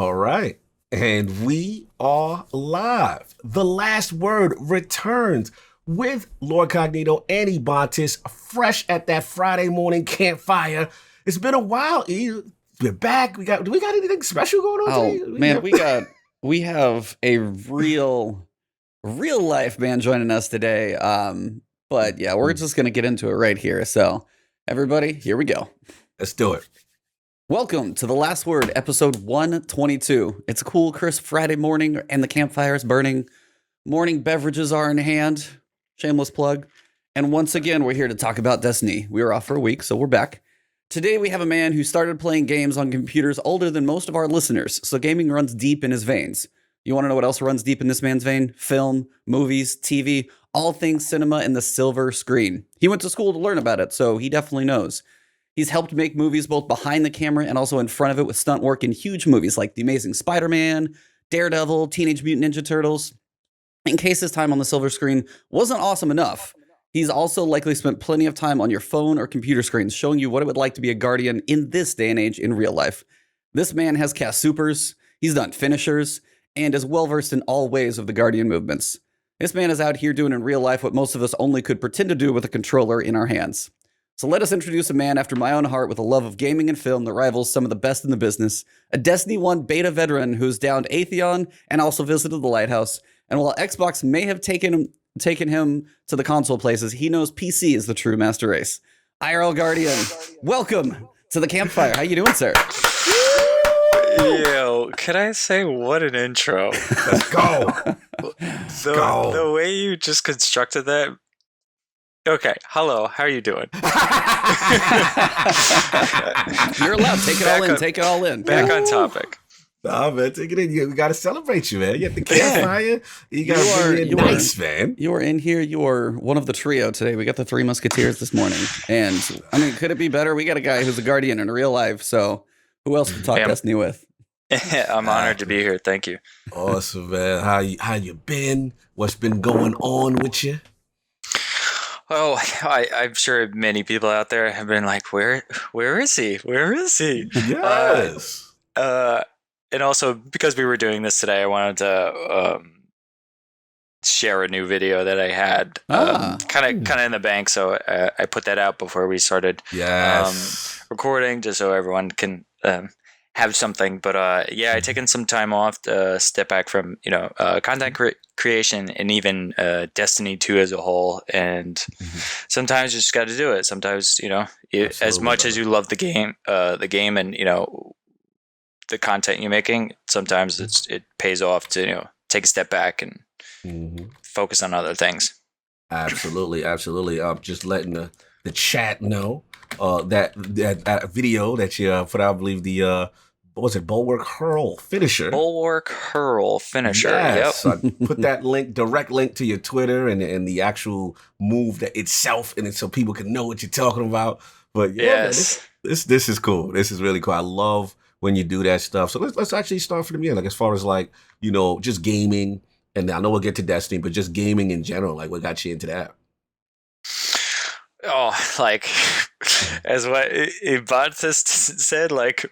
All right. And we are live. The Last Word returns with Lord Cognito and Ebontis, fresh at that Friday morning campfire. It's been a while, E. We're back. Do we got anything special going on today? Man, we have a real life man joining us today. But yeah, we're just gonna get into it right here. So everybody, here we go. Let's do it. Welcome to The Last Word, episode 122. It's a cool, crisp Friday morning, and the campfire is burning. Morning beverages are in hand. Shameless plug. And once again, we're here to talk about Destiny. We were off for a week, so we're back. Today, we have a man who started playing games on computers older than most of our listeners, so gaming runs deep in his veins. You want to know what else runs deep in this man's vein? Film, movies, TV, all things cinema and the silver screen. He went to school to learn about it, so he definitely knows. He's helped make movies both behind the camera and also in front of it with stunt work in huge movies like The Amazing Spider-Man, Daredevil, Teenage Mutant Ninja Turtles. In case his time on the silver screen wasn't awesome enough, he's also likely spent plenty of time on your phone or computer screens showing you what it would like to be a Guardian in this day and age in real life. This man has cast supers, he's done finishers, and is well-versed in all ways of the Guardian movements. This man is out here doing in real life what most of us only could pretend to do with a controller in our hands. So let us introduce a man after my own heart with a love of gaming and film that rivals some of the best in the business, a Destiny 1 beta veteran who's downed Atheon and also visited the Lighthouse. And while Xbox may have taken him to the console places, he knows PC is the true master race. IRL Guardian, welcome to the campfire. How you doing, sir? Yo, can I say what an intro? Let's go. The way you just constructed that. Okay, hello, how are you doing? You're allowed. Take it all in. Back on topic. Nah, man, take it in. We got to celebrate you, man. You at the campfire. You got to be nice, man. You are in here. You are one of the trio today. We got the Three Musketeers this morning. And, I mean, could it be better? We got a guy who's a Guardian in real life, so who else to talk Destiny with? I'm honored to be here. Thank you. Awesome, man. How you been? What's been going on with you? Oh, I'm sure many people out there have been like, where is he? Where is he? Yes. And also, because we were doing this today, I wanted to share a new video that I had kind of in the bank. So I put that out before we started recording, just so everyone can have something. But I've taken some time off to step back from content creation and even Destiny 2 as a whole. And sometimes you just got to do it. Sometimes as much as you love the game and the content you're making, sometimes it pays off to take a step back and focus on other things. Absolutely. Just letting the chat know that video that you put out, I believe the what was it, Bulwark Hurl finisher. Yes. Yep. So I put that direct link to your Twitter and the actual move that itself, and so people can know what you're talking about. But yes, man, this is cool. This is really cool. I love when you do that stuff. So let's actually start from the beginning, like as far as just gaming, and I know we'll get to Destiny, but just gaming in general, like what got you into that? Oh, like as what Ebontis said, like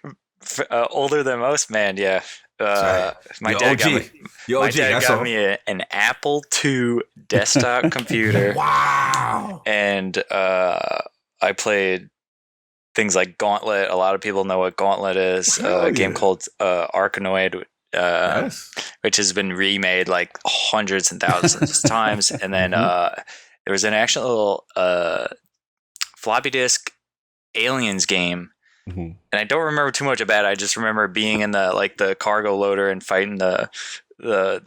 older than most, man. Yeah. My dad got me an Apple II desktop computer. Wow. And I played things like Gauntlet. A lot of people know what Gauntlet is. A game called Arkanoid, which has been remade like hundreds and thousands of times. And then there was an actual floppy disk Aliens game. And I don't remember too much about it. I just remember being in the cargo loader and fighting the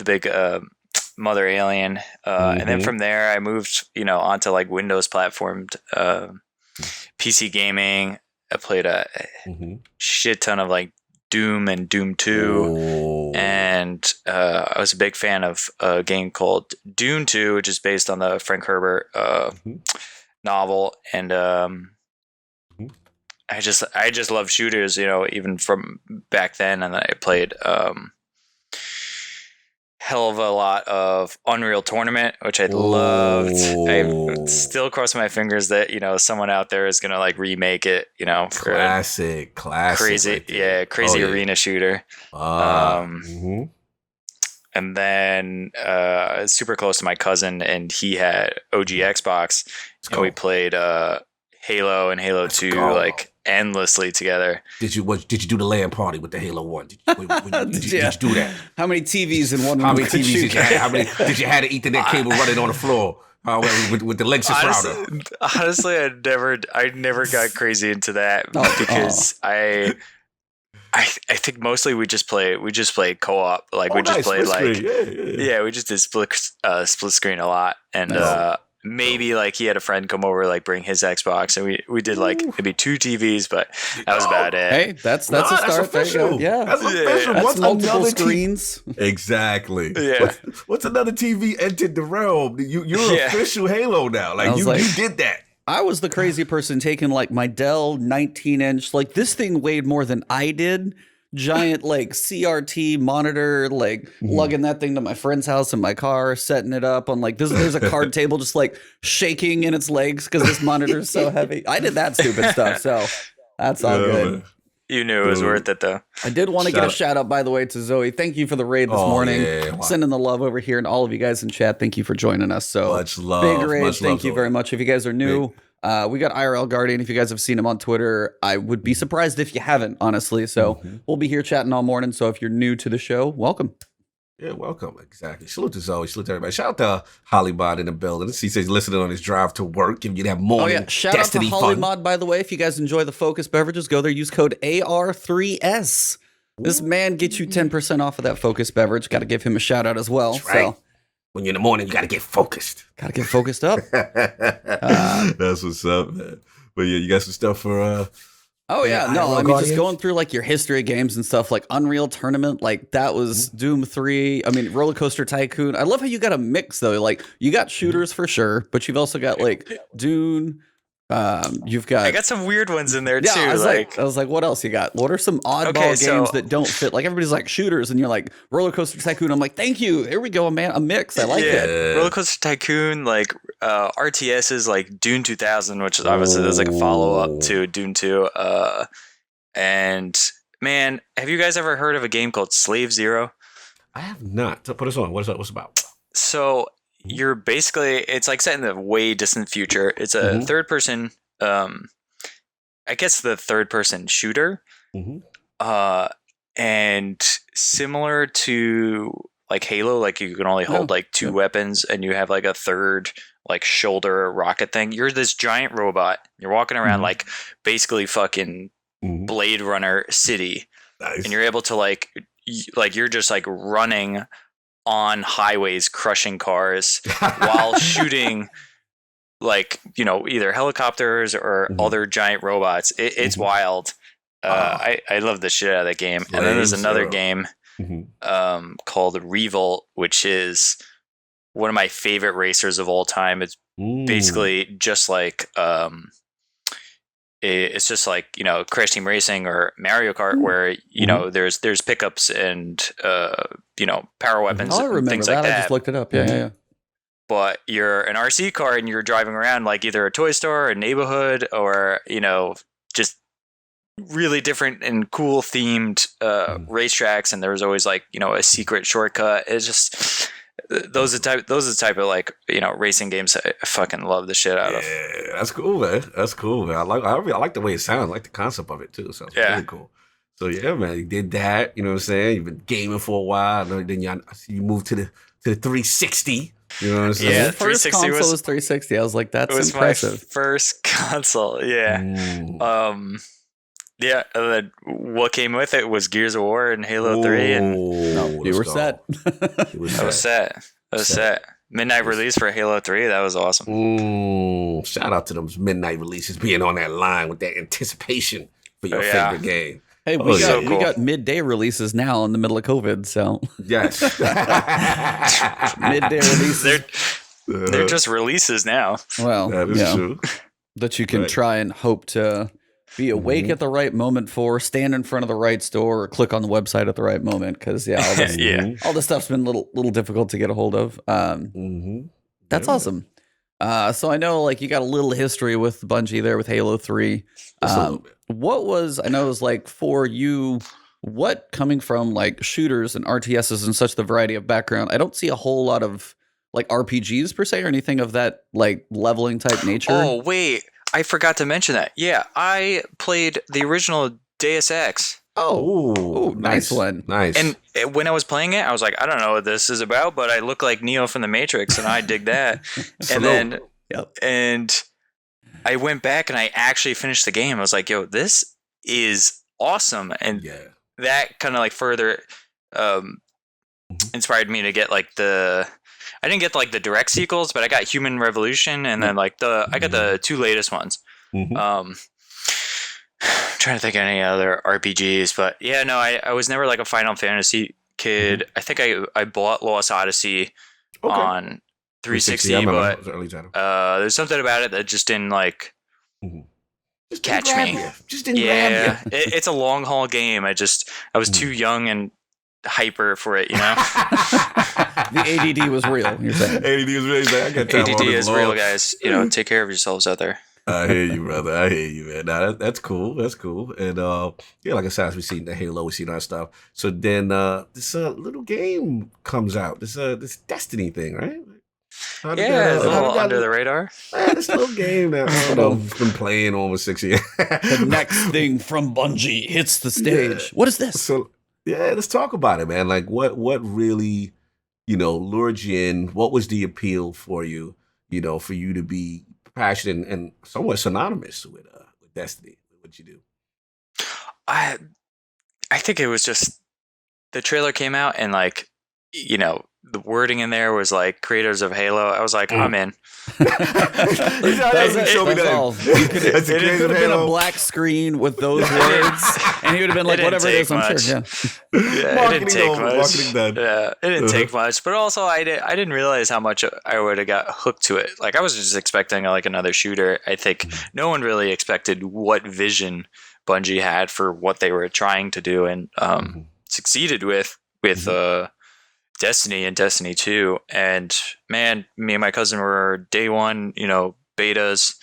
big mother alien. And then from there I moved onto like Windows platformed PC gaming. I played a shit ton of like Doom and Doom 2. And I was a big fan of a game called Dune 2, which is based on the Frank Herbert novel. And I just love shooters, even from back then. And I played hell of a lot of Unreal Tournament, which I loved. I still cross my fingers that, you know, someone out there is going to like remake it, you know, for classic crazy, right arena shooter. And then super close to my cousin, and he had OG Xbox, and we played Halo and Halo 2 like endlessly together. Did you do the LAN party with the Halo 1? Did you do that? How many TVs in one room? How many TVs did you have? How many did you have an Ethernet cable running on the floor? With the Lexus router. Honestly, I never got crazy into that because I think mostly we just played co-op. Like we just played like we just did split screen a lot, and maybe like he had a friend come over, like bring his Xbox, and we did like maybe 2 TVs, but that was about it. Hey, that's a start. There you go. Yeah, that's official. That's multiple screens. Exactly. Yeah. What's another TV entered the realm? You're official Halo now. Like you did that. I was the crazy person taking like my Dell 19-inch. Like this thing weighed more than I did. Giant like CRT monitor, like lugging that thing to my friend's house in my car, setting it up on like there's a card table just like shaking in its legs because this monitor is so heavy. I did that stupid stuff, so that's all good. Man. You knew it was worth it though. I did want to get a shout out, by the way, to Zoe. Thank you for the raid this morning. Yeah. Sending the love over here, and all of you guys in chat, thank you for joining us. So much love. Big raid. Thank you very much. If you guys are new, we got IRL Guardian. If you guys have seen him on Twitter, I would be surprised if you haven't, honestly. So we'll be here chatting all morning. So if you're new to the show, welcome. Yeah, welcome. Exactly. Salute to Zoe. Salute to everybody. Shout out to Hollybot in the building. He says listening on his drive to work, giving you that morning Shout Destiny out to Hollymod, by the way. If you guys enjoy the Focus beverages, go there. Use code AR3S. This man gets you 10% off of that Focus beverage. Got to give him a shout out as well. That's right. So, when you're in the morning, you got to get focused. Got to get focused up. That's what's up, man. But yeah, you got some stuff for... I mean, just going through like your history of games and stuff, like Unreal Tournament, like that was Doom 3. I mean, Roller Coaster Tycoon. I love how you got a mix though. Like you got shooters for sure, but you've also got like Dune. You've got. I got some weird ones in there too. I was like, what else you got? What are some oddball games that don't fit? Like everybody's like shooters, and you're like Roller Coaster Tycoon. I'm like, thank you. Here we go, man. A mix. I like it. Roller Coaster Tycoon, like RTS is like Dune 2000, which is obviously there's like a follow up to Dune 2. And man, have you guys ever heard of a game called Slave Zero? I have not. So put us on. What's it about? So. You're basically, it's like set in the way distant future. It's a third person, I guess the third person shooter. And similar to like Halo, like you can only hold like 2 weapons and you have like a third like shoulder rocket thing. You're this giant robot. You're walking around like basically fucking Blade Runner city. Nice. And you're able to like you're just like running on highways, crushing cars while shooting like, you know, either helicopters or other giant robots. It's wild. I love the shit out of that game. And then there's another game called Revolt, which is one of my favorite racers of all time. It's basically just like it's just like, you know, Crash Team Racing or Mario Kart, where you know there's pickups and you know, power weapons and things like that. I just looked it up. Yeah. But you're an RC car and you're driving around like either a toy store, a neighborhood, or, you know, just really different and cool themed racetracks. And there was always like, you know, a secret shortcut. It's just those are the type of like, you know, racing games I fucking love the shit out of. Yeah, that's cool, man. I like the way it sounds. I like the concept of it too. So it's really cool. So yeah, man, you did that. You know what I'm saying? You've been gaming for a while. Then I see you moved to the 360. You know what I'm saying? Yeah, first console was 360. I was like, that's impressive. My first console. Yeah. Yeah, and then what came with it was Gears of War and Halo 3, and you were set. I was set. Midnight release for Halo 3, that was awesome. Shout out to those midnight releases, being on that line with that anticipation for your favorite game. Hey, we got midday releases now in the middle of COVID, so yes, midday releases. They're just releases now. Well, that is true. That you can try and hope to be awake at the right moment for, stand in front of the right store, or click on the website at the right moment. Because all this, all this stuff's been a little difficult to get a hold of. That's awesome. So I know like you got a little history with Bungie there with Halo 3. What was, I know it was like for you, what coming from like shooters and RTSs and such the variety of background, I don't see a whole lot of like RPGs per se or anything of that like leveling type nature. Oh, wait. I forgot to mention that. Yeah, I played the original Deus Ex. Oh, nice one. Nice. And when I was playing it, I was like, I don't know what this is about, but I look like Neo from the Matrix, and I dig that. And I went back and I actually finished the game. I was like, yo, this is awesome. And that kind of like further inspired me to get like I didn't get like the direct sequels, but I got Human Revolution, and then like I got the 2 latest ones. Trying to think of any other RPGs, but yeah, no, I was never like a Final Fantasy kid. I think I bought Lost Odyssey on 360, but there's something about it that just didn't like catch me. Just didn't grab you. It's a long haul game. I was too young and hyper for it, you know. The ADD was real. You're saying ADD was real. I got ADD is real, guys. You know, take care of yourselves out there. I hear you, brother. I hear you, man. Nah, that's cool. That's cool. And like I said, as we seen the Halo, we seen that stuff. So then this little game comes out. This Destiny thing, right? A little under the radar. This little game that I don't know, I've been playing almost 6 years. The next thing from Bungie hits the stage. What is this? So let's talk about it, man. Like what really, lured you in? What was the appeal for you, for you to be passionate and somewhat synonymous with Destiny, what you do? I think it was just the trailer came out and like, the wording in there was like creators of Halo. I was like, I'm in. It could have been a black screen with those words, and he would have been like, whatever it is, I'm sure. Yeah, it didn't take much. Yeah, it didn't take much. But also, I didn't realize how much I would have got hooked to it. Like I was just expecting like another shooter. I think no one really expected what vision Bungie had for what they were trying to do, and succeeded with Destiny and Destiny 2. And man, me and my cousin were day one, betas.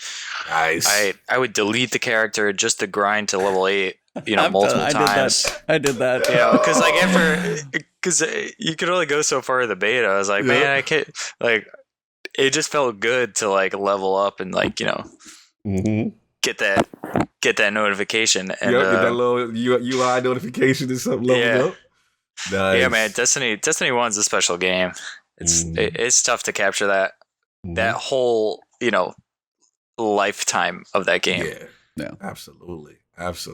Nice. I would delete the character just to grind to level 8, multiple times. I did that. Because because you could only go so far in the beta. I was like, man, I can't, like, it just felt good to like level up and like, get that notification. And get that little UI notification or something leveled up. Nice. Yeah, man, Destiny 1's a special game. It's tough to capture that whole, lifetime of that game. Yeah. Absolutely. That's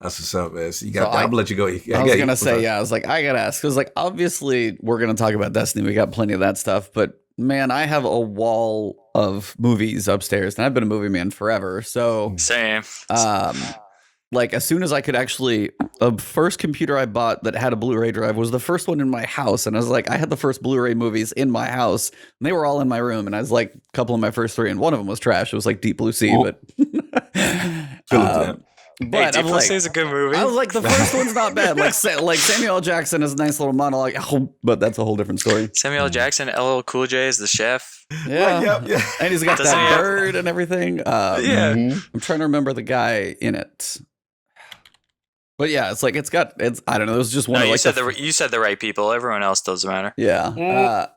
what's up, man. So I'm gonna let you go. I was gonna say, I was like, I gotta ask, because like obviously we're gonna talk about Destiny. We got plenty of that stuff, but man, I have a wall of movies upstairs, and I've been a movie man forever. So same. Like as soon as I could actually, the first computer I bought that had a Blu-ray drive was the first one in my house. And I was like, I had the first Blu-ray movies in my house, and they were all in my room. And I was like, a couple of my first 3, and one of them was trash. It was like Deep Blue Sea, but Deep Blue Sea is a good movie. I was like, the first one's not bad. Like Samuel L. Jackson is a nice little monologue, but that's a whole different story. Samuel L. Jackson, LL Cool J is the chef. Yeah. And he's got that bird and everything. I'm trying to remember the guy in it. But yeah, it's like I don't know. It was just one. You said the right people. Everyone else doesn't matter. Yeah.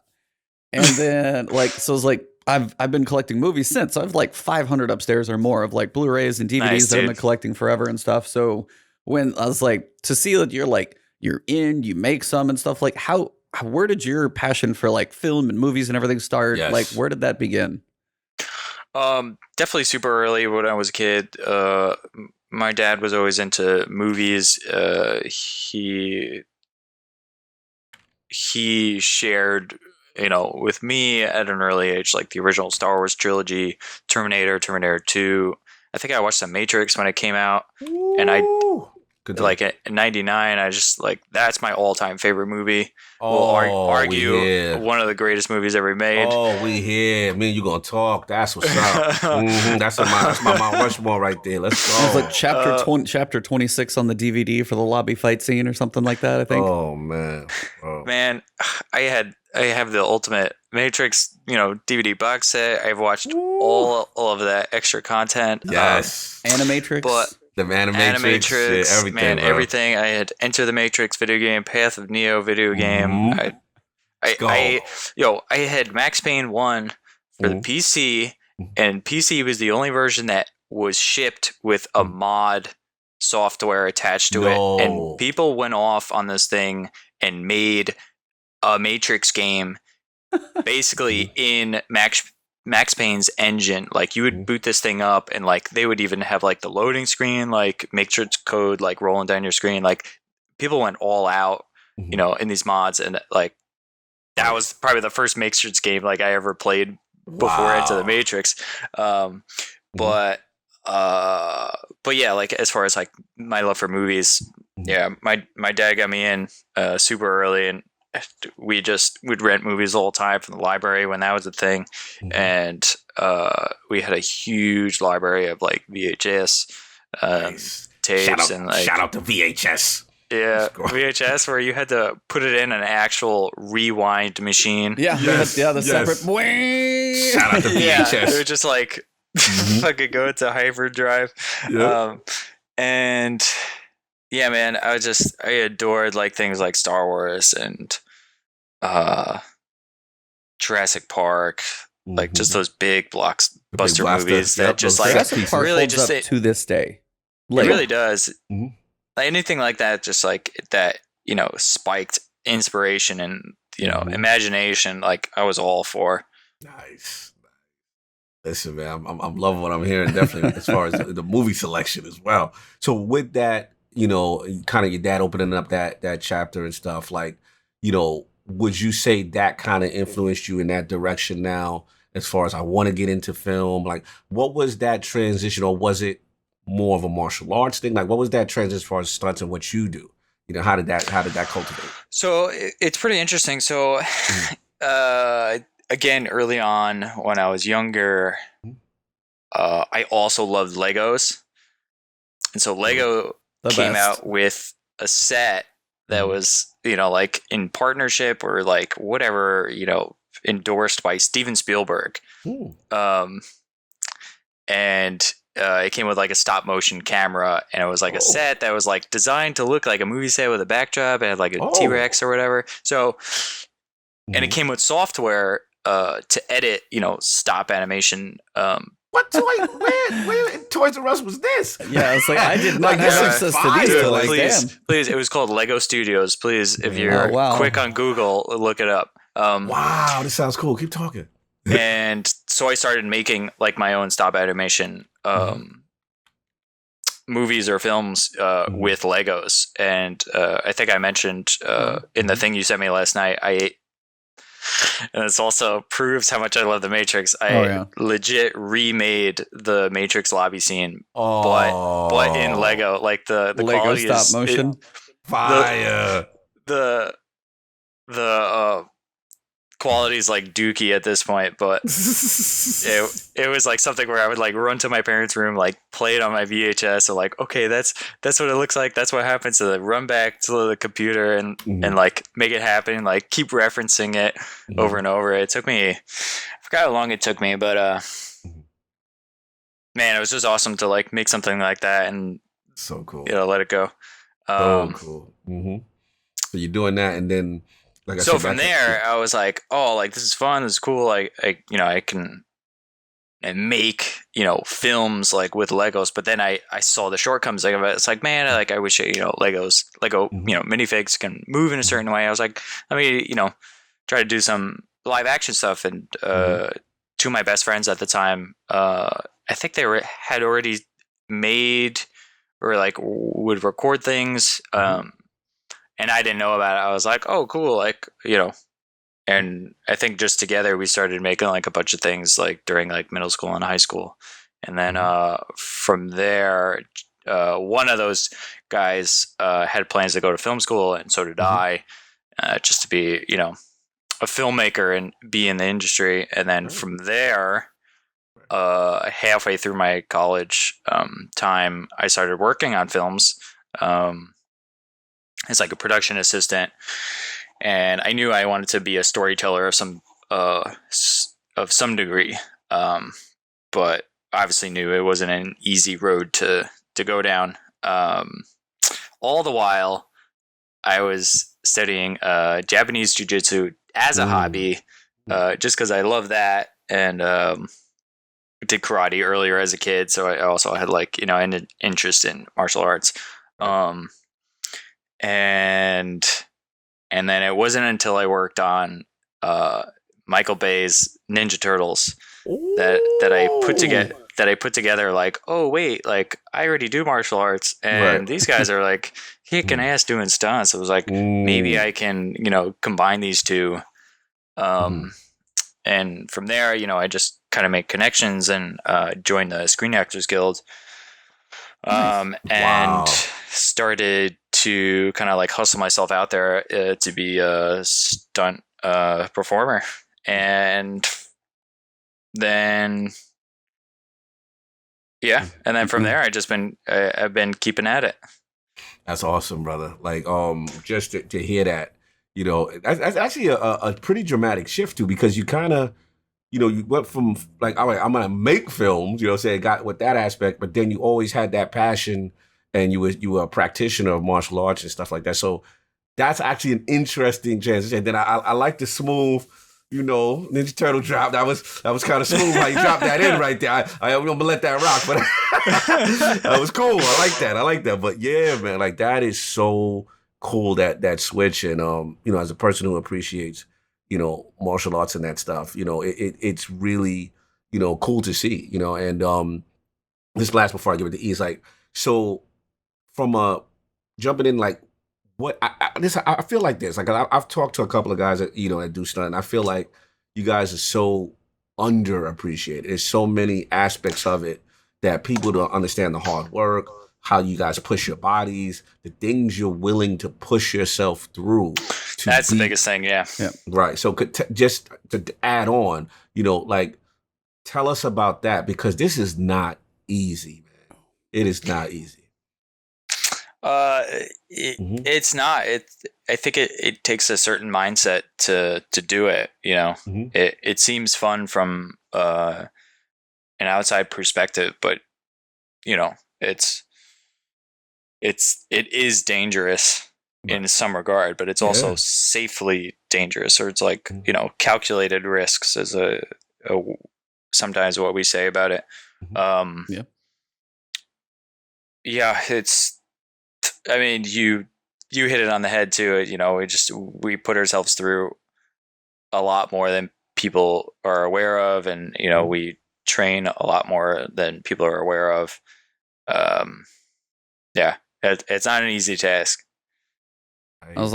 And then so it's like I've been collecting movies since. So I have like 500 upstairs or more of like Blu-rays and DVDs that I've been collecting forever and stuff. So when I was like, to see that you make some and stuff, like where did your passion for like film and movies and everything start? Yes. Like where did that begin? Definitely super early when I was a kid. My dad was always into movies. He shared, with me at an early age, like the original Star Wars trilogy, Terminator 2. I think I watched The Matrix when it came out. Ooh. And like in '99, I just like that's my all-time favorite movie. Oh, We'll argue one of the greatest movies ever made. Oh, we here. Me and you gonna talk. That's what's up. That's my Mount Rushmore right there. Let's go. It was like chapter 26 on the DVD for the lobby fight scene or something like that, I think. Oh man. Man, I have the ultimate Matrix, DVD box set. I've watched all of that extra content. Yes. Animatrix. But the Animatrix, everything, man, bro. everything. I had Enter the Matrix video game, Path of Neo video game. I had Max Payne 1 for the PC, and PC was the only version that was shipped with a mod software attached to it, and people went off on this thing and made a Matrix game basically in Max Payne's engine. Like you would boot this thing up, and like they would even have like the loading screen, like Matrix code, like rolling down your screen. Like people went all out, in these mods, and like that was probably the first Matrix game like I ever played before Into the Matrix. But yeah, like as far as like my love for movies, yeah, my dad got me in super early, and we'd rent movies all the time from the library when that was a thing. And we had a huge library of like VHS tapes. Shout out to VHS. Yeah, VHS, where you had to put it in an actual rewind machine. Yeah, the separate. Shout out to VHS. Yeah, it would just like fucking go into hyperdrive. Yep. And yeah, man, I adored like things like Star Wars and Jurassic Park, like just those big blockbuster movies that just like Jurassic Park really holds just up to this day. It really does. Anything like that, just like that, spiked inspiration and imagination. Like I was all for. Nice. Listen, man, I'm loving what I'm hearing. Definitely, as far as the movie selection as well. So with that, kind of your dad opening up that chapter and stuff. Like, would you say that kind of influenced you in that direction now? As far as I want to get into film, like, what was that transition, or was it more of a martial arts thing? Like, what was that transition as far as stunts and what you do? How did that cultivate? So it's pretty interesting. So again, early on when I was younger, I also loved Legos. And so Lego came out with a set that was, like in partnership or like whatever, endorsed by Steven Spielberg. And it came with like a stop motion camera, and it was like a set that was like designed to look like a movie set with a backdrop. It had like a T-Rex or whatever. So, and it came with software to edit, stop animation. What toy? Where in Toys R Us was this? Yeah, it's like I did not have access to these toys. Please, it was called Lego Studios. Please, if you're quick on Google, look it up. Wow, this sounds cool. Keep talking. And so I started making like my own stop animation movies or films with Legos. And I think I mentioned in the thing you sent me last night, and this also proves how much I love The Matrix. I legit remade the Matrix lobby scene, but in Lego, like the Lego quality stop is motion. Fire. The quality is like dookie at this point, but it was like something where I would like run to my parents' room, like play it on my VHS, or like, okay, that's what it looks like. That's what happens. So then run back to the computer and like make it happen. Like keep referencing it over and over. It took me, I forgot how long it took me, but man, it was just awesome to like make something like that and so cool. Let it go. So cool. So you're doing that, and then. So from there, I was like, "Oh, like this is fun. This is cool. Like, I can make films like with Legos." But then I saw the shortcomings. Like, it's like, man, I wish Lego minifigs can move in a certain way. I was like, let me try to do some live action stuff. And two of my best friends at the time, I think they had already made or like would record things. And I didn't know about it. I was like, oh, cool. Like, and I think just together we started making like a bunch of things like during like middle school and high school. And then from there, one of those guys had plans to go to film school, and so did I, just to be, a filmmaker and be in the industry. And then from there, halfway through my college time, I started working on films as like a production assistant, and I knew I wanted to be a storyteller of some degree, but obviously knew it wasn't an easy road to go down. All the while, I was studying Japanese jiu-jitsu as a hobby, just because I love that, and did karate earlier as a kid, so I also had an interest in martial arts. And then it wasn't until I worked on Michael Bay's Ninja Turtles that I put together like, oh wait, like I already do martial arts, and these guys are like kicking ass doing stunts. It was like, maybe I can combine these two. And from there, I just kind of make connections and joined the Screen Actors Guild, and started to kind of like hustle myself out there to be a stunt performer. And then from there, I've been keeping at it. That's awesome, brother. Like, just to hear that, that's actually a pretty dramatic shift too, because you kind of, you went from like, all right, I'm gonna make films, got with that aspect, but then you always had that passion, and you were a practitioner of martial arts and stuff like that. So that's actually an interesting transition. Then I like the smooth, Ninja Turtle drop. That was kind of smooth how you dropped that in right there. I'm gonna let that rock, but that was cool. I like that. But yeah, man, like that is so cool, that switch. And as a person who appreciates, martial arts and that stuff, it's really, cool to see, and this last before I give it to E is like, so from jumping in, like, what I feel like this, like I've talked to a couple of guys that that do stunt, and I feel like you guys are so underappreciated. There's so many aspects of it that people don't understand: the hard work, how you guys push your bodies, the things you're willing to push yourself through. That's the biggest thing, yeah. Right. So just to add on, like, tell us about that, because this is not easy, man. It is not easy. It's not. I think it takes a certain mindset to do it. It seems fun from an outside perspective, but it is dangerous in some regard, but it's also safely dangerous, or it's like calculated risks is a sometimes what we say about it. It's. I mean, you hit it on the head too. We put ourselves through a lot more than people are aware of, and we train a lot more than people are aware of. It's not an easy task. I was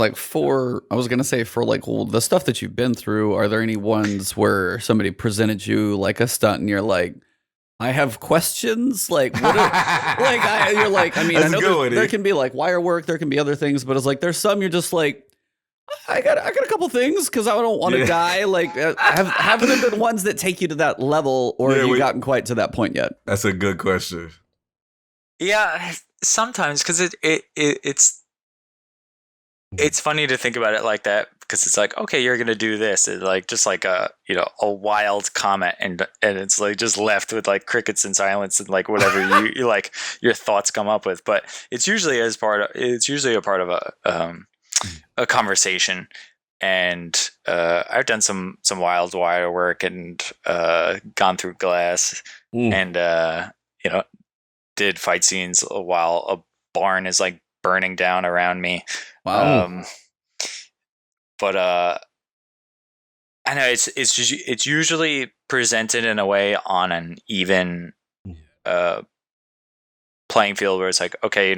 gonna say, for like, well, the stuff that you've been through, are there any ones where somebody presented you like a stunt and you're like, I have questions, like, what you're like, I mean, I know there can be like wire work, there can be other things, but it's like, there's some you're just like, I got a couple things because I don't want to die. Like, have there been ones that take you to that level, or have you gotten quite to that point yet? That's a good question. Yeah, sometimes, because it's funny to think about it like that, because it's like, okay, you're gonna do this, and like just like a wild comment, and it's like just left with like crickets and silence and like whatever you like your thoughts come up with. But it's usually a part of a conversation. And I've done some wild wire work and gone through glass and did fight scenes while a barn is like burning down around me. Wow. But I know it's usually presented in a way on an even playing field where it's like, okay,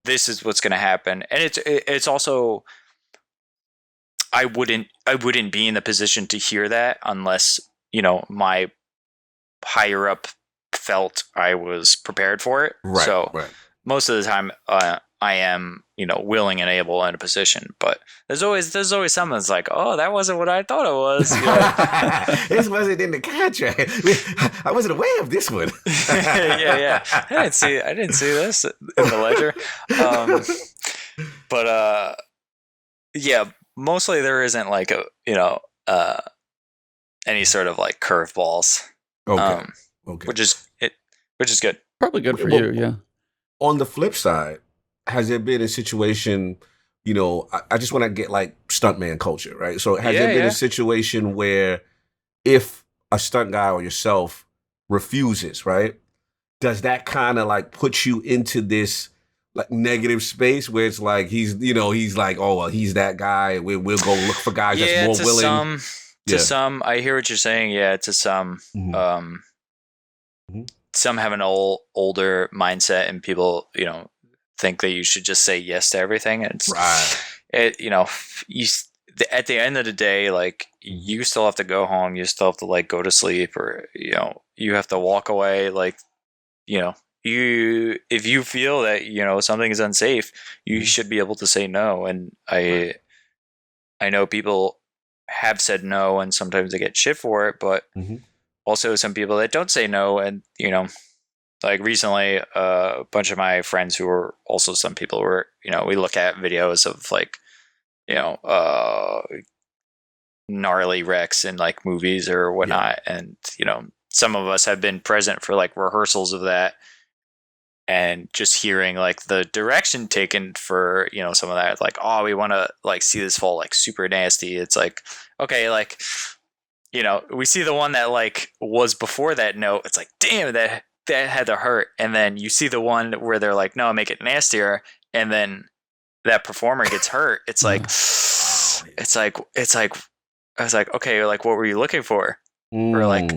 this is what's going to happen, and it's also I wouldn't be in the position to hear that unless my higher up felt I was prepared for it. Right. So right. most of the time, I am, willing and able in a position. But there's always something that's like, oh, that wasn't what I thought it was. This wasn't in the contract. I wasn't aware of this one. yeah. I didn't see this in the ledger. But yeah, mostly there isn't like any sort of like curveballs. Okay. Which is good. Probably good for you, yeah. On the flip side, has there been a situation, I just want to get like stuntman culture, right? So has there been a situation where if a stunt guy or yourself refuses, right, does that kind of like put you into this like negative space where it's like he's like, oh, well, he's that guy. We'll go look for guys that's more willing. To some, I hear what you're saying. Yeah, to some, some have an older mindset, and people, think that you should just say yes to everything. And at the end of the day, like you still have to go home. You still have to like go to sleep, or you have to walk away. Like if you feel that something is unsafe, you should be able to say no. And I know people have said no, and sometimes they get shit for it, but also some people that don't say no, and like recently a bunch of my friends who are also some people were we look at videos of like gnarly wrecks in like movies or whatnot, and some of us have been present for like rehearsals of that, and just hearing like the direction taken for some of that, like, oh, we want to like see this fall like super nasty. It's like, okay, like we see the one that like was before that note, it's like, damn, that had to hurt. And then you see the one where they're like, no, make it nastier, and then that performer gets hurt. It's like I was like, okay, like what were you looking for? Or like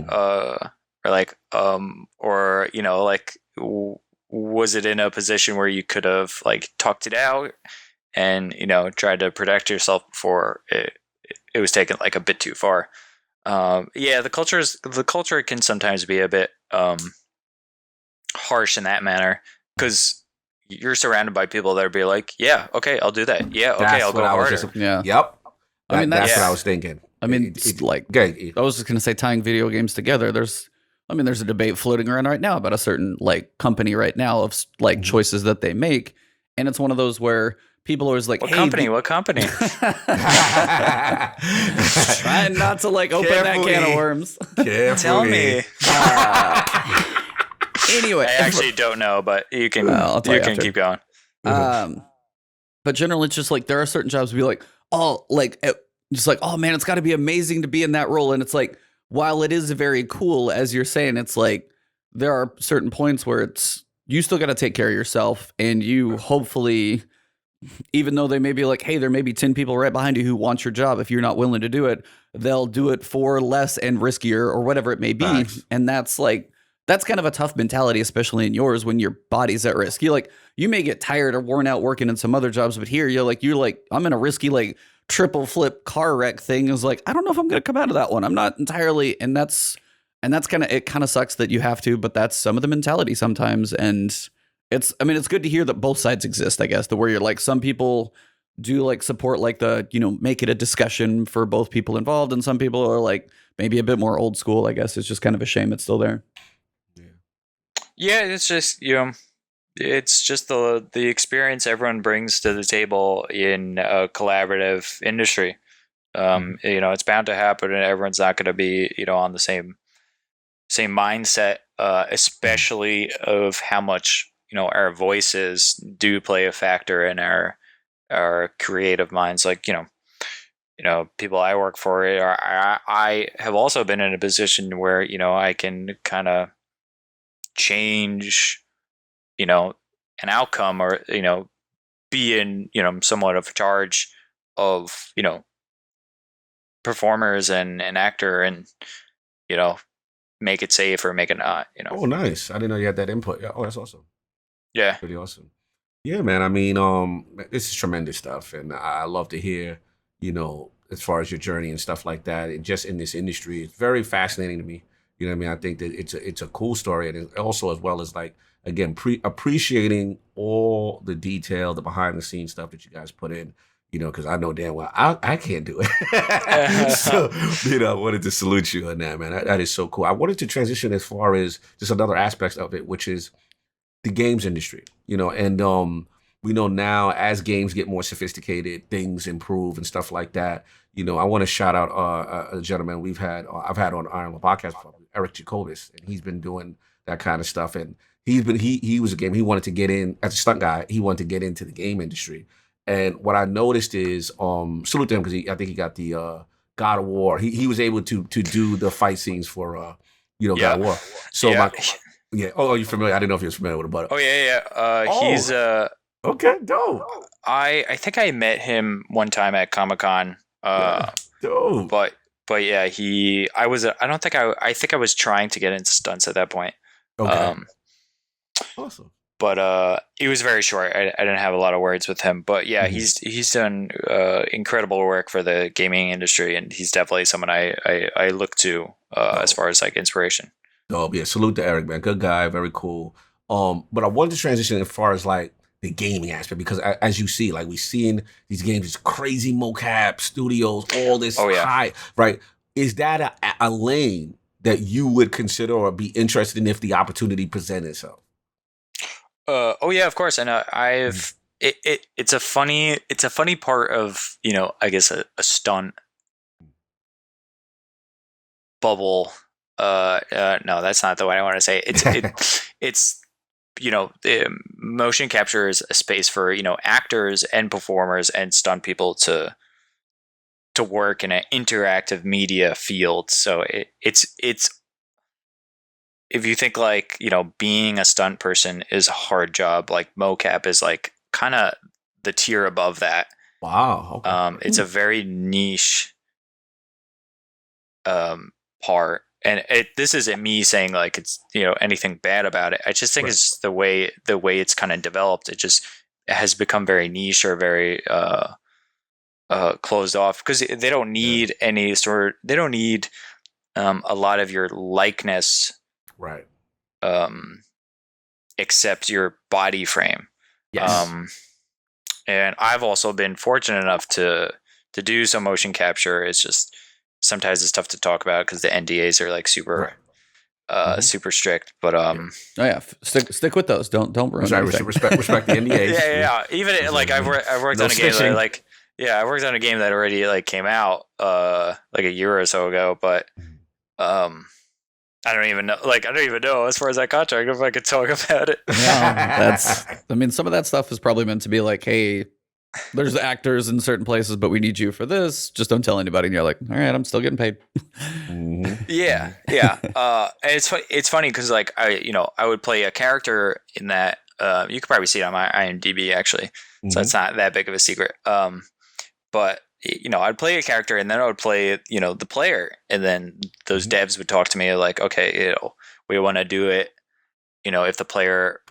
was it in a position where you could have like talked it out and tried to protect yourself before it was taken like a bit too far? The culture can sometimes be a bit harsh in that manner, because you're surrounded by people that be like, yeah, okay, I'll do that. Yeah, okay, I'll go harder. Yep. That's what I was thinking. I mean, I was just going to say, tying video games together, there's a debate floating around right now about a certain like company right now of like choices that they make. And it's one of those where people are always like, what company? Trying not to like open that can of worms. Tell me. Anyway, I actually don't know, but you can keep going. But generally, it's just like there are certain jobs be like, oh, like just like, oh man, it's got to be amazing to be in that role. And it's like, while it is very cool, as you're saying, it's like there are certain points where you still got to take care of yourself, and you hopefully, even though they may be like, hey, there may be 10 people right behind you who want your job. If you're not willing to do it, they'll do it for less and riskier or whatever it may be. Nice. And that's kind of a tough mentality, especially in yours when your body's at risk. You may get tired or worn out working in some other jobs, but here you're like, I'm in a risky like triple flip car wreck thing. Is like, I don't know if I'm going to come out of that one. I'm not entirely, and that's it kind of sucks that you have to, but that's some of the mentality sometimes. And it's good to hear that both sides exist, I guess, where you're like, some people do like support like the, make it a discussion for both people involved. And some people are like maybe a bit more old school, I guess. It's just kind of a shame it's still there. Yeah, it's just, it's just the experience everyone brings to the table in a collaborative industry. It's bound to happen, and everyone's not going to be, on the same mindset, especially of how much, our voices do play a factor in our creative minds. Like, people I work for, I have also been in a position where, I can kind of change, an outcome, or, be in, somewhat of charge of, performers and an actor, and, make it safe or make it not, Oh, nice. I didn't know you had that input. Yeah. Oh, that's awesome. Yeah. Pretty awesome. Yeah, man. I mean, this is tremendous stuff. And I love to hear, as far as your journey and stuff like that. And just in this industry, it's very fascinating to me. You know what I mean? I think that it's a cool story, and also as well as like again appreciating all the detail, the behind the scenes stuff that you guys put in. You know, because I know damn well I can't do it. So I wanted to salute you on that, man. That is so cool. I wanted to transition as far as just another aspect of it, which is the games industry. And we know now as games get more sophisticated, things improve and stuff like that. I want to shout out a gentleman I've had on IRL podcast before, Eric Jacobus, and he's been doing that kind of stuff. And he was a game. He wanted to get in as a stunt guy. He wanted to get into the game industry. And what I noticed is, salute to him because I think he got the God of War. He was able to do the fight scenes for God of War. So yeah. Oh, are you familiar? I didn't know if you was familiar with it, but he's okay, dope. I think I met him one time at Comic-Con. Dope. But yeah, I think I was trying to get into stunts at that point. Okay. Awesome. But it was very short. I didn't have a lot of words with him. But yeah, he's done incredible work for the gaming industry, and he's definitely someone I look to as far as like inspiration. Oh yeah, salute to Eric, man. Good guy, very cool. But I wanted to transition as far as like the gaming aspect, because as you see, like we seeing these games, these crazy mocap studios, all this high, right? Is that a lane that you would consider or be interested in if the opportunity presented itself? Of course. And it's a funny part of, I guess a stunt bubble. No, that's not the way I want to say it. It's motion capture is a space for, actors and performers and stunt people to work in an interactive media field. So it's if you think like, being a stunt person is a hard job, like mocap is like kind of the tier above that. Wow. Okay. It's a very niche part. And this isn't me saying like it's, anything bad about it. I just think it's the way it's kind of developed. It has become very niche or very closed off, because they don't need they don't need a lot of your likeness. Right. Except your body frame. Yes. And I've also been fortunate enough to do some motion capture. It's just sometimes it's tough to talk about because the NDAs are like super super strict. But stick with those. Don't ruin anything. Respect the NDAs. yeah. Even like I've worked on a game that like I worked on a game that already like came out like a year or so ago, but I don't even know as far as that contract if I could talk about it. Some of that stuff is probably meant to be like, hey, there's actors in certain places, but we need you for this. Just don't tell anybody. And you're like, all right, I'm still getting paid. Yeah. And it's funny because like I would play a character in that. You could probably see it on my IMDb actually, so it's not that big of a secret. But I'd play a character and then I would play, the player. And then those devs would talk to me like, okay, we want to do it. If the player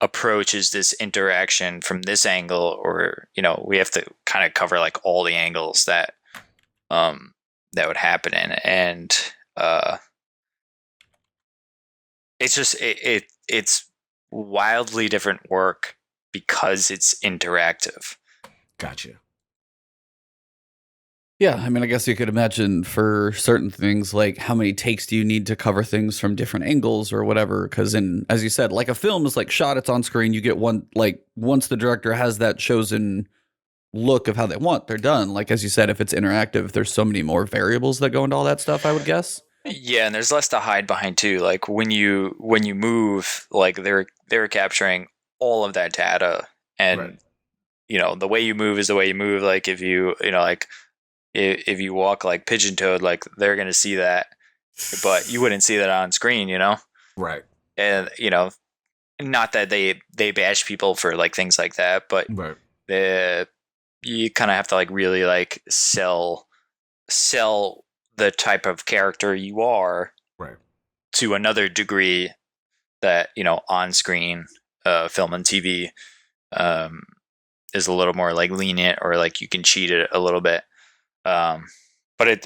approaches this interaction from this angle, or, we have to kind of cover like all the angles that would happen in. And it's just, it's wildly different work because it's interactive. Gotcha. Yeah, I mean, I guess you could imagine for certain things, like how many takes do you need to cover things from different angles or whatever? Because as you said, like a film is like shot, it's on screen. You get one, like once the director has that chosen look of how they want, they're done. Like, as you said, if it's interactive, there's so many more variables that go into all that stuff, I would guess. Yeah, and there's less to hide behind too. Like when you move, like they're capturing all of that data, and the way you move is the way you move. Like if you like. If you walk like pigeon-toed, like they're going to see that, but you wouldn't see that on screen, Right. And, not that they bash people for like things like that, but you kind of have to like really like sell the type of character you are to another degree that, on screen, film and TV, is a little more like lenient, or like you can cheat it a little bit. But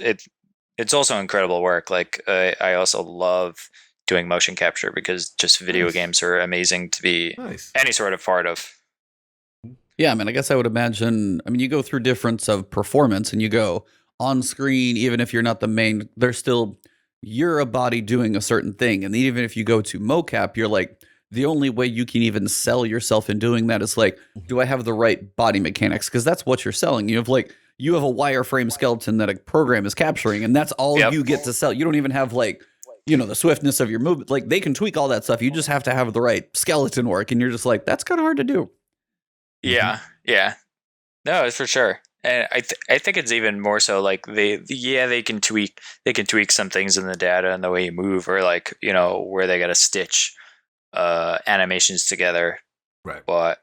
it's also incredible work. Like I also love doing motion capture because just video games are amazing to be any sort of part of. Yeah, I mean, I guess I would imagine, I mean, you go through difference of performance and you go on screen, even if you're not the main, there's still, you're a body doing a certain thing. And even if you go to mocap, you're like, the only way you can even sell yourself in doing that is like, do I have the right body mechanics? Because that's what you're selling. You have like, you have a wireframe skeleton that a program is capturing, and that's all you get to sell. You don't even have like, you know, the swiftness of your movement. Like they can tweak all that stuff. You just have to have the right skeleton work. And you're just like, that's kind of hard to do. Yeah, yeah. No, it's for sure. And I think it's even more so like they can tweak some things in the data and the way you move, or like, you know, where they got to stitch animations together. Right. But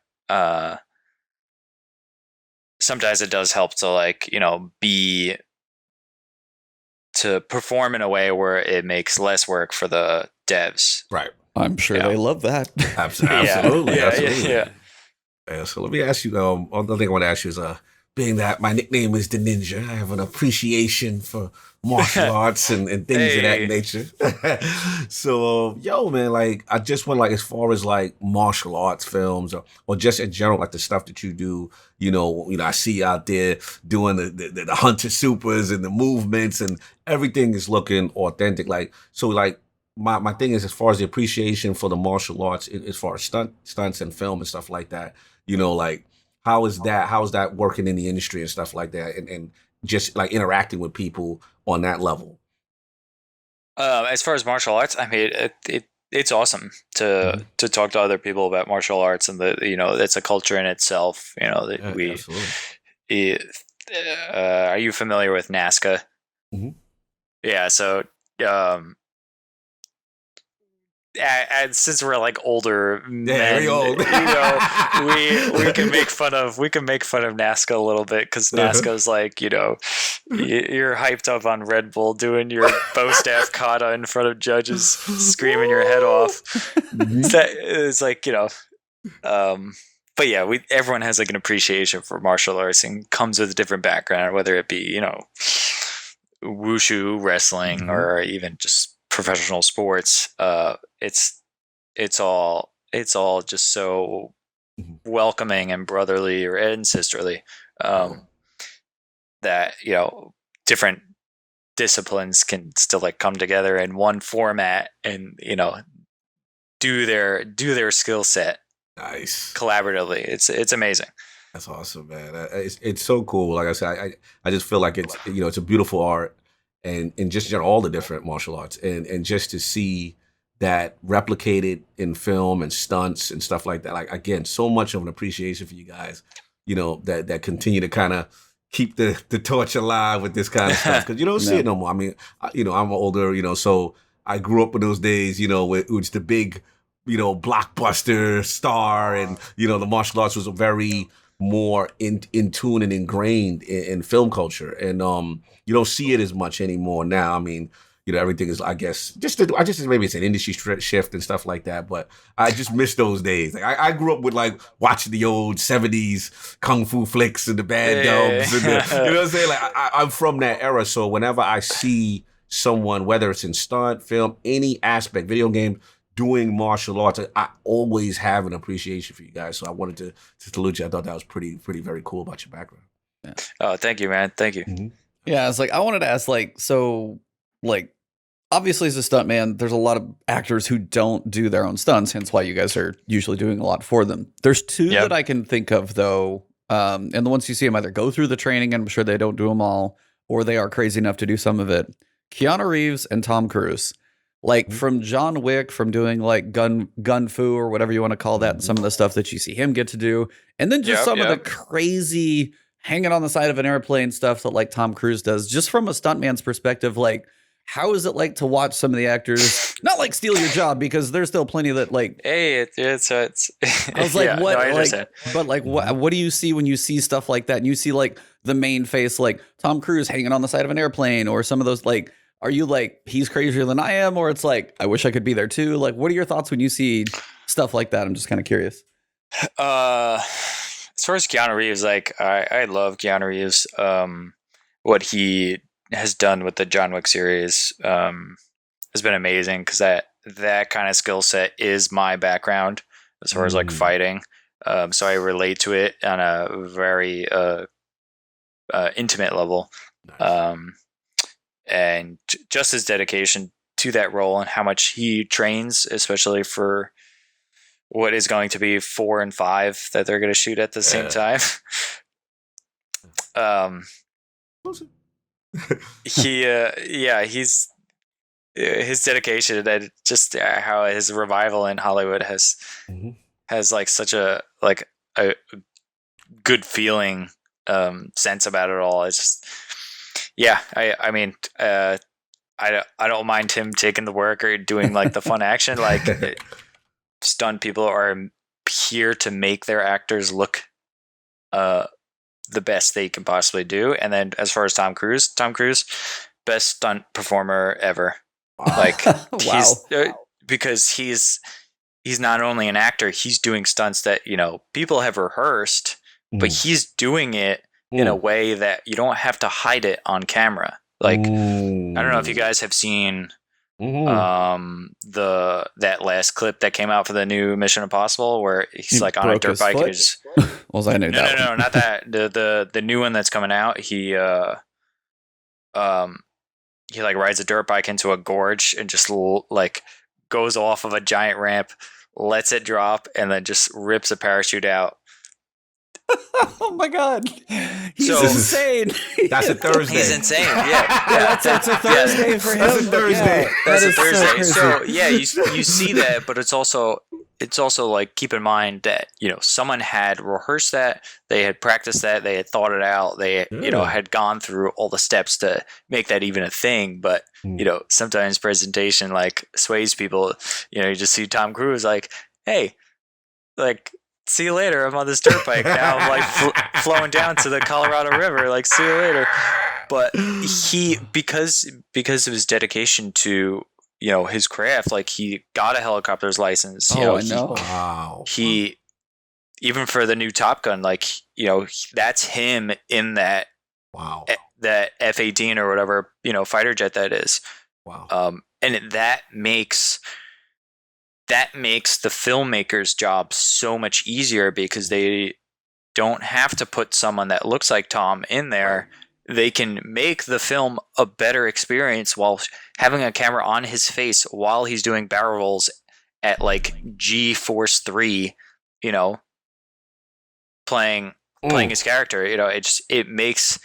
sometimes it does help to, like, you know, to perform in a way where it makes less work for the devs. Right. I'm sure they love that. Absolutely. Yeah. So let me ask you, other thing I want to ask you is, being that my nickname is the Ninja, I have an appreciation for martial arts and things of that nature. So, yo, man, like, I just want, like, as far as like martial arts films or just in general, like the stuff that you do, you know, I see you out there doing the Hunter Supers and the movements, and everything is looking authentic. Like, so, like, my thing is, as far as the appreciation for the martial arts, as far as stunts and film and stuff like that, you know, like, how is that working in the industry and stuff like that, and just like interacting with people on that level? As far as martial arts, I mean, it's awesome to talk to other people about martial arts, and you know, it's a culture in itself. You know, that are you familiar with NASCA? Mm-hmm. Yeah, so and since we're like older men, old. You know, we can make fun of NASCA a little bit, because NASCA's like, you know, you're hyped up on Red Bull doing your bow staff kata in front of judges, screaming your head off. It's like, you know, but yeah, everyone has like an appreciation for martial arts and comes with a different background, whether it be, you know, wushu, wrestling, or even just professional sports. It's all just so welcoming and brotherly and sisterly, that, you know, different disciplines can still like come together in one format and, you know, do their skill set collaboratively. It's amazing. That's awesome, man. It's so cool. Like I said, I just feel like it's, you know, it's a beautiful art, and just, you know, all the different martial arts, and just to see that replicated in film and stunts and stuff like that. Like, again, so much of an appreciation for you guys, you know, that continue to kind of keep the torch alive with this kind of stuff, because you don't see it no more. I mean, you know, I'm older, you know, so I grew up in those days, you know, it was the big, you know, blockbuster star, and, you know, the martial arts was a very more in tune and ingrained in film culture, and you don't see it as much anymore now. I mean, you know, everything is, I guess, maybe it's an industry shift and stuff like that, but I just miss those days. Like, I grew up with, like, watching the old 70s kung fu flicks and the bad dubs, and you know what I'm saying? Like, I'm from that era, so whenever I see someone, whether it's in stunt, film, any aspect, video game, doing martial arts, I always have an appreciation for you guys. So I wanted to salute you. I thought that was pretty very cool about your background. Yeah. Oh, thank you, man. Thank you. Mm-hmm. Yeah, it's like, I wanted to ask, like, so, like, obviously as a stuntman, there's a lot of actors who don't do their own stunts, hence why you guys are usually doing a lot for them. There's two that I can think of, though, and the ones you see them either go through the training, and I'm sure they don't do them all, or they are crazy enough to do some of it. Keanu Reeves and Tom Cruise. Like, from John Wick, from doing like gun fu or whatever you want to call that, and some of the stuff that you see him get to do, and then just some of the crazy hanging on the side of an airplane stuff that like Tom Cruise does. Just from a stuntman's perspective, like, how is it like to watch some of the actors not like steal your job, because there's still plenty that like, hey, it's I was like, what? No, like, but like, what do you see when you see stuff like that, and you see like the main face, like Tom Cruise hanging on the side of an airplane, or some of those, like, are you like, he's crazier than I am, or it's like, I wish I could be there too? Like, what are your thoughts when you see stuff like that? I'm just kind of curious. As far as Keanu Reeves, like, I love Keanu Reeves. What he has done with the John Wick series has been amazing, because that kind of skill set is my background as far as like fighting. So I relate to it on a very intimate level. Nice. And just his dedication to that role and how much he trains, especially for what is going to be 4 and 5 that they're going to shoot at the same time. He's his dedication, and just how his revival in Hollywood has like such a good feeling sense about it all. It's just, I mean, I don't mind him taking the work or doing like the fun action. Like stunt people are here to make their actors look the best they can possibly do. And then as far as Tom Cruise, best stunt performer ever. Like he's because he's not only an actor, he's doing stunts that, people have rehearsed, but he's doing it in a way that you don't have to hide it on camera. Like, I don't know if you guys have seen that last clip that came out for the new Mission Impossible, where he's like on a dirt bike. And just, well, I know no, not that. The new one that's coming out. He like rides a dirt bike into a gorge and just like goes off of a giant ramp, lets it drop, and then just rips a parachute out. Oh my God, he's insane. That's a Thursday. He's insane. Yeah. That's a Thursday for him. That's a Thursday. That's a Thursday. So you see that, but it's also like, keep in mind that someone had rehearsed that, they had practiced that, they had thought it out, they had gone through all the steps to make that even a thing. But sometimes presentation like sways people. You just see Tom Cruise like, hey, like, see you later. I'm on this dirt bike now. I'm like flowing down to the Colorado River. Like, see you later. But he, because of his dedication to his craft, like, he got a helicopter's license. I know. Wow. He, even for the new Top Gun, like, that's him in that. Wow. That F-18 or whatever fighter jet that is. Wow. And that makes the filmmaker's job so much easier, because they don't have to put someone that looks like Tom in there. They can make the film a better experience while having a camera on his face while he's doing barrel rolls at like G-Force 3, playing his character. It makes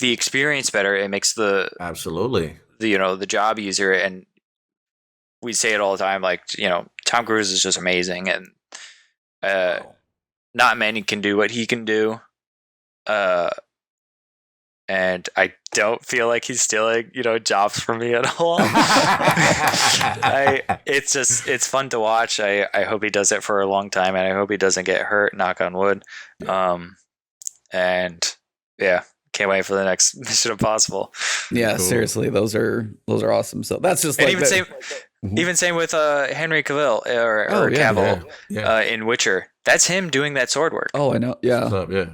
the experience better. It makes absolutely the job easier. And we say it all the time, like, Tom Cruise is just amazing, and not many can do what he can do. And I don't feel like he's stealing, jobs from me at all. It's fun to watch. I hope he does it for a long time, and I hope he doesn't get hurt, knock on wood. And can't wait for the next Mission Impossible. Yeah, cool. Seriously, those are awesome. So that's just like even same with Henry Cavill or Cavill in Witcher. That's him doing that sword work. Oh, I know. Yeah. What's up? Yeah.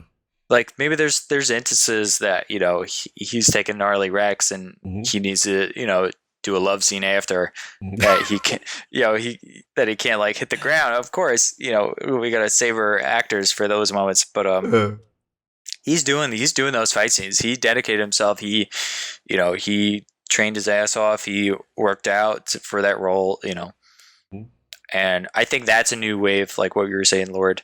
Like, maybe there's instances that he's taking gnarly wrecks and he needs to do a love scene after that he can he can't like hit the ground. Of course, we gotta savor actors for those moments, but he's doing those fight scenes. He dedicated himself. He trained his ass off. He worked out for that role, and I think that's a new wave, like what you were saying, Lord,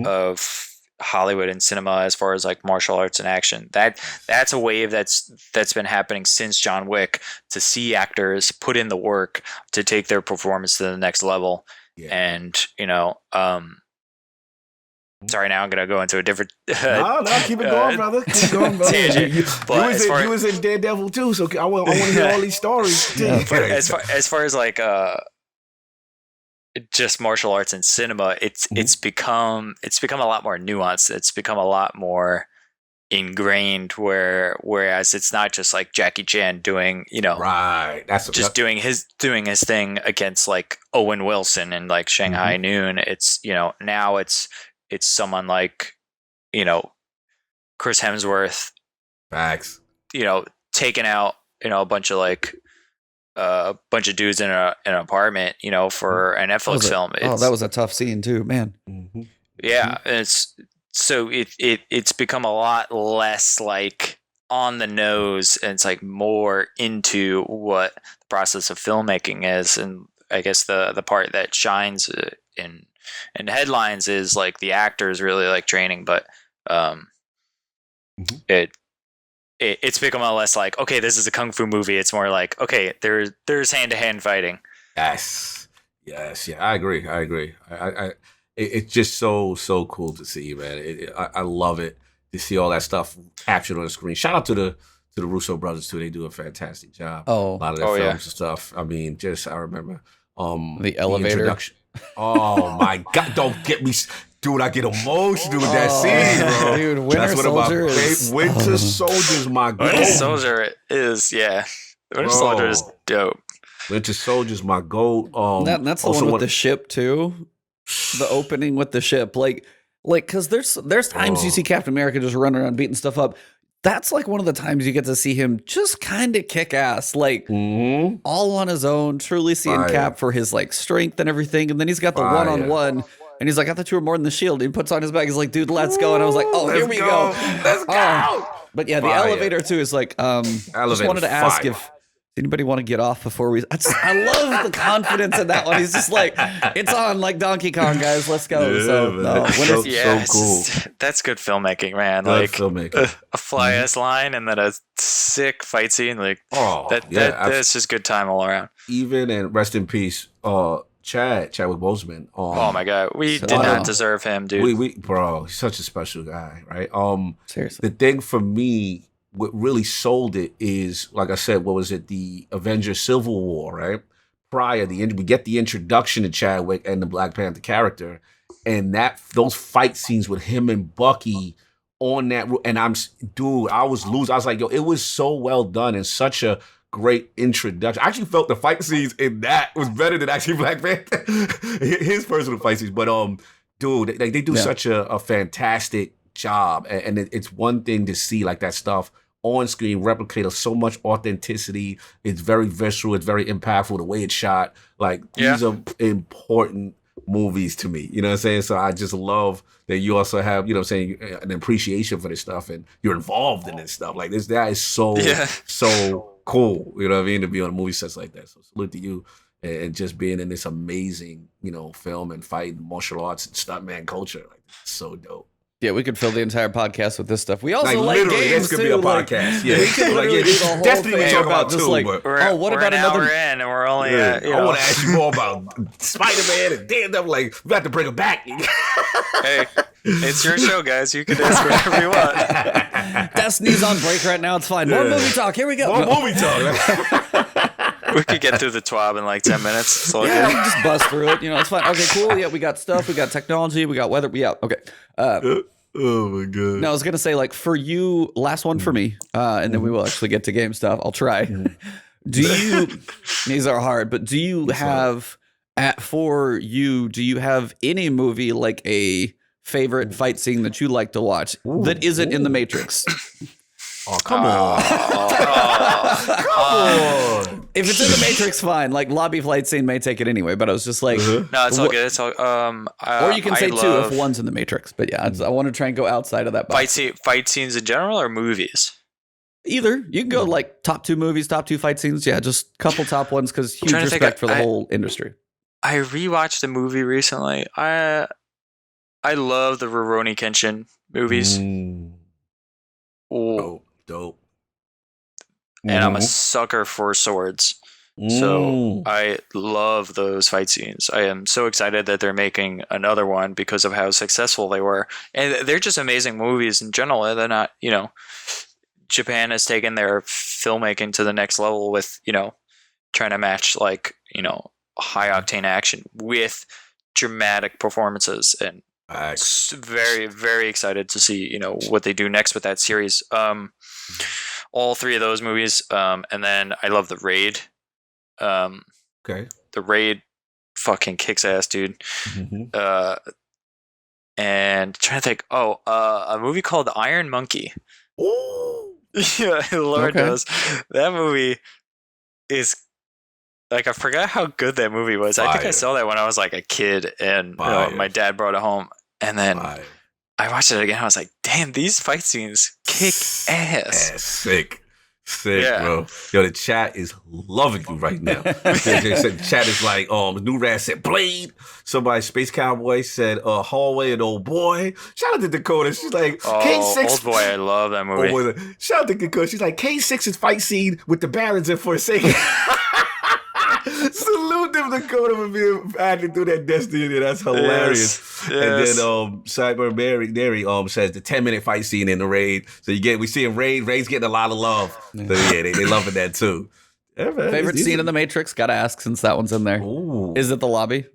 of Hollywood and cinema as far as like martial arts and action. That's a wave that's been happening since John Wick, to see actors put in the work to take their performance to the next level. Yeah. And sorry, now I'm gonna go into a different. No, keep it going, brother. Keep going, brother. You was in Daredevil too, so I want to hear all these stories. As far as like just martial arts and cinema, it's become a lot more nuanced. It's become a lot more ingrained. Whereas it's not just like Jackie Chan doing right. That's just doing his thing against like Owen Wilson and like Shanghai Noon. It's now it's someone like Chris Hemsworth. Facts. taking out, a bunch of dudes in an apartment, for a Netflix film. That was a tough scene too, man. Mm-hmm. Yeah, it's become a lot less like on the nose, and it's like more into what the process of filmmaking is. And I guess the part that shines in headlines is like the actors really like training, but it's become a less like, okay, this is a kung fu movie. It's more like, okay, there's hand-to-hand fighting. Yes, yeah, I agree. It's just so cool to see, man. I love it to see all that stuff captured on the screen. Shout out to the Russo brothers too. They do a fantastic job. A lot of their films and stuff. I mean, I remember the elevator. Introduction. Oh my God! Don't get me, dude. I get emotional with that scene, bro. Dude, Winter Soldier is Winter Soldier's my goat. Winter Soldier is Winter Soldier is dope. Winter Soldier's my goat. That's the one with the ship too. The opening with the ship, like, because there's times you see Captain America just running around beating stuff up. That's like one of the times you get to see him just kind of kick ass, like all on his own. Truly seeing Cap for his like strength and everything, and then he's got the one-on-one, and he's like, "I thought you were more than the shield." He puts on his bag. He's like, "Dude, let's go!" And I was like, "Oh, here we go, let's go!" But yeah, the elevator too is like, just wanted to ask if anybody want to get off before we? I love the confidence in that one. He's just like, it's on like Donkey Kong, guys. Let's go. Yeah, so cool. That's good filmmaking, man. Good like filmmaking. A fly ass line and then a sick fight scene. Like that's just good time all around. Even and rest in peace, Chadwick Boseman. Oh my God, we did not deserve him, dude. Bro, he's such a special guy, right? Seriously, the thing for me, what really sold it is, like I said, what was it? The Avengers Civil War, right? Prior, we get the introduction to Chadwick and the Black Panther character, and those fight scenes with him and Bucky on that, and I was losing. I was like, yo, it was so well done and such a great introduction. I actually felt the fight scenes in that was better than actually Black Panther, his personal fight scenes. But dude, they do such a fantastic job, and it's one thing to see like that stuff on screen replicate so much authenticity. It's very visceral. It's very impactful. The way it's shot, like these are important movies to me. You know what I'm saying? So I just love that you also have, an appreciation for this stuff and you're involved in this stuff. Like this, that is so cool. You know what I mean? To be on a movie sets like that. So salute to you and just being in this amazing, film and fight and martial arts and stuntman culture. Like it's so dope. Yeah, we could fill the entire podcast with this stuff. We also like literally, games this could be a podcast. We could literally do the whole Destiny thing we talk about just too. like, But what about another hour in, and we're only. I want to ask you more about Spider-Man and Daredevil. Like, we have to bring him back. Hey, it's your show, guys. You can ask whatever you want. Destiny's on break right now. It's fine. More movie talk. Here we go. More movie talk. We could get through the TWAB in like 10 minutes. So we can just bust through it. It's fine. Okay, cool. Yeah, we got stuff. We got technology. We got weather. Yeah, okay. Oh my God. No, I was gonna say, like, for you, last one for me, and then we will actually get to game stuff. I'll try. Do you? These are hard, but do you have do you have any movie like a favorite fight scene that you like to watch that isn't in the Matrix? Oh, come on. Come on. If it's in the Matrix, fine. Like, lobby flight scene may take it anyway, but I was just like... No, it's all good. It's all... or you can say two if one's in the Matrix. But yeah, I want to try and go outside of that box. Fight scenes in general or movies? Either. You can go like top 2 movies, top 2 fight scenes. Yeah, just couple top ones because huge respect for the whole industry. I rewatched a movie recently. I love the Rurouni Kenshin movies. Dope. And I'm a sucker for swords. So I love those fight scenes. I am so excited that they're making another one because of how successful they were. And they're just amazing movies in general. They're not, Japan has taken their filmmaking to the next level with, trying to match like, high octane action with dramatic performances. And very, very excited to see, what they do next with that series. All 3 of those movies. And then I love The Raid. Okay. The Raid fucking kicks ass, dude. And trying to think, a movie called Iron Monkey. Ooh, Yeah, Lord knows. That movie is like, I forgot how good that movie was. Fire. I think I saw that when I was like a kid, and my dad brought it home, and then I watched it again. I was like, damn, these fight scenes kick ass. Sick, bro. Yo, the chat is loving you right now. The chat is like, New Rat said Blade. Somebody, Space Cowboy said Hallway and Old Boy. Shout out to Dakota. She's like, K6. Old Boy, I love that movie. Shout out to Dakota. She's like, K6's fight scene with the Barons in Forsaken. Salute them, Dakota, for being acting through that destiny. That's hilarious. Yes. And then Cyber Mary says the 10-minute fight scene in the raid. So we seeing Raid's getting a lot of love. So yeah, they loving that too. Yeah, man, favorite scene in the Matrix? Gotta ask since that one's in there. Ooh. Is it the lobby?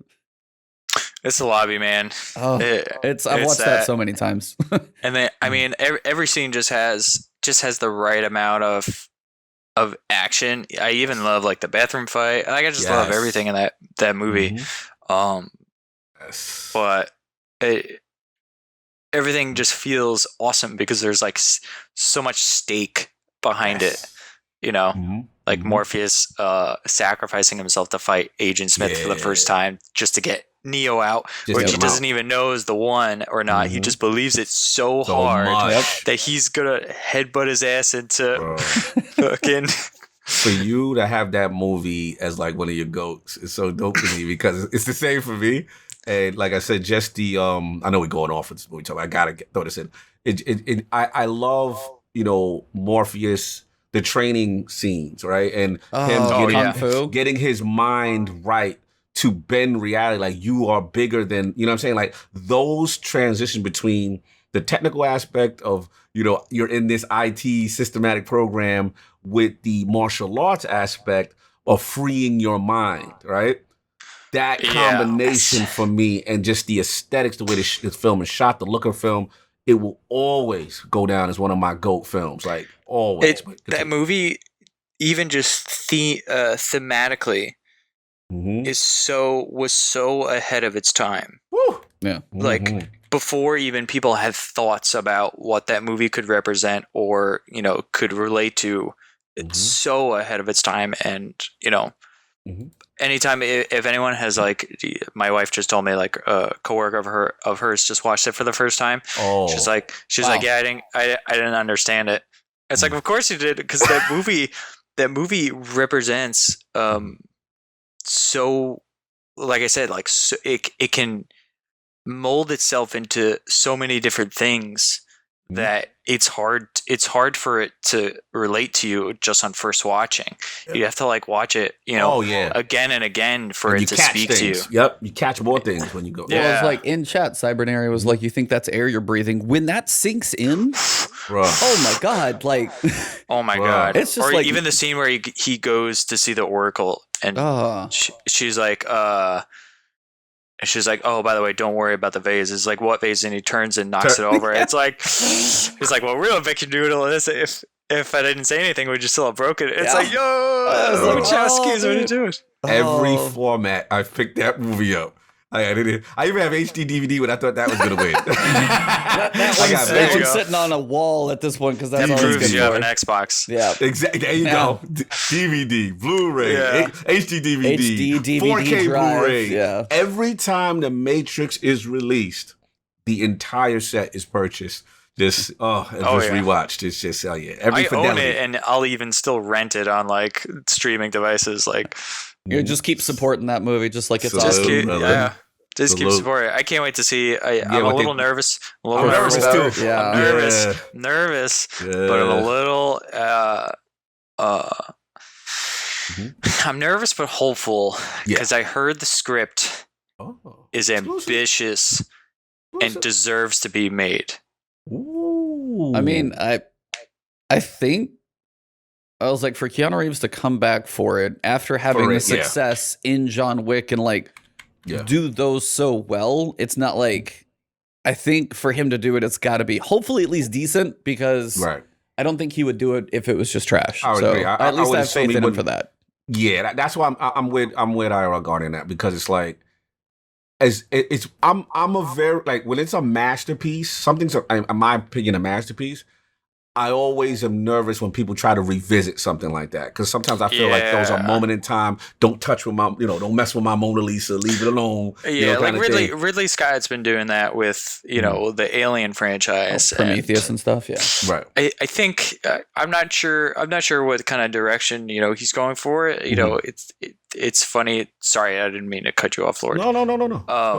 It's the lobby, man. Oh, I've watched that so many times. And then I mean, every scene just has the right amount of action. I even love like the bathroom fight. Like I just love everything in that movie. But everything just feels awesome because there's like so much stake behind it. Like Morpheus sacrificing himself to fight Agent Smith for the first time just to get Neo out, which he doesn't even know is the one or not. He just believes it so hard that he's gonna headbutt his ass into fucking. For you to have that movie as like one of your goats is so dope to me because it's the same for me. And like I said, just the I know we're going off with this movie, so I gotta throw this in. I love Morpheus, the training scenes, right, and him getting his mind right to bend reality. Like you are bigger than, you know what I'm saying? Like those transitions between the technical aspect of, you're in this IT systematic program with the martial arts aspect of freeing your mind, right? That combination for me and just the aesthetics, the way this film is shot, the look of film, it will always go down as one of my GOAT films. Like always. That movie, even just thematically, was so ahead of its time. Woo! Yeah. Like before even people had thoughts about what that movie could represent or, could relate to. It's so ahead of its time. And, anytime if anyone has like, my wife just told me like a coworker of hers just watched it for the first time. She's like, yeah, I didn't understand it. It's like, of course you did. Cause that movie represents, so like I said, like so it can mold itself into so many different things that it's hard for it to relate to you just on first watching. You have to like watch it, again and again for it to speak to you. Yep, you catch more things when you go. Well, it's like in chat, Cybernary was like, "You think that's air you're breathing?" When that sinks in, oh my god! Like, oh my god! It's just like even the scene where he goes to see the Oracle, and she's like, oh, by the way, don't worry about the vase. It's like, what vase? And he turns and knocks it over. It's like, he's like, well, real Vicky Doodle. If I didn't say anything, would you still have broken it? It's like, yo, Wachowskis, what are you doing? Every format, I picked that movie up. I even have HD DVD when I thought that was going to win. that one's sitting on a wall at this point because that's all proves you have an Xbox. Yeah, exactly. There you go. DVD, Blu-ray, HD DVD, 4K drive. Blu-ray. Yeah. Every time The Matrix is released, the entire set is purchased. Rewatched. It's just every I fidelity. own it, and I'll even still rent it on like streaming devices. Like, just keep supporting that movie, just like it's just keep supporting it. I can't wait to see. I'm a little nervous. I'm nervous too. Yeah. I'm nervous, but I'm a little. I'm nervous but hopeful because I heard the script is ambitious and deserves to be made. Ooh. I mean, I think I was like, for Keanu Reeves to come back for it after having the success in John Wick and like do those so well, it's not like, I think for him to do it, it's got to be hopefully at least decent because I don't think he would do it if it was just trash. I would agree. At least I have faith in him for that. Yeah, that's why I'm with IRL Guard in that because it's like, I'm a very like when it's a masterpiece, something's in my opinion a masterpiece. I always am nervous when people try to revisit something like that, because sometimes I feel like those are moment in time. Don't touch with my, don't mess with my Mona Lisa. Leave it alone. Yeah, like Ridley Scott's been doing that with the Alien franchise, Prometheus and stuff. Yeah, right. I think I'm not sure what kind of direction he's going for. It's funny. Sorry, I didn't mean to cut you off, Lord. No.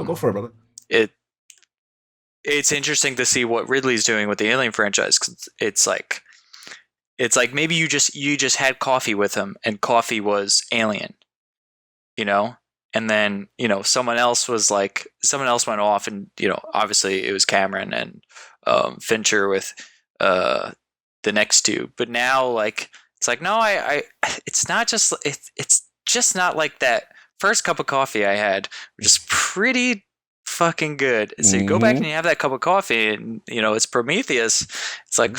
Go for it, brother. It's interesting to see what Ridley's doing with the Alien franchise, 'cause it's like maybe you just had coffee with him, and coffee was Alien, and then someone else went off, and obviously it was Cameron and Fincher with the next two, but now it's like no, it's not just it's just not like that first cup of coffee I had, which is pretty fucking good. So you go back and you have that cup of coffee, and it's Prometheus. It's like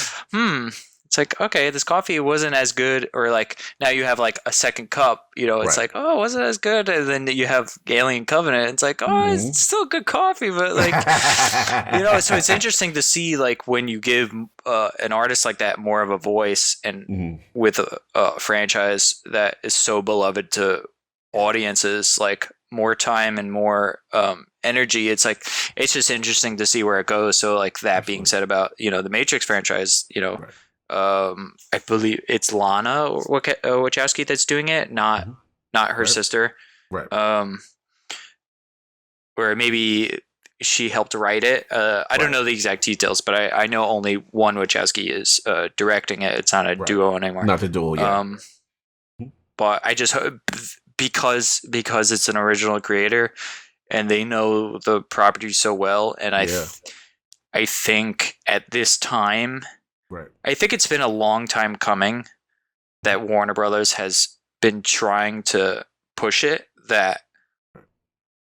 it's like, okay, this coffee wasn't as good, or like now you have like a second cup, it's like, oh, it wasn't as good, and then you have Alien Covenant, it's like, oh, it's still good coffee, but like so it's interesting to see like when you give an artist like that more of a voice, and with a franchise that is so beloved to audiences, like more time and more energy. It's like, it's just interesting to see where it goes. So like that being said about the Matrix franchise, I believe it's Lana Wachowski that's doing it, not her sister, right? Or maybe she helped write it. I don't know the exact details, but I know only one Wachowski is directing it. It's not a duo anymore. Not the duo, yeah. But I just hope, because it's an original creator and they know the property so well, and I think at this time, I think it's been a long time coming that Warner Brothers has been trying to push it, that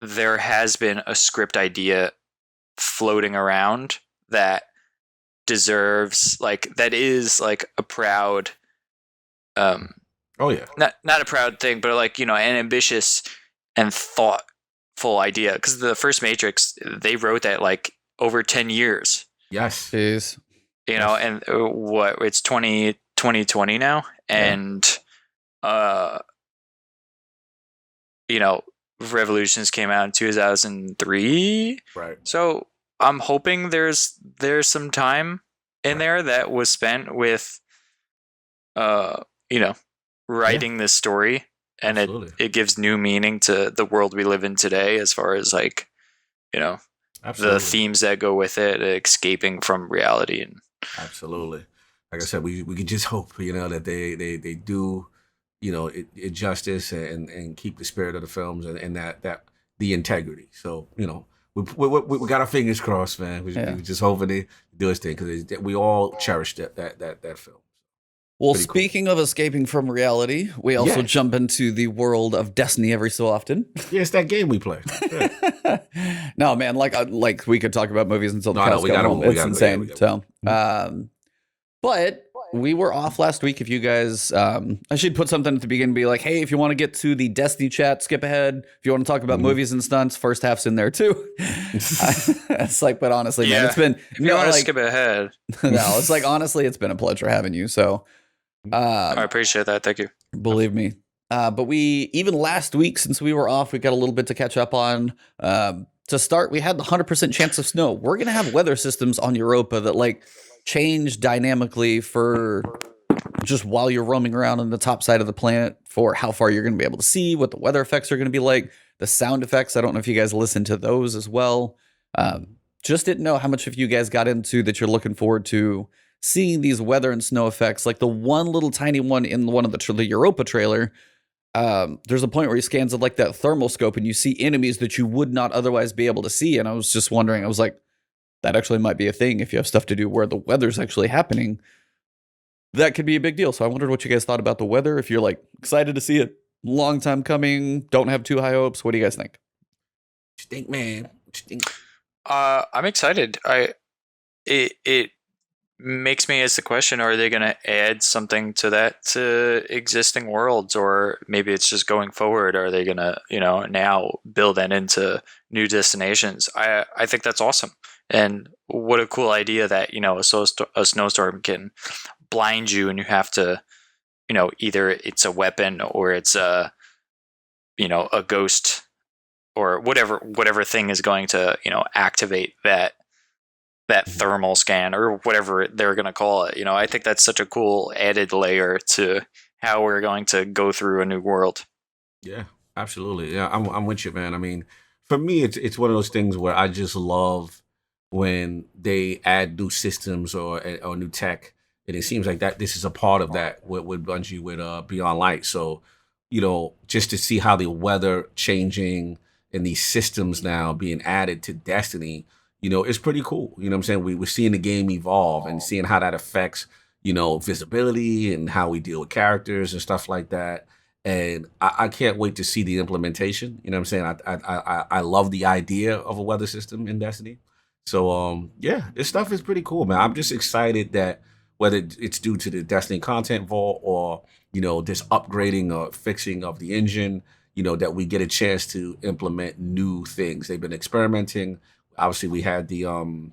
there has been a script idea floating around that deserves, like, that is like a proud not a proud thing, but like, an ambitious and thoughtful idea, because the first Matrix, they wrote that like over 10 years. Yes. Jeez. And it's 2020 now, and Revolutions came out in 2003, right? So I'm hoping there's some time in there that was spent with writing this story, and it gives new meaning to the world we live in today, as far as like the themes that go with it, escaping from reality. And absolutely, like I said, we could just hope that they do it justice, and keep the spirit of the films, and that the integrity. So we got our fingers crossed, man. We just hoping they do this thing, because we all cherished that film. Well, speaking of escaping from reality, we also jump into the world of Destiny every so often. Yeah, it's that game we play. Yeah. No, man, like we could talk about movies until the cows come home. It's insane. But we were off last week. If you guys, I should put something at the beginning, be like, hey, if you want to get to the Destiny chat, skip ahead. If you want to talk about movies and stunts, first half's in there too. It's like, but honestly, man, it's been, if you want to skip ahead. No, it's like, honestly, it's been a pleasure having you. So I appreciate that. Thank you. Believe me. But we, even last week, since we were off, we got a little bit to catch up on. To start, we had the 100% chance of snow. We're going to have weather systems on Europa that like change dynamically for just while you're roaming around on the top side of the planet, for how far you're going to be able to see, what the weather effects are going to be like, the sound effects. I don't know if you guys listen to those as well. Just didn't know how much of you guys got into that you're looking forward to seeing these weather and snow effects. Like the one little tiny one in one of the Europa trailer, there's a point where he scans it like that thermal scope, and you see enemies that you would not otherwise be able to see. And I was just wondering, I was like, that actually might be a thing if you have stuff to do where the weather's actually happening. That could be a big deal. So I wondered what you guys thought about the weather. If you're like excited to see it, long time coming, don't have too high hopes. What do you guys think? What you think, man? What you think? I'm excited. It makes me ask the question, are they going to add something to that, to existing worlds, or maybe it's just going forward? Are they going to, now build that into new destinations? I think that's awesome. And what a cool idea that, a snowstorm can blind you and you have to, either it's a weapon or it's a ghost or whatever thing is going to, activate that thermal scan or whatever they're going to call it. I think that's such a cool added layer to how we're going to go through a new world. Yeah, absolutely. Yeah, I'm with you, man. I mean, for me, it's one of those things where I just love when they add new systems or new tech, and it seems like that this is a part of that with Bungie with Beyond Light. So, just to see how the weather changing and these systems now being added to Destiny, it's pretty cool. You know what I'm saying? We're seeing the game evolve and seeing how that affects, visibility and how we deal with characters and stuff like that. And I can't wait to see the implementation. You know what I'm saying? I love the idea of a weather system in Destiny. So yeah, this stuff is pretty cool, man. I'm just excited that whether it's due to the Destiny content vault or this upgrading or fixing of the engine, that we get a chance to implement new things. They've been experimenting. Obviously, we had the what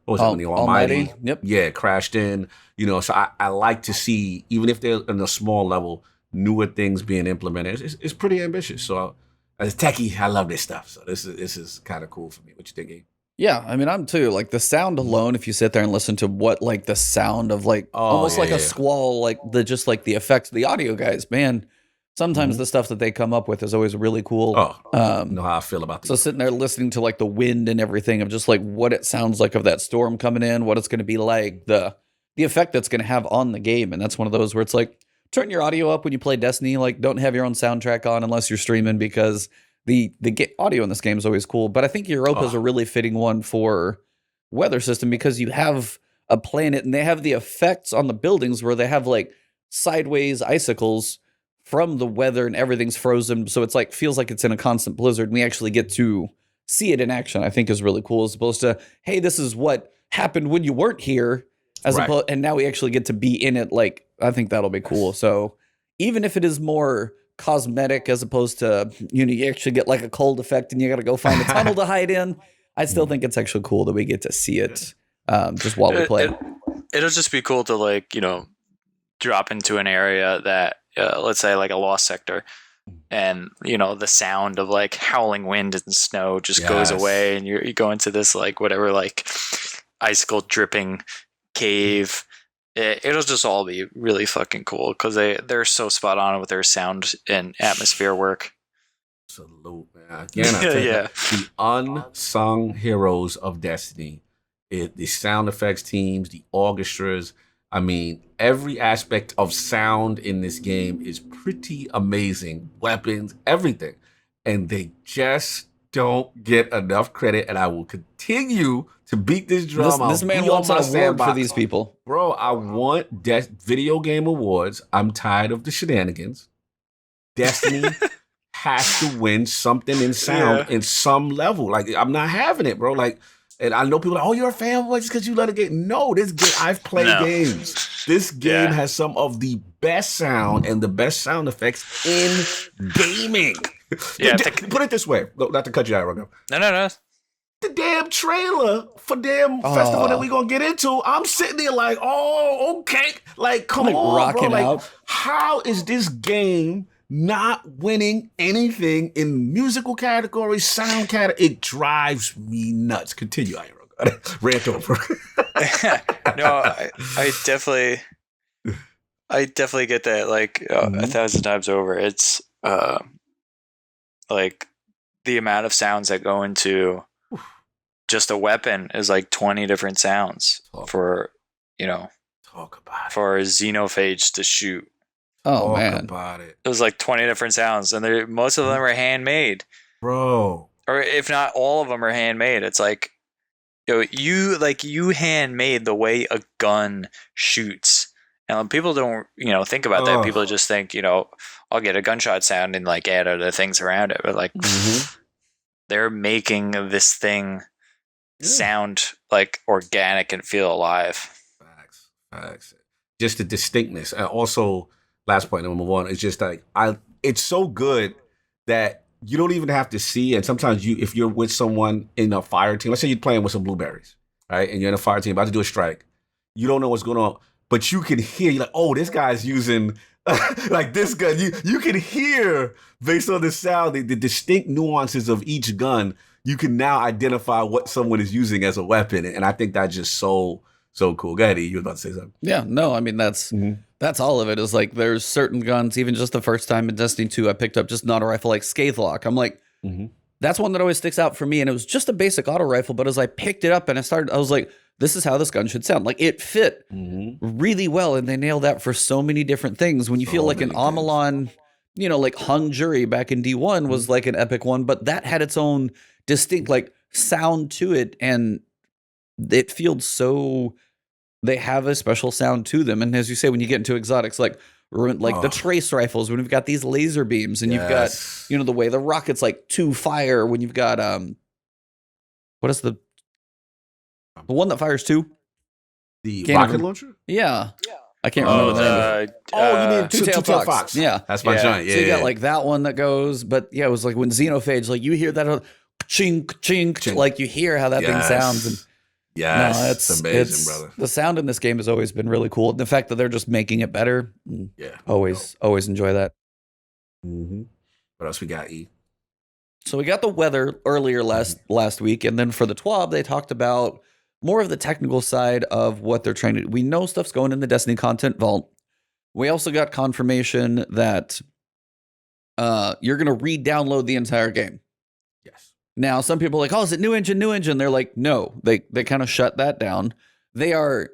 was it when the Almighty? Yep. Yeah, crashed in. So I like to see, even if they're in a small level, newer things being implemented. It's pretty ambitious. So as a techie, I love this stuff. So this is kind of cool for me. What you think, Gabe? Yeah, I mean, I'm too. Like the sound alone, if you sit there and listen to what like the sound of like almost like a squall, like the effects, the audio guys, man. Sometimes the stuff that they come up with is always really cool. You know how I feel about this. So sitting there listening to like the wind and everything of just like what it sounds like of that storm coming in, what it's going to be like, the effect that's going to have on the game, and that's one of those where it's like turn your audio up when you play Destiny. Like don't have your own soundtrack on unless you're streaming because the audio in this game is always cool. But I think Europa is a really fitting one for weather system because you have a planet and they have the effects on the buildings where they have like sideways icicles from the weather and everything's frozen. So it's like, feels like it's in a constant blizzard. And we actually get to see it in action, I think is really cool, as opposed to, hey, this is what happened when you weren't here. And now we actually get to be in it. Like, I think that'll be cool. So even if it is more cosmetic as opposed to, you actually get like a cold effect and you got to go find a tunnel to hide in, I still think it's actually cool that we get to see it just while we play. It'll just be cool to like, drop into an area that, let's say like a lost sector, and the sound of like howling wind and snow just goes away, and you go into this like whatever like icicle dripping cave. It'll just all be really fucking cool because they're so spot on with their sound and atmosphere work. Absolute, man. Again, I tell you, the unsung heroes of Destiny, the sound effects teams, the orchestras. I mean, every aspect of sound in this game is pretty amazing. Weapons, everything. And they just don't get enough credit. And I will continue to beat this drum. This man wants an award for these people. Bro, I want video game awards. I'm tired of the shenanigans. Destiny has to win something in sound in some level. Like, I'm not having it, bro. Like, and I know people are like, oh, you're a fanboy just because you let it get. No, this game, I've played games. This game has some of the best sound and the best sound effects in gaming. Put it this way. Not to cut you out, Rogo. No. The damn trailer for damn festival that we gonna get into, I'm sitting there like, oh, okay. Like, come on, bro. Like, how is this game not winning anything in musical categories, sound category? It drives me nuts. Continue, Iron. Rant over. No, I definitely get that like 1,000 times over. It's like the amount of sounds that go into just a weapon is like 20 different sounds for for a xenophage to shoot. Oh, man. About it. It was like 20 different sounds, and most of them are handmade, bro. Or if not all of them are handmade. It's like, you handmade the way a gun shoots, and people don't think about that. People just think I'll get a gunshot sound and like add other things around it, but like they're making this thing sound like organic and feel alive. Facts. Just the distinctness, and also. Last point, number one, is just like it's so good that you don't even have to see. And sometimes if you're with someone in a fire team, let's say you're playing with some blueberries, right? And you're in a fire team about to do a strike. You don't know what's going on, but you can hear, you're like, oh, this guy's using like this gun. You can hear based on the sound, the distinct nuances of each gun. You can now identify what someone is using as a weapon. And I think that's just so cool. Go ahead, E. You were about to say something. Yeah, no, I mean, that's all of it is like there's certain guns, even just the first time in Destiny 2, I picked up just an auto rifle like Scathelock. I'm like, that's one that always sticks out for me. And it was just a basic auto rifle. But as I picked it up and I was like, this is how this gun should sound. Like it fit really well. And they nailed that for so many different things. When you feel like an Amalon, like Hung Jury back in D1 was like an epic one, but that had its own distinct like sound to it. And it feels so, they have a special sound to them. And as you say, when you get into exotics, like the trace rifles, when you've got these laser beams and you've got, the way the rockets like to fire, when you've got, what is the one that fires two? The rocket launcher? Yeah. I can't remember the name. You mean Two-Tailed Fox. Yeah. That's my giant. Yeah. So you got like that one that goes, but yeah, it was like when Xenophage, like you hear that chink, chink, like you hear how that thing sounds. And it's amazing, brother. The sound in this game has always been really cool. The fact that they're just making it better. Always enjoy that. What else we got, E? So we got the weather earlier last week. And then for the TWAB, they talked about more of the technical side of what they're trying to do. We know stuff's going in the Destiny content vault. We also got confirmation that you're going to re-download the entire game. Yes. Now, some people are like, oh, is it new engine? They're like, no, they kind of shut that down. They're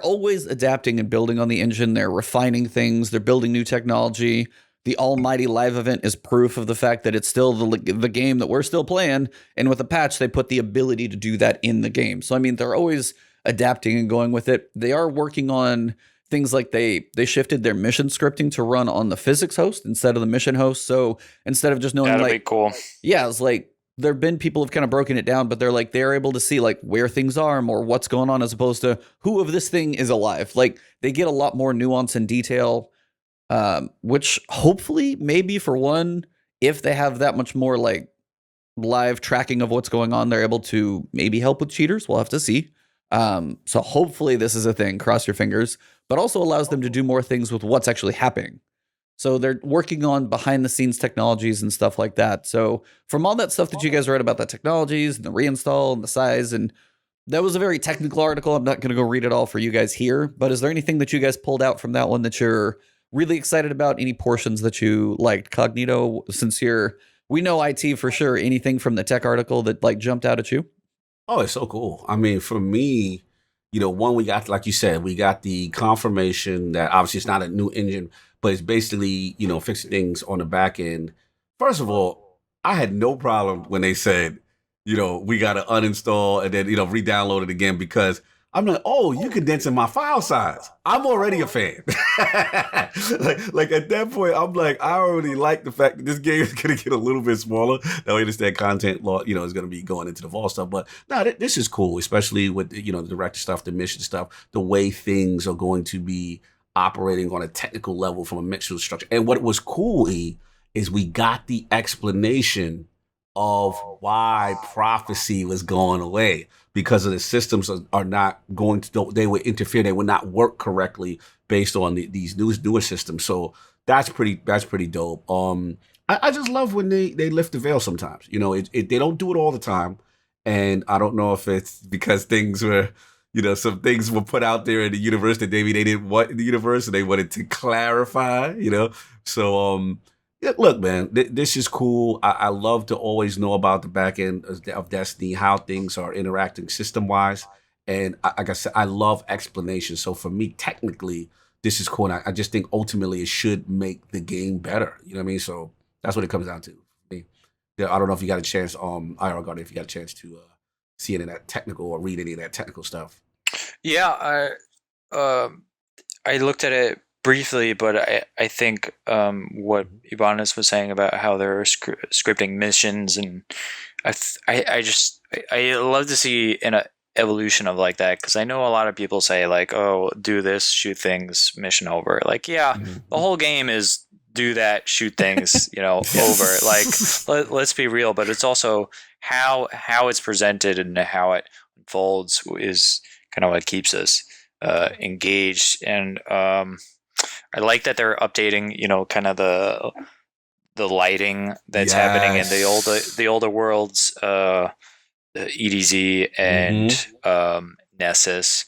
always adapting and building on the engine. They're refining things. They're building new technology. The Almighty Live event is proof of the fact that it's still the game that we're still playing. And with a patch, they put the ability to do that in the game. So, I mean, they're always adapting and going with it. They are working on things like they shifted their mission scripting to run on the physics host instead of the mission host. So instead of just knowing that'd be cool. Yeah, it's like there have been people who've kind of broken it down, but they're able to see like where things are, more what's going on, as opposed to who of this thing is alive. Like they get a lot more nuance and detail. Which hopefully maybe for one, if they have that much more like live tracking of what's going on, they're able to maybe help with cheaters. We'll have to see. So hopefully this is a thing, cross your fingers, but also allows them to do more things with what's actually happening. So they're working on behind the scenes technologies and stuff like that. So from all that stuff that you guys read about the technologies and the reinstall and the size, and that was a very technical article. I'm not going to go read it all for you guys here, but is there anything that you guys pulled out from that one that you're really excited about? Any portions that you liked? Cognito, since we know IT for sure, anything from the tech article that like jumped out at you? Oh, it's so cool. I mean, for me, one, we got, like you said, we got the confirmation that obviously it's not a new engine, but it's basically, fixing things on the back end. First of all, I had no problem when they said, we got to uninstall and then, re-download it again, because I'm like, oh, you condensing my file size. I'm already a fan. like at that point, I'm like, I already like the fact that this game is going to get a little bit smaller. Now we understand content law, is going to be going into the vault stuff. But no, this is cool, especially with, the director stuff, the mission stuff, the way things are going to be operating on a technical level from a mission structure. And what was cool, E, is we got the explanation of why prophecy was going away, because of the systems are not going to, they would interfere, they would not work correctly based on these newer systems. So that's pretty dope. I just love when they lift the veil sometimes. They don't do it all the time, and I don't know if it's because things were, some things were put out there in the universe that maybe they didn't want in the universe, and they wanted to clarify. So yeah, look, man, this is cool. I love to always know about the back end of Destiny, how things are interacting system-wise. And like I said, I love explanations. So for me, technically, this is cool. And I just think ultimately it should make the game better. You know what I mean? So that's what it comes down to. I don't know if you got a chance, IRL Guardian, if you got a chance to see any of that technical or read any of that technical stuff. Yeah, I looked at it briefly, but I think what Ibanez was saying about how they're scripting missions, and I love to see an evolution of like that, because I know a lot of people say like, oh, do this, shoot things, mission over. Like, yeah, the whole game is do that, shoot things, over. Like, let's be real, but it's also how it's presented and how it unfolds is kind of what keeps us engaged. And I like that they're updating, kind of the lighting that's happening in the older worlds, EDZ and Nessus.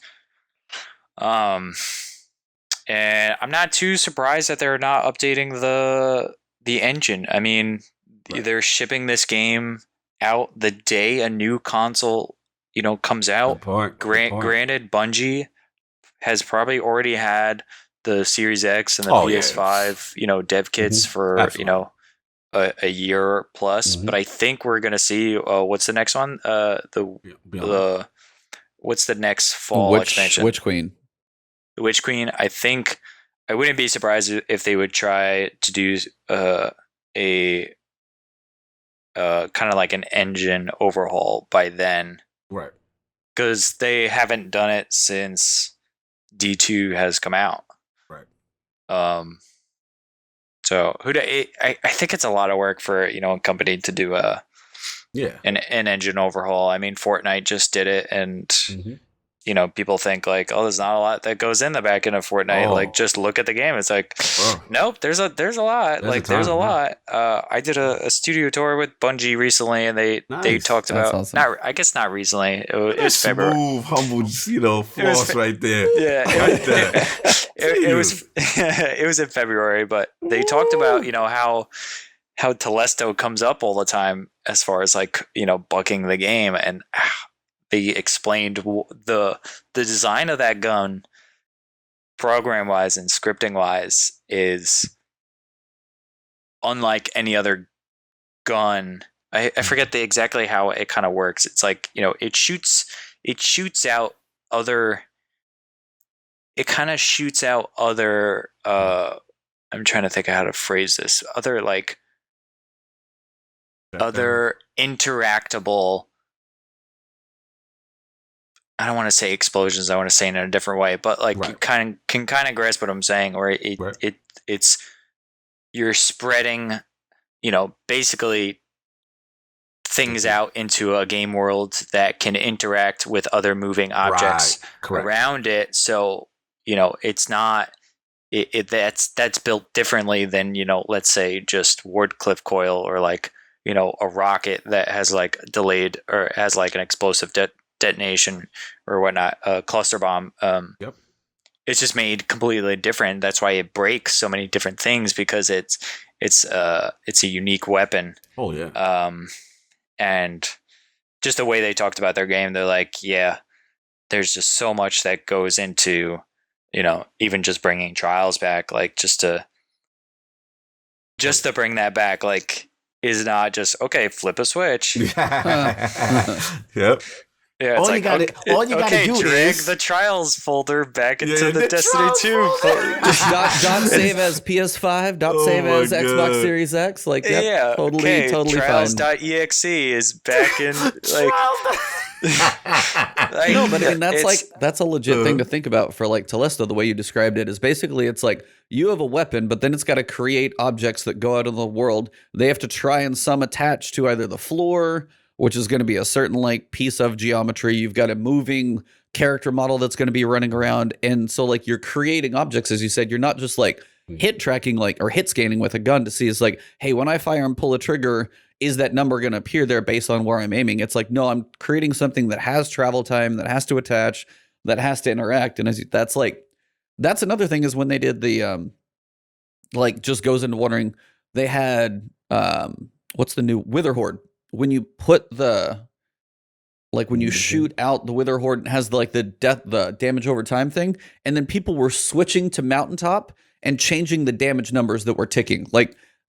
And I'm not too surprised that they're not updating the engine. I mean, they're shipping this game out the day a new console, comes out. Granted, Bungie has probably already had the Series X and the PS5, dev kits for Absolutely. A year plus. But I think we're gonna see what's the next one? What's the next fall expansion? Witch Queen. The Witch Queen. I think I wouldn't be surprised if they would try to do a kind of like an engine overhaul by then, right? Because they haven't done it since D2 has come out, right? So I think it's a lot of work for a company to do an engine overhaul. I mean, Fortnite just did it, and people think like, oh, there's not a lot that goes in the back end of Fortnite. Like, just look at the game. It's like, nope, there's a lot. There's a lot. I did a studio tour with Bungie recently, and they talked about awesome. not recently. It was February. Smooth, humble, floss right there. Yeah, it was it was in February, but they talked about how Telesto comes up all the time as far as like bugging the game, and they explained the design of that gun, program wise and scripting wise, is unlike any other gun. I forget exactly how it kind of works. It's like it shoots out other. It kind of shoots out other. I'm trying to think of how to phrase this. Other interactable. I don't want to say explosions. I want to say it in a different way, but you can kind of grasp what I'm saying. Or it's you're spreading, basically things out into a game world that can interact with other moving objects around it. So it's not that's built differently than let's say just Wardcliffe coil or a rocket that has delayed or has an explosive detonation or whatnot, a cluster bomb. It's just made completely different. That's why it breaks so many different things, because it's a unique weapon. Oh yeah. And just the way they talked about their game, they're like, yeah, there's just so much that goes into even just bringing Trials back, just to bring that back, is not just flip a switch. Yep. Yeah, all you gotta do drag is the Trials folder back into the Destiny 2. Dot save as PS5. Dot save as Xbox Series X. Totally Trials.exe is back in no, but I mean that's a legit thing to think about for Telesto. The way you described it is basically it's you have a weapon, but then it's got to create objects that go out in the world. They have to try and some attach to either the floor, which is going to be a certain piece of geometry. You've got a moving character model that's going to be running around. And so you're creating objects, as you said. You're not just hit tracking or hit scanning with a gun to see is hey, when I fire and pull a trigger, is that number going to appear there based on where I'm aiming? It's no, I'm creating something that has travel time, that has to attach, that has to interact. And that's another thing is when they did the just goes into wondering, they had what's the new Wither Horde? When you put when you shoot out the Wither Horde, it has the damage over time thing, and then people were switching to Mountaintop and changing the damage numbers that were ticking.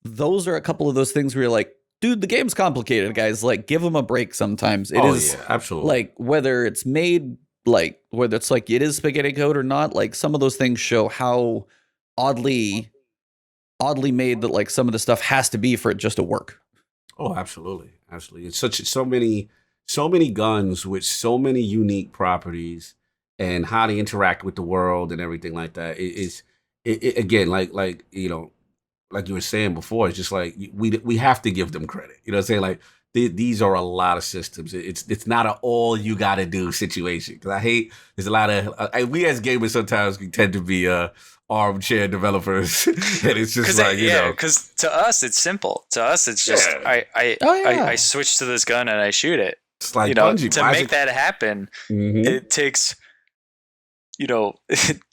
Those are a couple of those things where you're dude, the game's complicated, guys. Give them a break sometimes. It is absolutely. Whether it's made whether it's it is spaghetti code or not, some of those things show how oddly made that some of the stuff has to be for it just to work. Oh, absolutely. It's so many guns with so many unique properties and how they interact with the world and everything like that. Again, like you were saying before, it's just like we have to give them credit. You know what I'm saying? Like these are a lot of systems. It's not an all you got to do situation. Because I hate there's a lot of we as gamers sometimes we tend to be armchair developers, and it's just like because to us it's simple. To us it's just I switch to this gun and I shoot it. It's like Bungie. To make that happen, it takes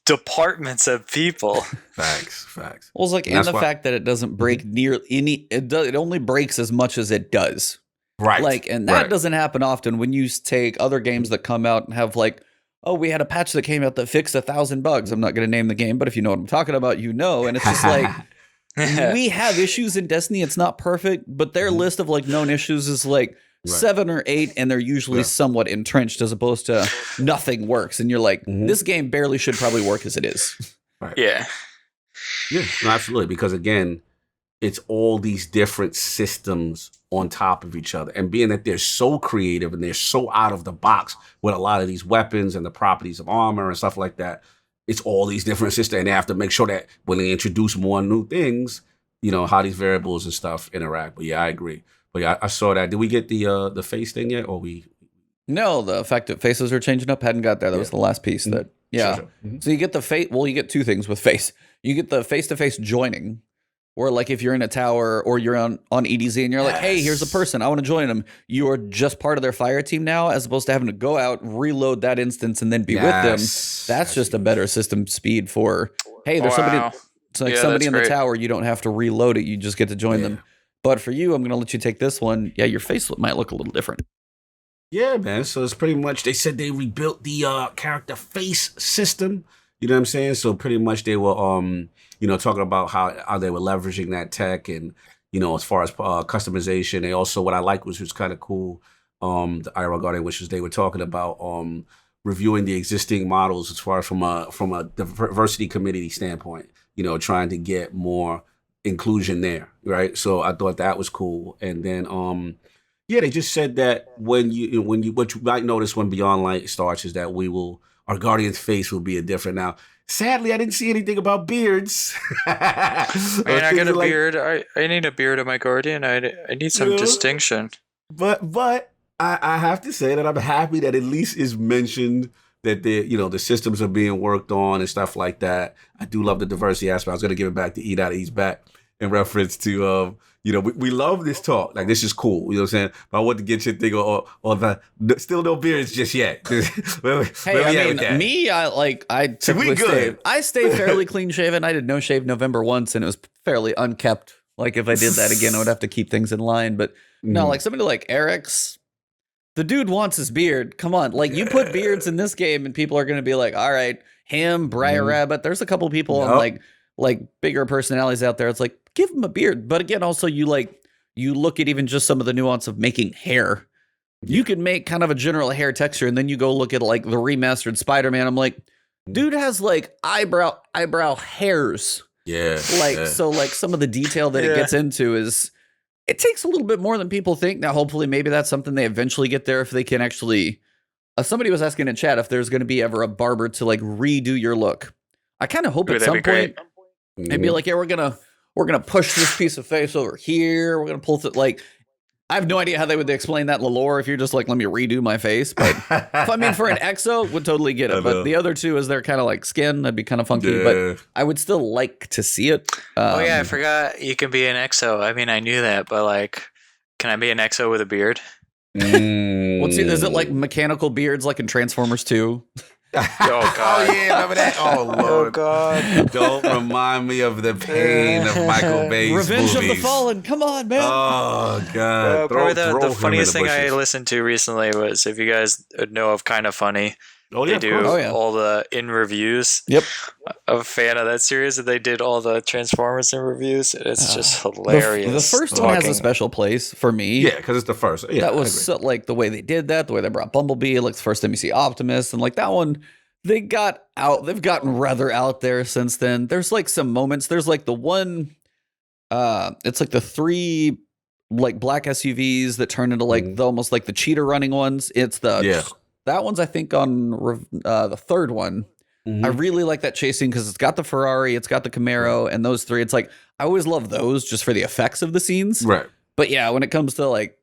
departments of people. Facts. Well, it's like, and the fact that it doesn't break it only breaks as much as it does. Right. Like, and that doesn't happen often when you take other games that come out and have like, oh, we had a patch that came out that fixed 1,000 bugs. I'm not going to name the game, but if you know what I'm talking about, and it's just like, we have issues in Destiny. It's not perfect, but their list of like known issues is like 7 or 8, and they're usually somewhat entrenched as opposed to nothing works. And you're like, this game barely should probably work as it is. Right. Yeah, no, absolutely. Because again, it's all these different systems on top of each other. And being that they're so creative and they're so out of the box with a lot of these weapons and the properties of armor and stuff like that, it's all these different systems. And they have to make sure that when they introduce more new things, how these variables and stuff interact. But yeah, I agree. But yeah, I saw that. Did we get the face thing yet? Or No, the fact that faces are changing up hadn't got there. That was the last piece. Sure. So you get the face. Well, you get 2 things with face. You get the face-to-face joining, or like if you're in a tower or you're on EDZ and you're like, hey, here's a person, I want to join them. You are just part of their fire team now, as opposed to having to go out, reload that instance, and then be with them. That's just a better system speed for, hey, there's somebody. It's like somebody in the tower. You don't have to reload it. You just get to join them. But for you, I'm going to let you take this one. Yeah, your face might look a little different. Yeah, man. So it's pretty much, they said they rebuilt the character face system. You know what I'm saying? So pretty much they were, talking about how they were leveraging that tech and, as far as customization. They also, what I liked was kind of cool, the IRL Guardian, which is they were talking about reviewing the existing models as far as from a diversity committee standpoint, trying to get more inclusion there, right? So I thought that was cool. And then, they just said that what you might notice when Beyond Light starts is that our Guardian's face will be different. Now, sadly, I didn't see anything about beards. I got a beard. I need a beard on my Guardian. I need some distinction. But I have to say that I'm happy that at least is mentioned that the systems are being worked on and stuff like that. I do love the diversity aspect. I was going to give it back to Eat Out, Eat's back in reference to we love this talk. Like, this is cool. You know what I'm saying? But I want to get your thing on the still no beards just yet. I typically stay fairly clean shaven. I did no shave November once, and it was fairly unkept. Like, if I did that again, I would have to keep things in line. But no, like somebody like Eric's, the dude wants his beard. Come on, like you put beards in this game, and people are going to be like, all right, him, Briar Rabbit. There's a couple people on like bigger personalities out there. It's like, give him a beard. But again, also you look at even just some of the nuance of making hair. You can make kind of a general hair texture, and then you go look at like the remastered Spider-Man. I'm like, dude has like eyebrow hairs. Yeah. So like some of the detail that it gets into it takes a little bit more than people think. Now, hopefully maybe that's something they eventually get there if they can actually, somebody was asking in chat if there's going to be ever a barber to like redo your look. I kind of hope at some point they'd be like, yeah, we're gonna push this piece of face over here. We're gonna pull it. Like, I have no idea how they would explain that in the lore if you're just like, let me redo my face. But for an exo, would totally get it. But the other two, is they're kind of like skin, that'd be kind of funky. But I would still like to see it. I forgot you can be an exo. I mean, I knew that, but like, can I be an exo with a beard? Is it like mechanical beards like in Transformers 2? Oh God! Oh yeah, remember that? Oh Lord! Oh God! Don't remind me of the pain of Michael Bay's Revenge movies. of the Fallen. Come on, man! Oh God! Probably the funniest thing I listened to recently was, if you guys know of Kind of Funny. They do all the in reviews. Yep. I'm a fan of that series, and they did all the Transformers in reviews. It's just hilarious. The first one has a special place for me. Yeah, because it's the first. Yeah, that was so, like the way they did that, the way they brought Bumblebee, like the first time you see Optimus, and like that one, they've gotten rather out there since then. There's like some moments. There's like the one, it's like the 3 like black SUVs that turn into like almost like the cheetah running ones. It's that one's I think on the third one. I really like that chase scene because it's got the Ferrari, it's got the Camaro, and those three. It's like I always love those just for the effects of the scenes. Right. But yeah, when it comes to like,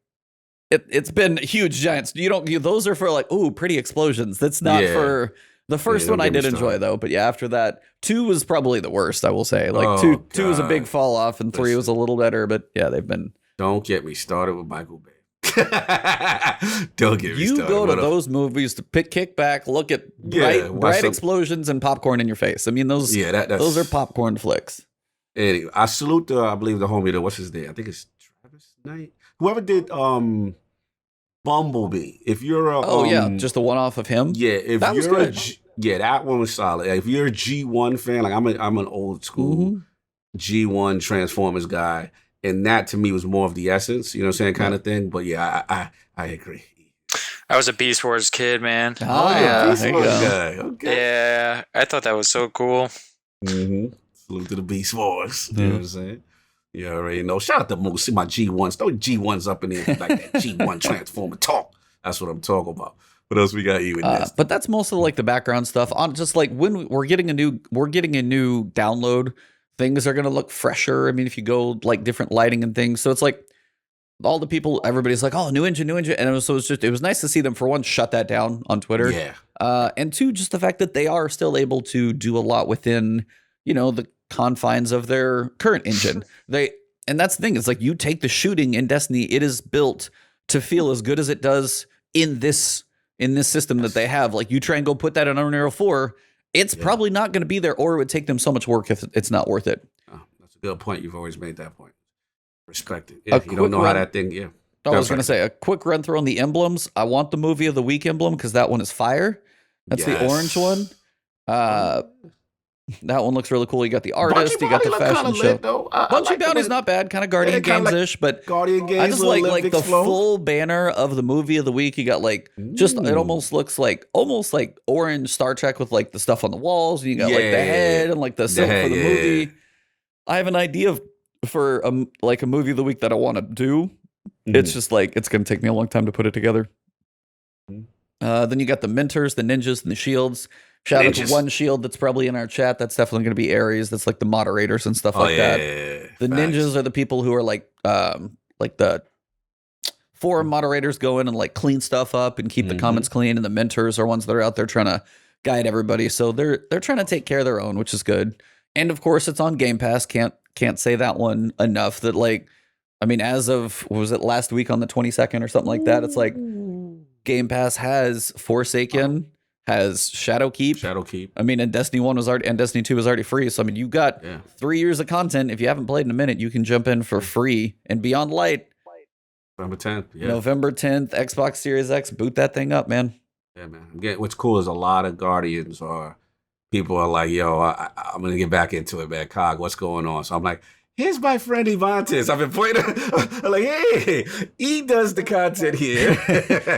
it's been huge giants. Those are for like, ooh, pretty explosions. That's not for the first one. I did enjoy though. But yeah, after that, 2 was probably the worst. I will say, like two was a big fall off, and 3 was a little better. But yeah, they've been. Don't get me started with Michael Bay. Don't get me started. You go to those movies to kick back, look at bright explosions and popcorn in your face. I mean, those those are popcorn flicks. Anyway, I salute I believe the homie, what's his name? I think it's Travis Knight. Whoever did Bumblebee. If you're just the one off of him. Yeah, if that was good. That one was solid. If you're a G1 fan, like I'm an old school G1 Transformers guy. And that to me was more of the essence, you know what I'm saying, kind of thing. But yeah, I agree. I was a Beast Wars kid, man. Oh yeah, Beast Wars guy. Okay. Yeah, I thought that was so cool. Salute to the Beast Wars. You know what I'm saying? You already know. Shout out to Moose. See my G1s. Throw G1s up in there like that G1 Transformer talk. That's what I'm talking about. What else we got you in this? But that's most of like the background stuff. On just like when we're getting a new download. Things are going to look fresher. I mean, if you go like different lighting and things. So it's like all the people, everybody's like, oh, new engine. And it was nice to see them for one, shut that down on Twitter. Yeah. And two, just the fact that they are still able to do a lot within, the confines of their current engine. And that's the thing. It's like you take the shooting in Destiny, it is built to feel as good as it does in this system that they have. Like you try and go put that in Unreal 4, it's probably not going to be there, or it would take them so much work if it's not worth it. Oh, that's a good point. You've always made that point. Respect it. Yeah, you don't know how that thing, I was going to say, a quick run through on the emblems. I want the movie of the week emblem because that one is fire. That's the orange one. That one looks really cool. You got the artist, you got the fashion show. Bunchy Bounty's not bad, kind of Guardian Games-ish, but Guardian Games, I just like the full banner of the movie of the week. You got like it almost looks like orange Star Trek with like the stuff on the walls, and you got like the head and like the silk for the movie. I have an idea for a movie of the week that I want to do. It's just like it's going to take me a long time to put it together. Then you got the Mentors, the Ninjas, and the Shields. Shout out to one shield that's probably in our chat. That's definitely going to be Ares. That's like the moderators and stuff like that. The ninjas are the people who are like the forum moderators go in and like clean stuff up and keep the comments clean. And the mentors are ones that are out there trying to guide everybody. So they're trying to take care of their own, which is good. And of course, it's on Game Pass. Can't say that one enough. That like, I mean, as of what was it last week on the 22nd or something like that? It's like Game Pass has Forsaken. Has Shadowkeep. I mean, and Destiny 1 was already, and Destiny 2 was already free. So I mean, you got 3 years of content. If you haven't played in a minute, you can jump in for free. And Beyond Light, November 10th. Yeah. November 10th, Xbox Series X. Boot that thing up, man. Yeah, man. What's cool is a lot of Guardians or people are like, yo, I'm gonna get back into it, man. Cog, what's going on? So I'm like, here's my friend Ivantis. I've been pointing. I'm like, hey, he does the content here.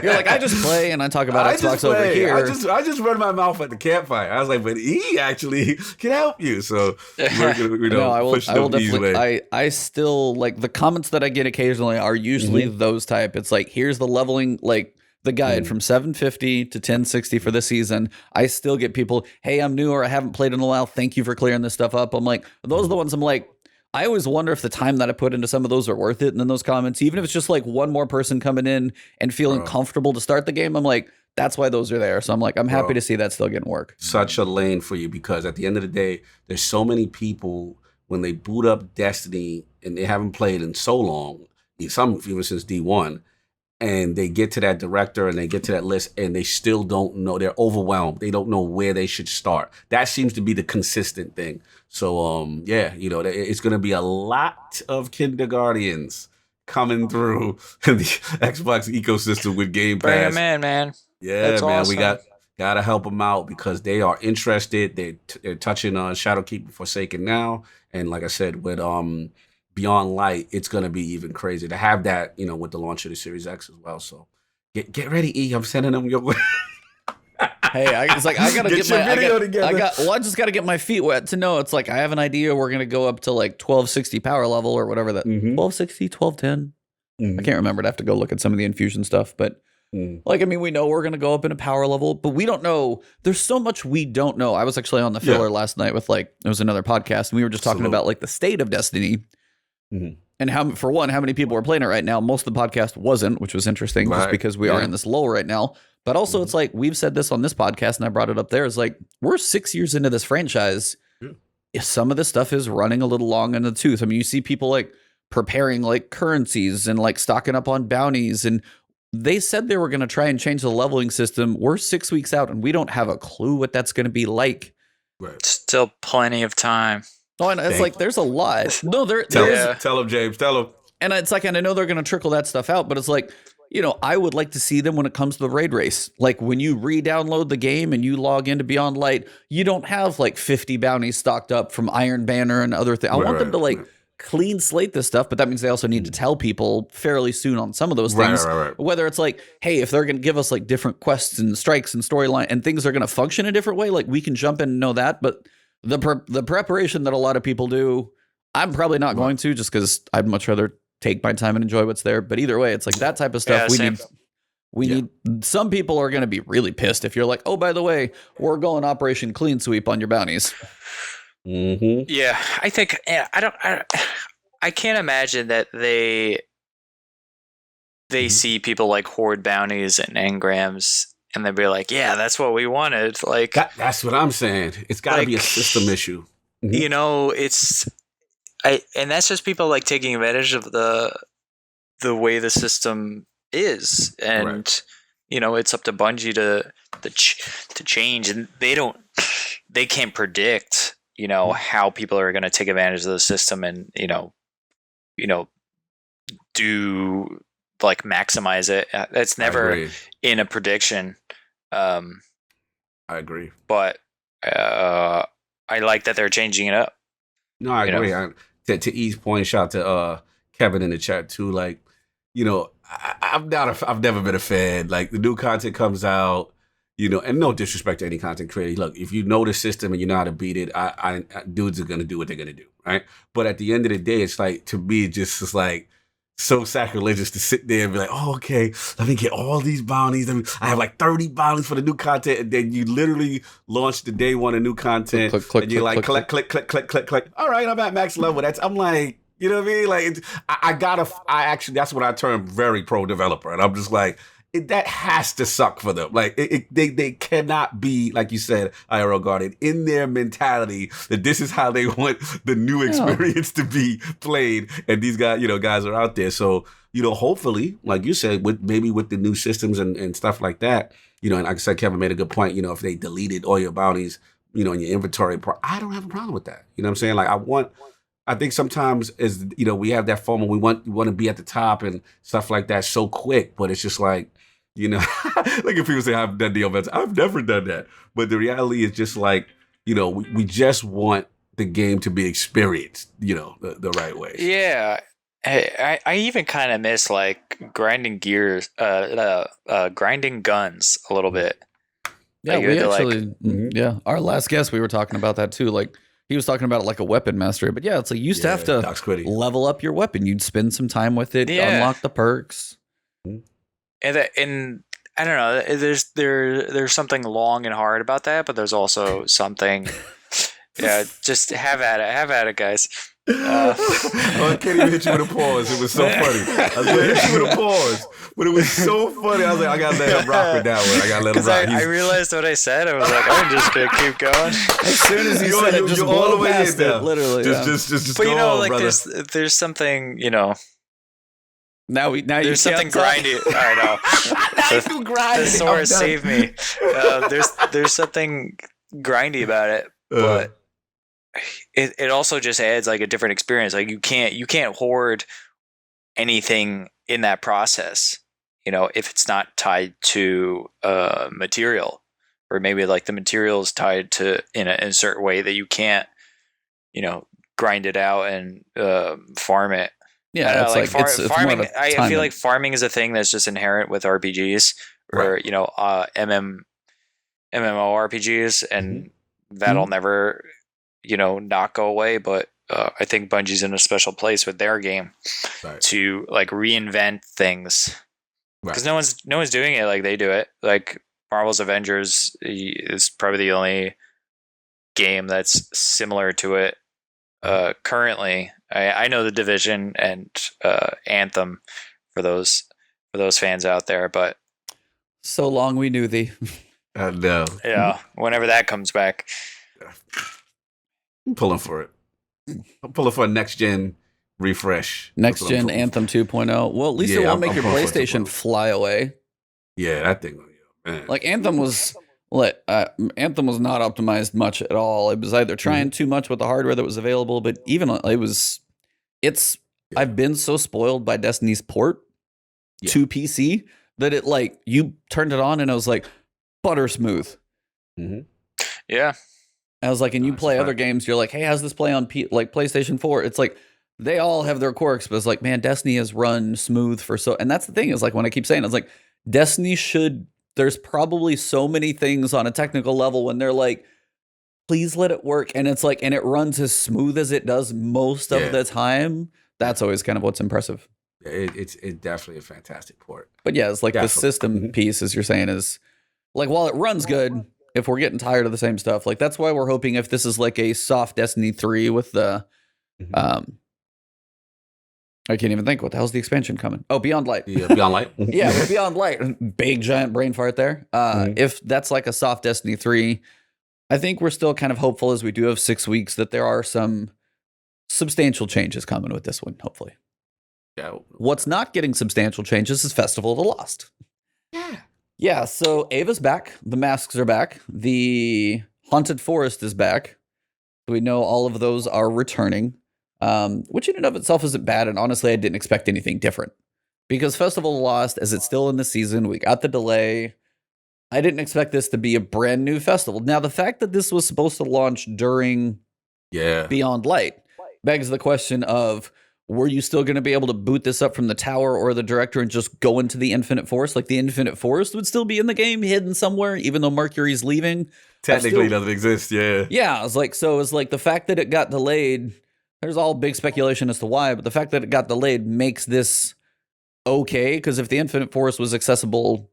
You're like, I just play and I talk about Xbox over here. I just run my mouth at the campfire. I was like, but he actually can help you. So we're gonna, push them his way. I still like the comments that I get occasionally are usually those type. It's like, here's the leveling, like the guide from 750 to 1060 for the season. I still get people, hey, I'm new or I haven't played in a while. Thank you for clearing this stuff up. I'm like, those are the ones I'm like, I always wonder if the time that I put into some of those are worth it. And then those comments, even if it's just like one more person coming in and feeling comfortable to start the game, I'm like, that's why those are there. So I'm like, I'm happy to see that still getting work. Such a lane for you because at the end of the day, there's so many people when they boot up Destiny and they haven't played in so long, some even since D1, and they get to that director and they get to that list and they still don't know. They're overwhelmed. They don't know where they should start. That seems to be the consistent thing. So, it's going to be a lot of kindergartens coming through the Xbox ecosystem with Game Pass. Bring them in, man. Yeah, that's man. Awesome. We got to help them out because they are interested. They're touching on Shadowkeep and Forsaken now. And like I said, with Beyond Light, it's going to be even crazy to have that, with the launch of the Series X as well. So get ready, E. I'm sending them your way. Hey, I gotta get my video together. I just gotta get my feet wet to know. It's like I have an idea. We're gonna go up to like 1260 power level or whatever that 1260, 1210. I can't remember. I'd have to go look at some of the infusion stuff, but Like, I mean, we know we're going to go up in a power level, but we don't know. There's so much we don't know. I was actually on the filler last night with it was another podcast, and we were just talking about like the state of Destiny and how many people are playing it right now. Most of the podcast wasn't, which was interesting just because we are in this lull right now. But also it's like, we've said this on this podcast and I brought it up there. It's like, we're 6 years into this franchise. Some of this stuff is running a little long in the tooth. I mean, you see people like preparing like currencies and like stocking up on bounties, and they said they were going to try and change the leveling system. We're 6 weeks out and we don't have a clue what that's going to be like. Right. Still plenty of time. Oh, and it's like, there's a lot. No, tell them, James, tell them. And it's like, and I know they're going to trickle that stuff out, but it's like, I would like to see them when it comes to the raid race. Like when you re-download the game and you log into Beyond Light, you don't have like 50 bounties stocked up from Iron Banner and other things. I want them to like clean slate this stuff, but that means they also need to tell people fairly soon on some of those things. Whether it's like, hey, if they're going to give us like different quests and strikes and storyline and things are going to function a different way, like we can jump in and know that. But the preparation that a lot of people do, I'm probably not going to, just because I'd much rather take my time and enjoy what's there. But either way, it's like that type of stuff. We need. Some people are going to be really pissed if you're like, oh, by the way, we're going Operation Clean Sweep on your bounties. Yeah, I think I can't imagine that they see people like hoard bounties and engrams and they'll be like, yeah, that's what we wanted. Like that's what I'm saying. It's got to be a system issue. And that's just people like taking advantage of the way the system is, and it's up to Bungie to change, and they can't predict how people are going to take advantage of the system and do like maximize it. That's never in a prediction. I agree, but I like that they're changing it up. No, I agree. To E's point, shout out to Kevin in the chat too. Like, I've never been a fan. Like the new content comes out, and no disrespect to any content creator. Look, if you know the system and you know how to beat it, I dudes are gonna do what they're gonna do, right? But at the end of the day, it's like, to me, it's like so sacrilegious to sit there and be like, oh, okay, let me get all these bounties. I have like 30 bounties for the new content, and then you literally launch the day one of new content, and you're like, click. All right, I'm at max level. I'm like, you know what I mean? Like, I actually, that's what I term very pro developer, and I'm just like, that has to suck for them. Like they cannot be, like you said, IRL Guardian, in their mentality that this is how they want the new experience to be played. And these guys are out there. So, hopefully, like you said, with the new systems and stuff like that, and like I said, Kevin made a good point, if they deleted all your bounties, in your inventory, I don't have a problem with that. You know what I'm saying? Like I think sometimes we have that FOMO, we want to be at the top and stuff like that so quick, but it's just like, like if people say I've done the events, I've never done that. But the reality is just like, we just want the game to be experienced, the right way. Yeah. I even kind of miss like grinding grinding guns a little bit. Yeah, like, we actually, our last guest, we were talking about that too. Like, he was talking about it like a weapon mastery, but it's like you used to have to level up your weapon. You'd spend some time with it, unlock the perks. And I don't know, there's something long and hard about that, but there's also something, just have at it, guys. I can't even hit you with a pause. It was so funny. I was going to hit you with a pause, but it was so funny. I was like, I got to let him rock with that one. I got to let him rock. I realized what I said. I was like, I'm just going to keep going. As soon as you said it, just all the way in there. Literally. Just but go on, there's something, Now there's something grindy. I know. The sword saved me. There's something grindy about it, but it also just adds like a different experience. Like you can't hoard anything in that process, if it's not tied to material, or maybe like the material is tied to in a certain way that you can't, grind it out and farm it. Yeah, it's farming. I feel like farming is a thing that's just inherent with RPGs, or MMORPGs, and that'll never, not go away. But I think Bungie's in a special place with their game to like reinvent things because no one's doing it like they do it. Like Marvel's Avengers is probably the only game that's similar to it currently. I know The Division and Anthem for those fans out there, but so long we knew thee. I know. Yeah, whenever that comes back, I'm pulling for it. I'm pulling for a next gen refresh. Next gen Anthem 2.0. Well, at least it won't make your PlayStation fly away. Yeah, that thing. Man. Like Anthem was not optimized much at all. It was either trying too much with the hardware that was available, but even I've been so spoiled by Destiny's port to PC that it like you turned it on and it was like butter smooth. Mm-hmm. Yeah. I was like, and you play other games, you're like, hey, how's this play on like PlayStation 4? It's like they all have their quirks, but it's like, man, Destiny has run smooth for and that's the thing is like when I keep saying, it's like Destiny there's probably so many things on a technical level when they're like, please let it work. And it's like, and it runs as smooth as it does most of the time. That's always kind of what's impressive. It's definitely a fantastic port. But yeah, it's like the system piece, as you're saying, is like, while it runs good, if we're getting tired of the same stuff, like that's why we're hoping if this is like a soft Destiny 3 with the, I can't even think. What the hell's the expansion coming? Oh, Beyond Light. Yeah, Beyond Light. Yeah, with Beyond Light. Big giant brain fart there. If that's like a soft Destiny 3, I think we're still kind of hopeful as we do have 6 weeks that there are some substantial changes coming with this one, hopefully. Yeah. What's not getting substantial changes is Festival of the Lost. Yeah, so Ava's back. The masks are back. The Haunted Forest is back. We know all of those are returning. Which in and of itself isn't bad, and honestly, I didn't expect anything different. Because Festival of the Lost, as it's still in the season, we got the delay. I didn't expect this to be a brand new festival. Now, the fact that this was supposed to launch during Beyond Light begs the question of, were you still going to be able to boot this up from the tower or the director and just go into the Infinite Forest? Like, the Infinite Forest would still be in the game, hidden somewhere, even though Mercury's leaving. Technically doesn't exist, Yeah, I was like, so it's like the fact that it got delayed, there's all big speculation as to why, but the fact that it got delayed makes this okay, because if the Infinite Forest was accessible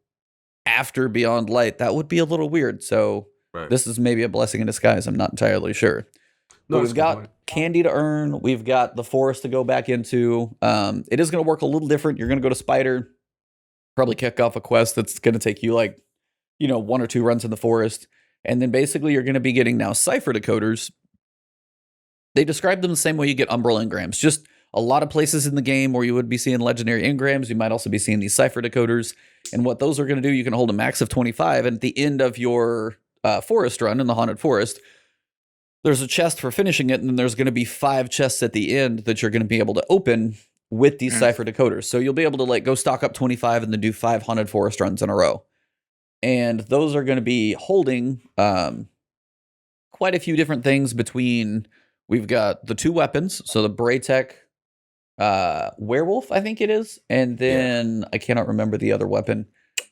after Beyond Light, that would be a little weird. So this is maybe a blessing in disguise. I'm not entirely sure. But we've got candy to earn. We've got the forest to go back into. It is going to work a little different. You're going to go to Spider, probably kick off a quest that's going to take you like, 1 or 2 runs in the forest. And then basically you're going to be getting now cipher decoders. They describe them the same way you get Umbral engrams. Just a lot of places in the game where you would be seeing legendary engrams. You might also be seeing these cipher decoders. And what those are going to do, you can hold a max of 25. And at the end of your forest run in the Haunted Forest, there's a chest for finishing it. And then there's going to be 5 chests at the end that you're going to be able to open with these cipher decoders. So you'll be able to like go stock up 25 and then do 5 Haunted Forest runs in a row. And those are going to be holding quite a few different things between... We've got the 2 weapons, so the Braytech werewolf, I think it is, and then I cannot remember the other weapon.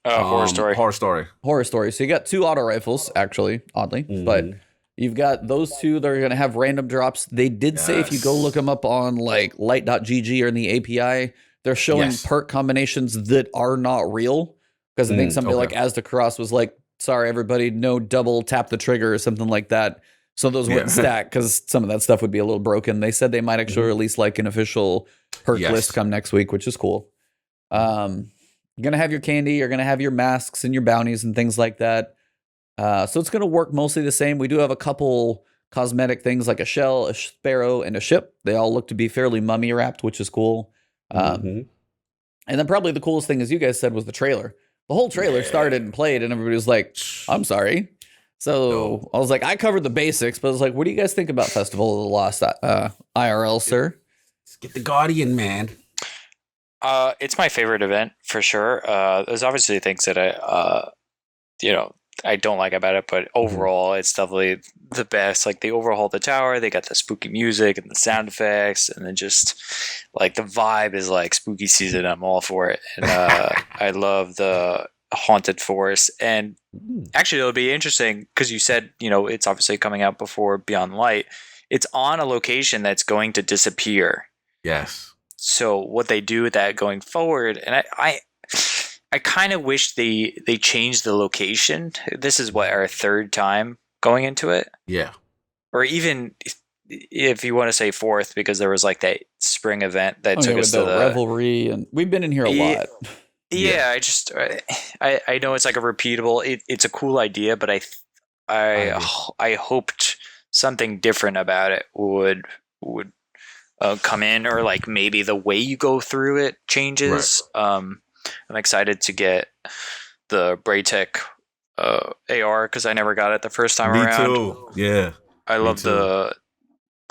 Horror Story. Horror Story. So you got 2 auto rifles, actually, oddly, but you've got those 2 that are going to have random drops. They did say if you go look them up on like light.gg or in the API, they're showing perk combinations that are not real, because I think somebody like Asda Cross was like, sorry, everybody, no double tap the trigger or something like that. So those wouldn't stack because some of that stuff would be a little broken. They said they might actually release like an official perk list come next week, which is cool. You're going to have your candy. You're going to have your masks and your bounties and things like that. So it's going to work mostly the same. We do have a couple cosmetic things like a shell, a sparrow, and a ship. They all look to be fairly mummy wrapped, which is cool. And then probably the coolest thing, as you guys said, was the trailer. The whole trailer started and played and everybody was like, I'm sorry. So I was like, I covered the basics, but I was like, what do you guys think about Festival of the Lost IRL, sir? Let's get the Guardian, man. It's my favorite event for sure. There's obviously things that I don't like about it, but overall, it's definitely the best. Like they overhauled the tower, they got the spooky music and the sound effects, and then just like the vibe is like spooky season. I'm all for it, and I love the Haunted Forest. And actually it'll be interesting because you said it's obviously coming out before Beyond Light. It's on a location that's going to disappear. Yes. So what they do with that going forward, and I I kind of wish they changed the location. This is what, our third time going into it? Yeah. Or even if you want to say fourth, because there was like that spring event that took us to the revelry, and we've been in here a lot. Yeah, I know it's like a repeatable. It's a cool idea, but I hoped something different about it would come in, or like maybe the way you go through it changes. Right. I'm excited to get the Braytech AR because I never got it the first time around. Me too. Yeah. I love the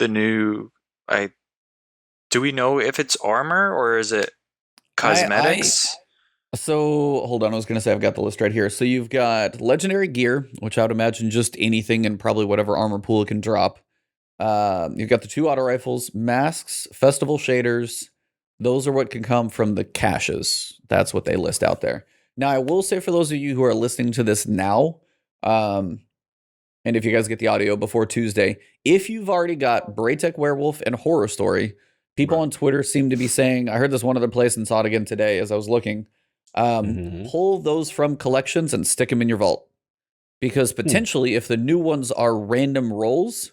new. Do we know if it's armor or is it cosmetics? So hold on, I was going to say I've got the list right here. So you've got legendary gear, which I would imagine just anything and probably whatever armor pool it can drop. You've got the 2 auto rifles, masks, festival shaders. Those are what can come from the caches. That's what they list out there. Now, I will say for those of you who are listening to this now, and if you guys get the audio before Tuesday, if you've already got Braytech Werewolf and Horror Story, people on Twitter seem to be saying, I heard this one other place and saw it again today as I was looking, pull those from collections and stick them in your vault. Because potentially, if the new ones are random rolls,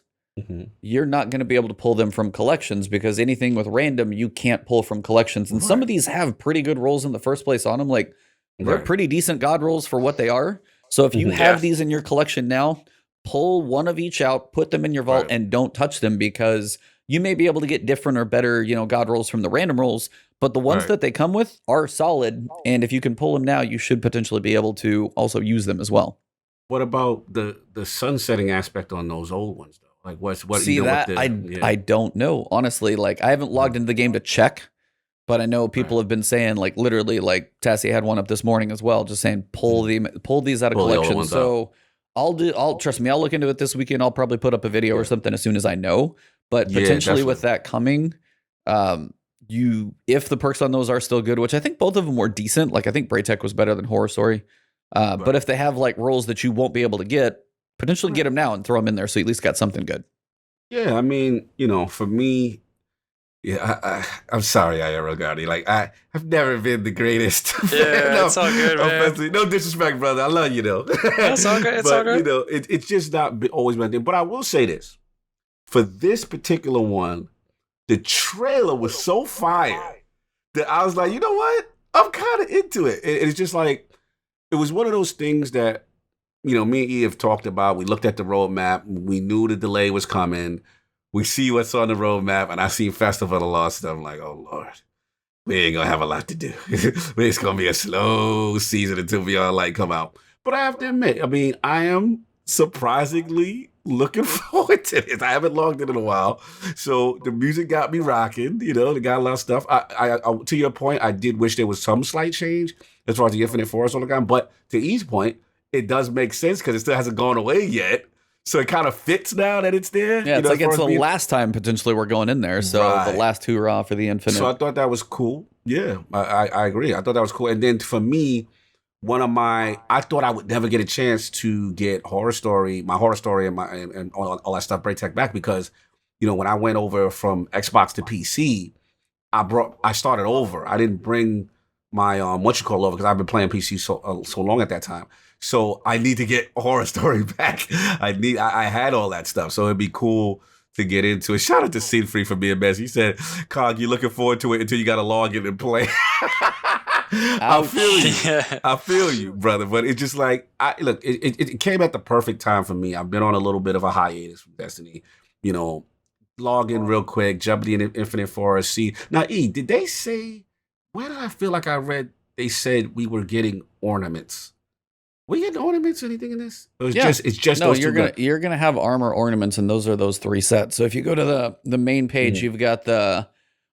you're not going to be able to pull them from collections, because anything with random, you can't pull from collections. And some of these have pretty good rolls in the first place on them. Like, they're pretty decent god rolls for what they are. So if you have these in your collection now, pull one of each out, put them in your vault, and don't touch them, because you may be able to get different or better, god rolls from the random rolls, but the ones that they come with are solid. And if you can pull them now, you should potentially be able to also use them as well. What about the sunsetting aspect on those old ones, though? Like, what? See, that I don't know, honestly. Like, I haven't logged into the game to check, but I know people have been saying, like, literally, like Tassie had one up this morning as well, just saying pull these out of collection. So I'll trust me, I'll look into it this weekend. I'll probably put up a video or something as soon as I know. But potentially with that coming, if the perks on those are still good, which I think both of them were decent. Like, I think Braytech was better than Horror Story. But if they have like rolls that you won't be able to get, potentially get them now and throw them in there, so you at least got something good. Yeah, I mean, for me, I'm sorry, IRL Gotti. Like, I've never been the greatest. Yeah, it's all good, man. No disrespect, brother. I love you, though. It's all good. It's all good. It's just not always been there. But I will say this: for this particular one, the trailer was so fire that I was like, you know what? I'm kind of into it. And it's just like, it was one of those things that, me and E have talked about. We looked at the roadmap. We knew the delay was coming. We see what's on the roadmap, and I see Festival of the Lost. I'm like, oh, Lord, we ain't going to have a lot to do. It's going to be a slow season until Beyond Light come out. But I have to admit, I mean, I am surprisingly looking forward to this. I haven't logged in a while. So the music got me rocking. They got a lot of stuff. I to your point, I did wish there was some slight change as far as the Infinite Forest hologram. But to E's point, it does make sense because it still hasn't gone away yet. So it kind of fits now that it's there. Yeah, it's like it's the last time potentially we're going in there. So the last hurrah for the Infinite. So I thought that was cool. Yeah, I agree. I thought that was cool. And then for me, I thought I would never get a chance to get my Horror Story and all that stuff, Braytech back, because, when I went over from Xbox to PC, I started over. I didn't bring my over because I've been playing PC so long at that time. So I need to get Horror Story back. I had all that stuff, so it'd be cool to get into it. Shout out to Scene Free for being messy. He said, "Cog, you're looking forward to it until you got to log in and play." I feel you. I feel you, brother. But it's just like, it came at the perfect time for me. I've been on a little bit of a hiatus from Destiny. Log in real quick, jump in Infinite Forest. See now, E, did they say? Where did I feel like I read they said we were getting ornaments? We getting ornaments or anything in this? It's just no. Those you're gonna have armor ornaments, and those are those 3 sets. So if you go to the main page, you've got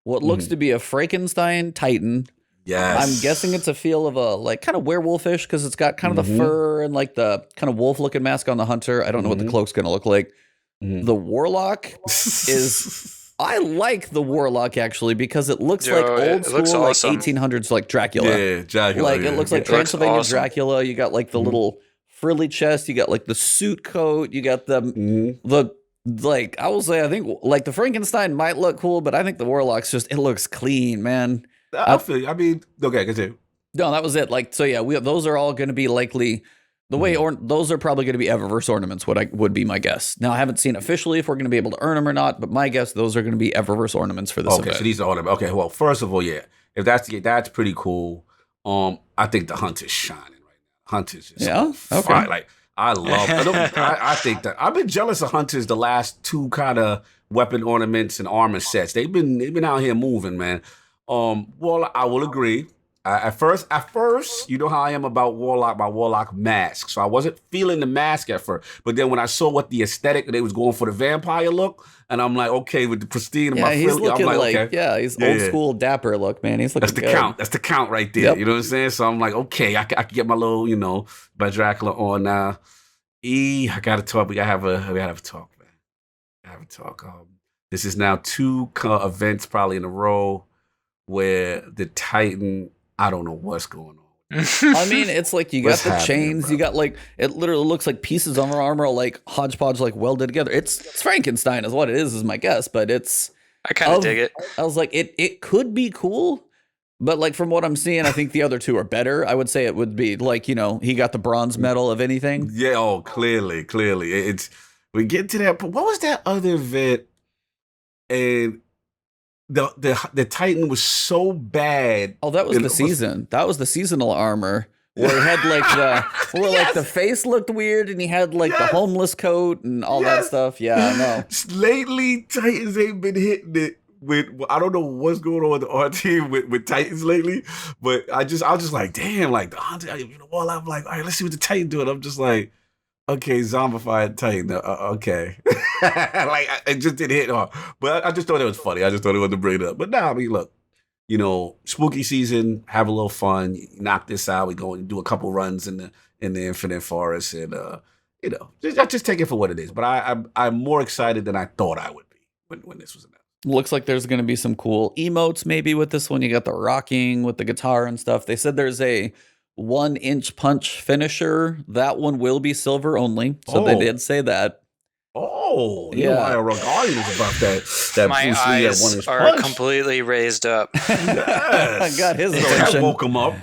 what looks to be a Frankenstein Titan. Yes. I'm guessing it's a feel of a like kind of werewolfish because it's got kind of the fur and like the kind of wolf looking mask on the hunter. I don't know what the cloak's gonna look like. The Warlock is. I like the Warlock actually because it looks like old school, like 1800s, like Dracula. Yeah, Dracula. Like it looks like Transylvania Dracula. You got like the little frilly chest. You got like the suit coat. You got the like. I will say, I think like the Frankenstein might look cool, but I think the Warlock's it looks clean, man. I feel you. I mean, okay, continue. No, that was it. Like, so yeah, those are all going to be likely the way, or those are probably going to be Eververse ornaments. Would be my guess. Now, I haven't seen officially if we're going to be able to earn them or not, but my guess those are going to be Eververse ornaments for this event. Okay, so these are ornaments. Okay, well, first of all, yeah, if that's pretty cool. I think the hunt is shining right now. Hunt is just okay. Like I love. I think that I've been jealous of Hunters the last two kind of weapon ornaments and armor sets. They've been out here moving, man. Well, I will agree. At first, you know how I am about Warlock mask. So I wasn't feeling the mask at first. But then when I saw what the aesthetic, they was going for the vampire look, and I'm like, okay, with the pristine and my Philly, I'm like, okay. He's old school dapper look, man. He's looking That's the good. count. That's the count right there. Yep. You know what I'm saying? So I'm like, okay, I can get my little, by Dracula on now. I gotta talk. We gotta have a talk, man. Have a talk. This is now 2 events probably in a row where the Titan. I don't know what's going on. I mean, it's like you got the chains, bro? You got like it literally looks like pieces of armor, like hodgepodge, like welded together. It's Frankenstein, is what it is my guess. But I kind of dig it. I was like, it could be cool, but like from what I'm seeing, I think the other 2 are better. I would say it would be like he got the bronze medal of anything. Yeah, clearly, it's we get to that. But what was that other event? And the Titan was so bad. Oh, that was the season. That was the seasonal armor where he had like like the face looked weird and he had like the homeless coat and all that stuff. Yeah, I know. Lately, Titans ain't been hitting it with. I don't know what's going on with the RT with Titans lately, but I was just like, damn, like the hunter. Well, I'm like, all right, let's see what the Titan doing. I'm just like, okay, zombified Titan. Okay. Like, it just didn't hit hard. But I just thought it was funny. I just thought it was to bring it up. But now, I mean, look, spooky season, have a little fun. You knock this out. We go and do a couple runs in the Infinite Forest. And, just take it for what it is. But I'm more excited than I thought I would be when this was announced. Looks like there's going to be some cool emotes maybe with this one. You got the rocking with the guitar and stuff. They said there's a 1-inch punch finisher. That one will be silver only. So they did say that. Oh, yeah. IRL Guardian is about that. My eyes are completely raised up. Yes. I got his attention. That woke him up.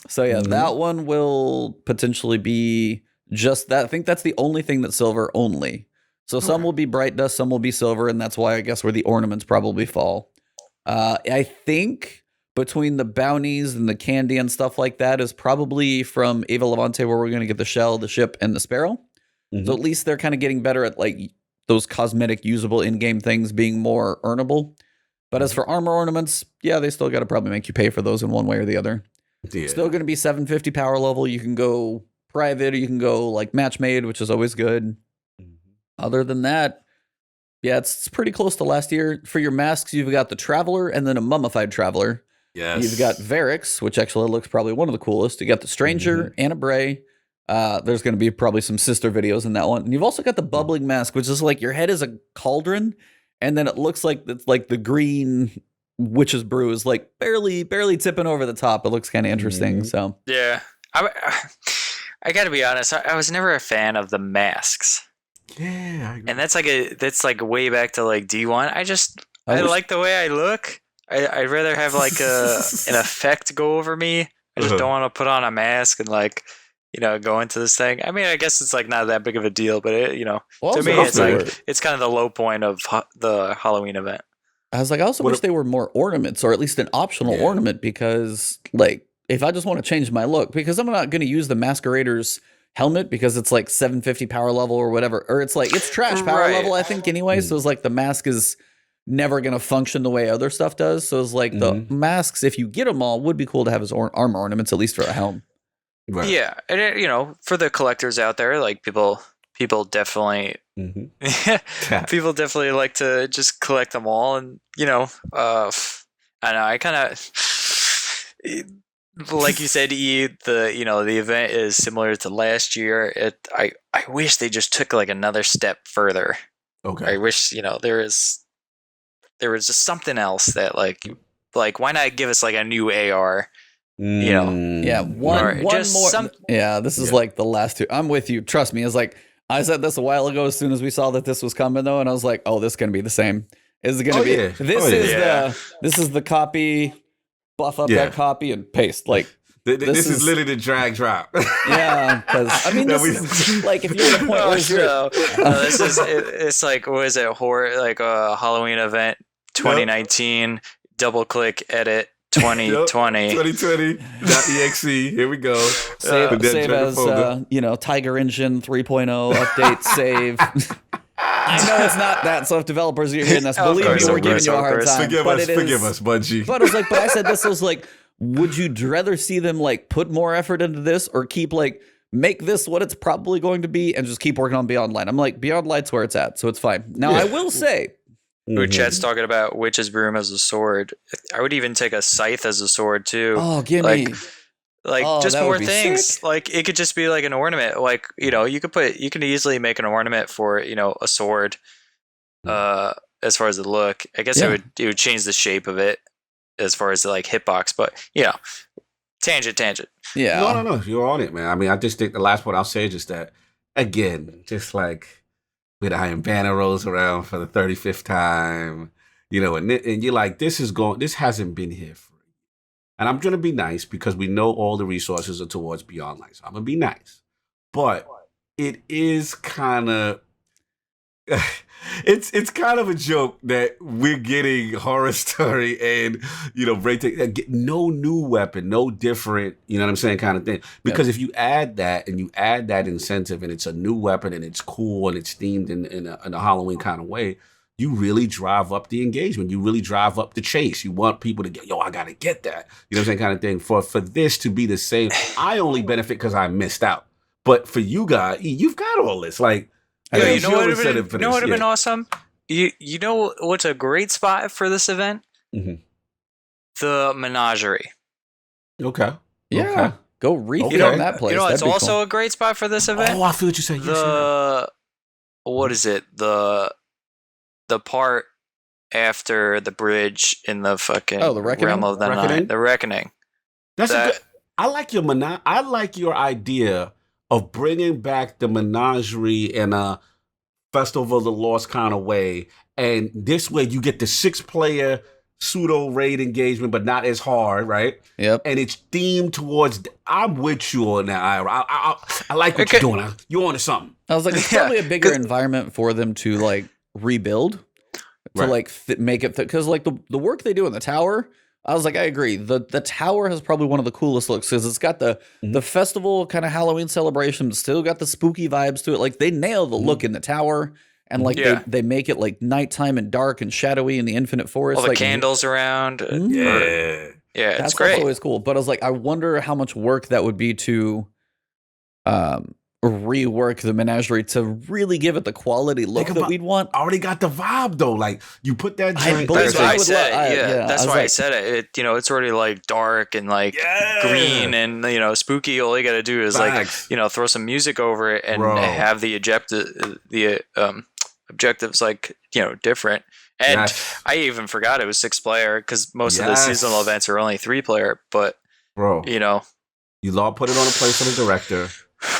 So yeah, that one will potentially be just that. I think that's the only thing that's silver only. So some will be bright dust, some will be silver, and that's why I guess where the ornaments probably fall. I think between the bounties and the candy and stuff like that is probably from Ava Levante, where we're going to get the shell, the ship, and the sparrow. So at least they're kind of getting better at like those cosmetic usable in-game things being more earnable. But as for armor ornaments, yeah, they still got to probably make you pay for those in one way or the other. Yeah. Still going to be 750 power level. You can go private or you can go like match made, which is always good. Other than that, yeah, it's pretty close to last year. For your masks, you've got the Traveler and then a Mummified Traveler. Yes. You've got Varix, which actually looks probably one of the coolest. You got the Stranger and a Bray. There's going to be probably some sister videos in that one. And you've also got the Bubbling Mask, which is like your head is a cauldron, and then it looks like it's like the green witch's brew is like barely tipping over the top. It looks kind of interesting. So yeah, I got to be honest. I was never a fan of the masks. Yeah, and that's like way back to like D1. I like the way I look. I'd rather have like an effect go over me. I just don't want to put on a mask and like go into this thing. I mean, I guess it's like not that big of a deal, but to me, it's like it's kind of the low point of the Halloween event. I was like, I also wish they were more ornaments, or at least an optional ornament, because like if I just want to change my look, because I'm not going to use the Masquerader's helmet because it's like 750 power level or whatever, or it's like it's trash power level, I think anyway. So it's like the mask is never going to function the way other stuff does. So it's like the masks, if you get them all, would be cool to have as armor ornaments, at least for a helm. Right. Yeah, and for the collectors out there, like people definitely people definitely like to just collect them all, and I know I kind of like you said, the event is similar to last year. I wish they just took like another step further. Okay. I wish there was just something else that like why not give us like a new AR? One more. This is like the last two. I'm with you. Trust me. It's like I said this a while ago. As soon as we saw that this was coming, though, and I was like, "Oh, this is gonna be the same. Is it gonna be? Yeah. This is the copy buff up that copy and paste. Like this is literally the drag drop. Yeah, because I mean, this is like if you're at a point where you're, this is it's like what is it? Horror like a Halloween event 2019. Double click edit 2020. 2020.exe. Here we go. Save as Tiger Engine 3.0 update save. I know it's not that, so if developers are hearing this, believe me, we're giving you a hard time. Forgive us, Bungie. But I was like, I said this was like, would you rather see them like put more effort into this or keep like make this what it's probably going to be and just keep working on Beyond Light? I'm like, Beyond Light's where it's at, so it's fine. Now I will say, Chet's talking about witch's broom as a sword. I would even take a scythe as a sword too. Oh, give me. Just more things. Sick. Like it could just be like an ornament. Like you can easily make an ornament for a sword. As far as the look, I guess it would change the shape of it as far as the like hitbox. But tangent. Yeah. No, you're on it, man. I mean, I just think the last point I'll say is just that again, just like with Iron Banner rolls around for the 35th time, and you're like, this hasn't been here for. And I'm going to be nice because we know all the resources are towards Beyond Light. So I'm going to be nice. But it is kind of... it's kind of a joke that we're getting Horror Story and, no new weapon, no different, you know what I'm saying, kind of thing. Because if you add that and you add that incentive and it's a new weapon and it's cool and it's themed in a Halloween kind of way, you really drive up the engagement. You really drive up the chase. You want people to get, I got to get that. You know what I'm saying? Kind of thing. For this to be the same, I only benefit because I missed out. But for you guys, you've got all this. Like, you know what would have been awesome? You know what's a great spot for this event? Mm-hmm. The menagerie. Okay. Yeah. Okay. Go refill that place. It's also a great spot for this event. Oh, I feel what you're saying. What is it? The part after the bridge in the fucking the Reckoning? Realm of the Night. The Reckoning. I like your idea of bringing back the menagerie in a Festival of the Lost kind of way. And this way you get the 6-player pseudo raid engagement, but not as hard, right? Yep. And it's themed towards... I'm with you on that, Ira. I like what you're doing. You're on to something. I was like, it's probably a bigger environment for them to like rebuild to like make it because like the work they do in the tower, I was like, I agree. The tower has probably one of the coolest looks because it's got the festival kind of Halloween celebration, but still got the spooky vibes to it. Like they nail the look in the tower, and like they make it like nighttime and dark and shadowy in the infinite forest. All the like, candles around. Yeah, it's great. That's always cool. But I was like, I wonder how much work that would be to rework the menagerie to really give it the quality look that we'd want. I already got the vibe though. Like you put that joint. That's why I said it. That's why I said it. It's already like dark and like green and spooky. All you got to do is like throw some music over it and have the objectives like different. And I even forgot it was 6-player because most of the seasonal events are only 3-player. But you all put it on a place for the director.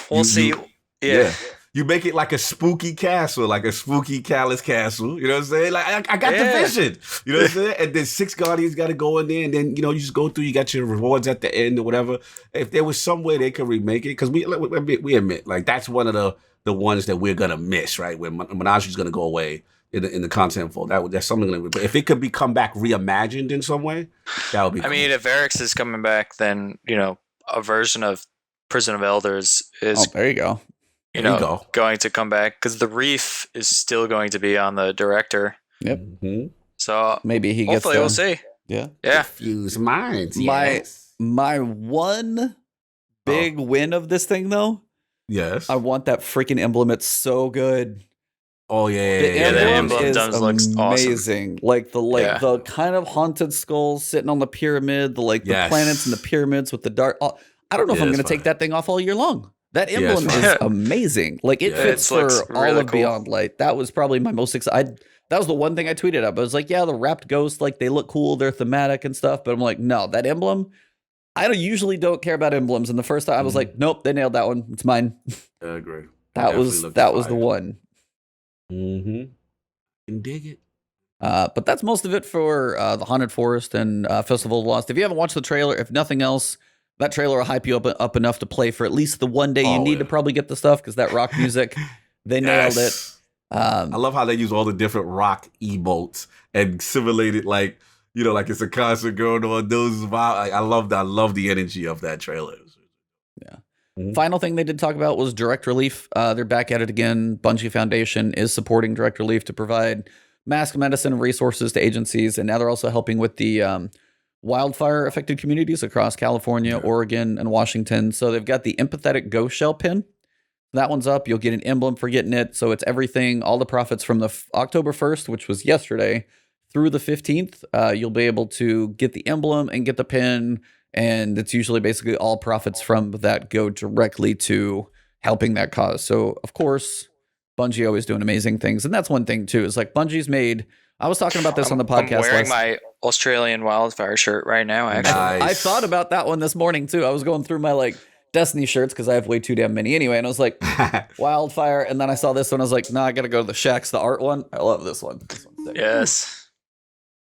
We'll see. You make it like a spooky castle, like a spooky callous castle. You know what I'm saying? Like I got the vision. You know what I'm saying? And then 6 guardians got to go in there, and then you just go through. You got your rewards at the end or whatever. If there was some way they could remake it, because we admit like that's one of the ones that we're gonna miss, right? Where Menagerie's gonna go away in the content fold. That's something. But if it could come back reimagined in some way, that would be. I mean, if Eric's is coming back, then a version of Prison of Elders is there you go. Going to come back because the Reef is still going to be on the director. Yep. Mm-hmm. So maybe he gets. Hopefully, we'll see. Yeah. Confused minds. My one big win of this thing though. Yes. I want that freaking emblem. It's so good. Oh yeah. The emblem looks amazing. Awesome. Like the kind of haunted skull sitting on the pyramid. The planets and the pyramids with the dark. I don't know if I'm going to take that thing off all year long. That emblem is amazing. Like it fits for all of Beyond Light. That was probably my most excited. That was the one thing I tweeted up. I was like, the wrapped ghosts, like they look cool. They're thematic and stuff. But I'm like, no, that emblem. I usually don't care about emblems. And the first time I was like, nope, they nailed that one. It's mine. I agree. That was the one. Mm-hmm. Can dig it. But that's most of it for the Haunted Forest and Festival of Lost. If you haven't watched the trailer, if nothing else, that trailer will hype you up enough to play for at least the one day you need to probably get the stuff, because that rock music, they nailed it. I love how they use all the different rock emotes and simulate it like it's a concert going on. Those I love that. I love the energy of that trailer. Yeah. Mm-hmm. Final thing they did talk about was Direct Relief. They're back at it again. Bungie Foundation is supporting Direct Relief to provide mask medicine resources to agencies, and now they're also helping with the wildfire affected communities across California, Oregon, and Washington. So they've got the Empathetic Ghost Shell pin. That one's up. You'll get an emblem for getting it. So it's everything, all the profits from the October 1st, which was yesterday, through the 15th. You'll be able to get the emblem and get the pin. And it's usually basically all profits from that go directly to helping that cause. So, of course, Bungie always doing amazing things. And that's one thing, too, is like Bungie's made. I was talking about this on the podcast. I'm wearing my Australian wildfire shirt right now, actually. Nice. I thought about that one this morning, too. I was going through my Destiny shirts because I have way too damn many anyway. And I was like, wildfire. And then I saw this one. I was like, nah, I got to go to the Shaq's, the art one. I love this one. This one's sick. Yes.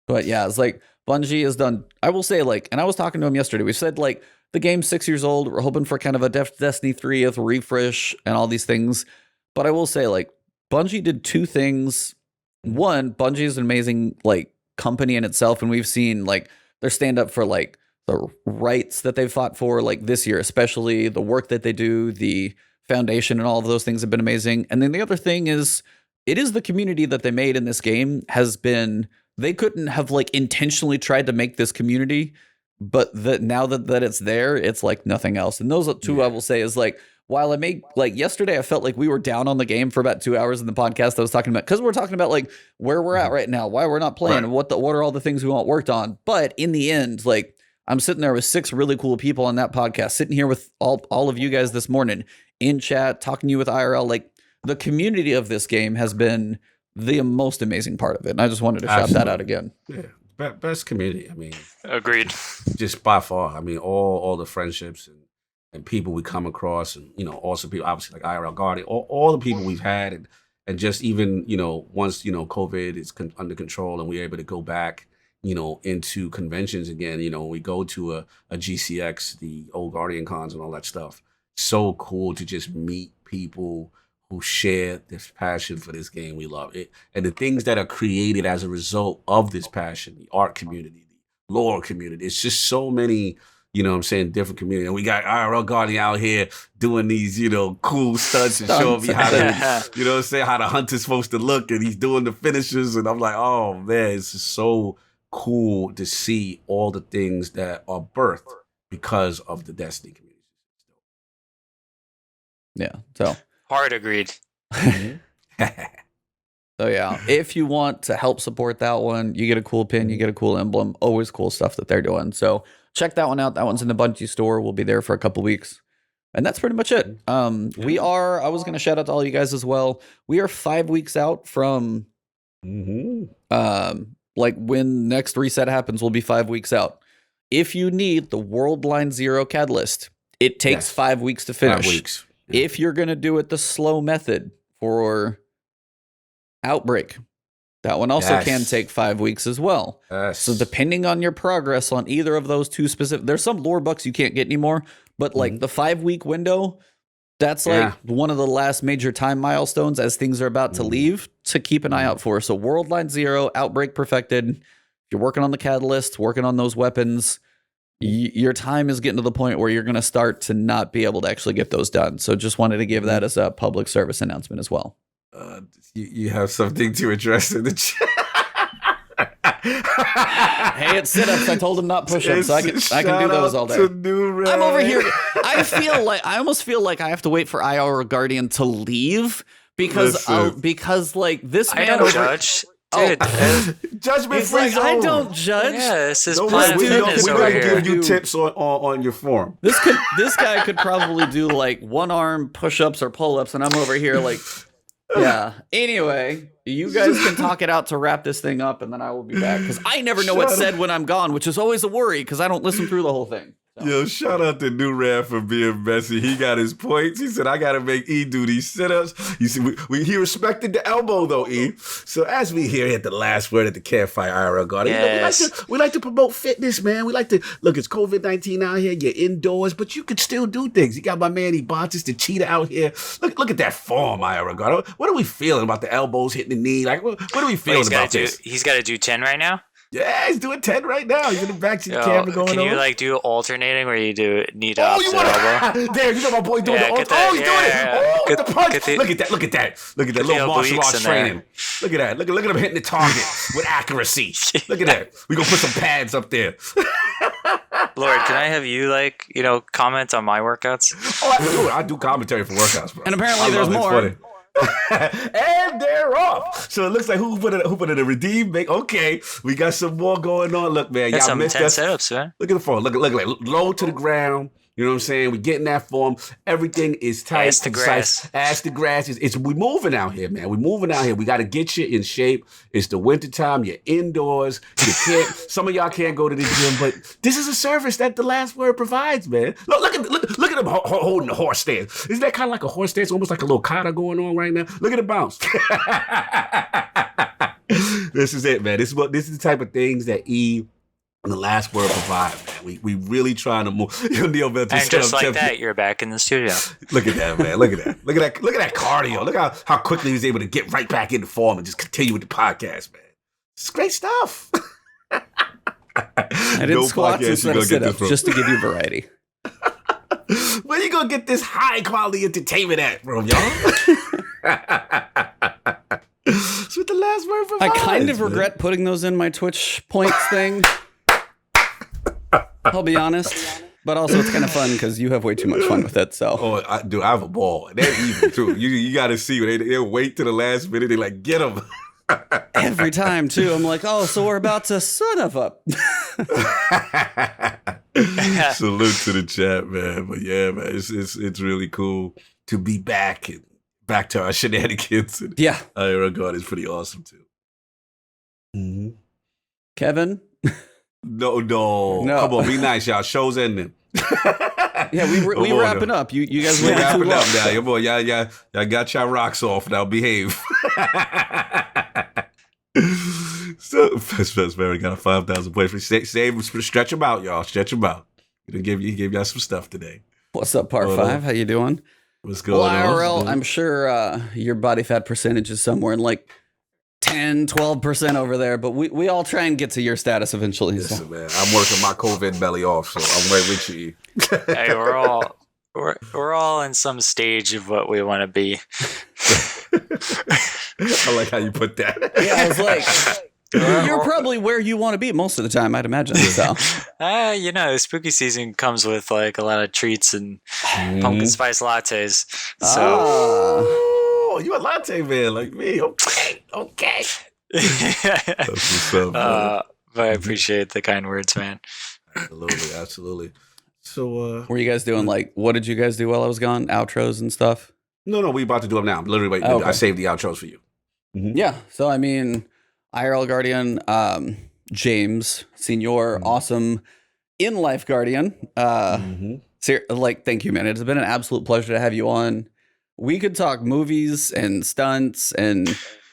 But yeah, it's like Bungie has done, I will say, and I was talking to him yesterday. We said, the game's 6 years old. We're hoping for kind of a Destiny 3th refresh and all these things. But I will say, Bungie did two things. One, Bungie is an amazing, company in itself. And we've seen, their stand up for, the rights that they've fought for, this year, especially the work that they do, the foundation and all of those things have been amazing. And then the other thing is, it is the community that they made in this game has been, they couldn't have intentionally tried to make this community, but now that it's there, it's like nothing else. And those are two I will say is while I made yesterday, I felt like we were down on the game for about 2 hours in the podcast. I was talking about, because we're talking about where we're at right now, why we're not playing, and what are all the things we want worked on. But in the end, I'm sitting there with 6 really cool people on that podcast, sitting here with all of you guys this morning in chat, talking to you with IRL. The community of this game has been the most amazing part of it. And I just wanted to shout that out again. Yeah, best community. I mean, agreed. Just by far. I mean, all the friendships and people we come across, and also people obviously like IRL Guardian, all the people we've had, and just even once COVID is under control and we're able to go back into conventions again. We go to a GCX, the old Guardian cons and all that stuff. So cool to just meet people who share this passion for this game. We love it. And the things that are created as a result of this passion, the art community, the lore community. It's just so many, different community. And we got IRL Guardian out here doing these, cool stunts and showing me how to, how the hunter's supposed to look. And he's doing the finishes. And I'm like, oh, man, it's just so cool to see all the things that are birthed because of the Destiny community. Yeah. So hard agreed. So yeah, if you want to help support that one, you get a cool pin, you get a cool emblem, always cool stuff that they're doing. So check that one out. That one's in the Bungie store. We'll be there for a couple weeks. And that's pretty much it. I was going to shout out to all you guys as well. We are 5 weeks out from, when next reset happens, we'll be 5 weeks out. If you need the World Line Zero Catalyst, it takes 5 weeks to finish. 5 weeks. If you're going to do it the slow method for Outbreak, that one also can take 5 weeks as well. So depending on your progress on either of those two specific, there's some lore bucks you can't get anymore, but the 5 week window, that's one of the last major time milestones as things are about to leave to keep an eye out for. So World Line Zero, Outbreak perfected. If you're working on the catalyst, working on those weapons, your time is getting to the point where you're going to start to not be able to actually get those done. So just wanted to give that as a public service announcement as well. You have something to address in the chat. Hey, it's sit-ups. I told him not push-ups. So I can do those all day. I'm over here. I almost feel like I have to wait for IR Guardian to leave because this man I don't judge. Dude, judgment free zone. I don't judge. Yeah, this is Planet Fitness over here. We're going to give you tips on your form. This guy could probably do one arm push-ups or pull-ups, and I'm over here yeah. Anyway, you guys can talk it out to wrap this thing up, and then I will be back because I never know what's said when I'm gone, which is always a worry because I don't listen through the whole thing. So. Yo, shout out to New Rad for being messy. He got his points. He said, I got to make E do these sit-ups. You see, he respected the elbow, though, E. So as we here at the last word at the Campfire IRL Garden, we like to promote fitness, man. We like to, look, it's COVID-19 out here. You're indoors, but you can still do things. You got my man Ebontis, the cheetah out here. Look at that form, IRL Garden. What are we feeling about the elbows hitting the knee? Like, what are we feeling about this? He's got to do 10 right now? Yeah, he's doing 10 right now. He's in the back seat camera going on. Can you like do alternating where you do knee to opposite elbow? There, you know my boy doing the he's doing it. Oh, with the punch. Look at that. Look at that little martial arts training. Look at that. Look at him hitting the target with accuracy. Look at that. We're going to put some pads up there. Lord, can I have you comment on my workouts? Oh, I do commentary for workouts, bro. And apparently there's more. And they're off. So it looks like who put it a redeem make. Okay, we got some more going on. Look, man, y'all missed us. Setups, man. Look at the form. Look like low to the ground. You know what I'm saying? We getting that form. Everything is tight. Ass to grass. Ass to grass. We moving out here, man. We moving out here. We got to get you in shape. It's the wintertime. You're indoors. You can't. Some of y'all can't go to the gym, but this is a service that the last word provides, man. Look at him holding the horse stance. Isn't that kind of like a horse stance? Almost like a little kata going on right now. Look at it bounce. This is it, man. This is the type of things that E and the last word provide, man. We really trying to move. And just like that, you're back in the studio. Look at that, man. Look at that. Look at that cardio. Look how quickly he was able to get right back into form and just continue with the podcast, man. It's great stuff. I did squats instead of sit-ups just to give you variety. Where you gonna get this high quality entertainment at, bro, y'all? That's what the last word provides. I kind of regret putting those in my Twitch points thing. I'll be honest. But also it's kind of fun because you have way too much fun with it. So, I have a ball. They're evil too. You got to see they'll wait to the last minute. They're like, get them. Every time too. I'm like, oh, so we're about to son of a. Salute to the chat, man. But yeah, man, it's really cool to be back to our shenanigans. And yeah, IRL God is pretty awesome too. Mm-hmm. Kevin. No. Come on, be nice, y'all. Show's ending. Yeah, we wrapping up. You guys wrapping up now. Your boy, y'all got y'all rocks off now. Behave. So, Fest Barry got a 5,000 points. Stretch them out, y'all. Stretch them out. He gave y'all some stuff today. What's up, Part 5? How you doing? What's going on? IRL, I'm sure your body fat percentage is somewhere in like 10, 12% over there, but we all try and get to your status eventually. Listen, man, I'm working my COVID belly off, so I'm right with you. Hey, we're all in some stage of what we want to be. I like how you put that. Yeah, I was like, you're probably where you want to be most of the time, I'd imagine. So, spooky season comes with like a lot of treats and pumpkin spice lattes. So. You a latte man like me. Okay. That's what's up, but I appreciate the kind words, man. Absolutely. So, were you guys doing what did you guys do while I was gone? Outros and stuff? No, we about to do them now. Literally, wait, okay. I saved the outros for you. Mm-hmm. Yeah. So, I mean, IRL Guardian, James, Senior, awesome in-life Guardian. Thank you, man. It's been an absolute pleasure to have you on. We could talk movies and stunts and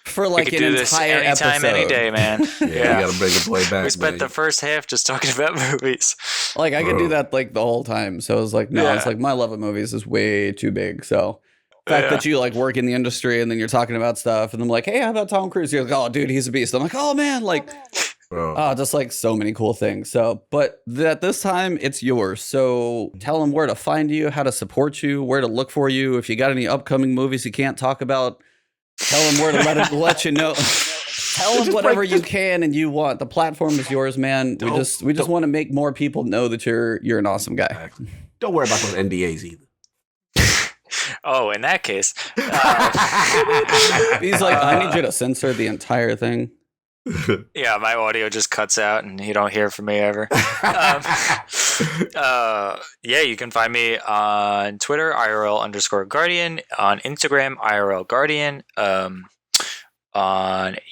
for like an entire anytime, episode. Any day, man. Yeah, you gotta bring the boy back. We spent the first half just talking about movies. I could do that the whole time. So I was like, no, it's like my love of movies is way too big. So the fact that you work in the industry and then you're talking about stuff and I'm like, hey, how about Tom Cruise? You're like, oh, dude, he's a beast. I'm like, oh man, just so many cool things. So, but at this time, it's yours. So tell them where to find you, how to support you, where to look for you. If you got any upcoming movies you can't talk about, tell them where to let you know. Tell them whatever you can and you want. The platform is yours, man. We just want to make more people know that you're an awesome guy. Don't worry about those NDAs either. Oh, in that case, he's like, I need you to censor the entire thing. Yeah, my audio just cuts out and you don't hear from me ever. You can find me on Twitter, IRL_Guardian, on Instagram, IRL Guardian, on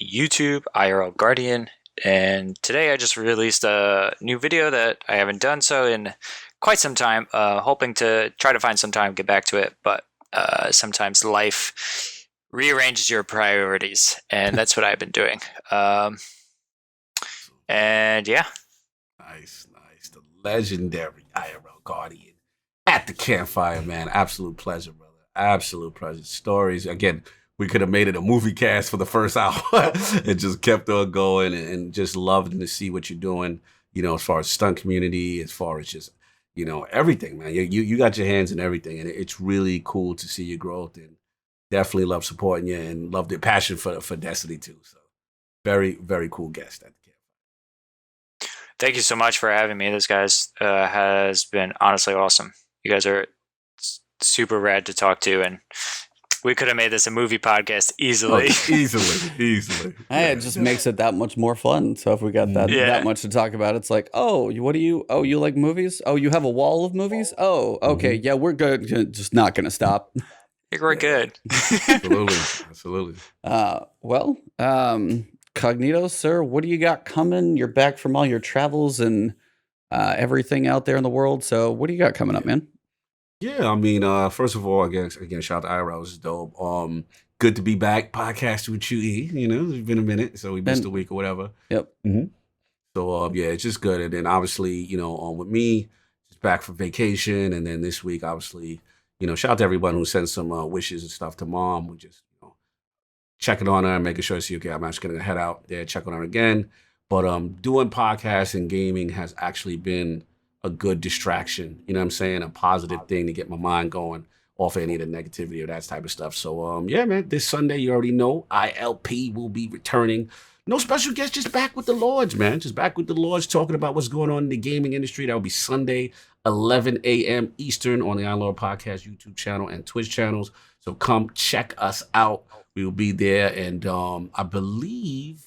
YouTube, IRL Guardian. And today I just released a new video that I haven't done so in quite some time. Hoping to try to find some time, get back to it, but sometimes life rearranges your priorities, and that's what I've been doing. And yeah. Nice. The legendary IRL Guardian at the campfire, man. Absolute pleasure, brother. Absolute pleasure. Stories. Again, we could have made it a movie cast for the first hour. It just kept on going, and just loving to see what you're doing, as far as stunt community, as far as just, everything, man. You got your hands in everything, and it's really cool to see your growth, and definitely love supporting you, and love the passion for Destiny too. So very, very cool guest at the camp. Thank you so much for having me. This guys has been honestly awesome. You guys are super rad to talk to, and we could have made this a movie podcast easily. Easily. Hey, it just makes it that much more fun. So if we got that much to talk about, it's like, you like movies? Oh, you have a wall of movies? Oh, okay. Yeah, we're good. Just not going to stop. I think we're good. Absolutely. Cognito, sir, what do you got coming? You're back from all your travels and everything out there in the world. So what do you got coming up, man? Yeah, I mean, first of all, again, shout out to IRL. This is dope. Good to be back podcasting with you, E. It's been a minute, so we missed a week or whatever. Yep. Mm-hmm. So, it's just good. And then, obviously, with me, just back from vacation. And then this week, obviously, shout out to everyone who sent some wishes and stuff to Mom. We're just, checking on her and making sure she's okay. I'm actually going to head out there, check on her again. But doing podcasts and gaming has actually been a good distraction, you know what I'm saying? A positive thing to get my mind going off any of the negativity or that type of stuff. So, man, this Sunday, you already know, ILP will be returning. No special guests, just back with the Lords, man. Just back with the Lords, talking about what's going on in the gaming industry. That will be Sunday, 11 a.m. Eastern on the iLord Podcast YouTube channel and Twitch channels. So come check us out. We will be there. And I believe...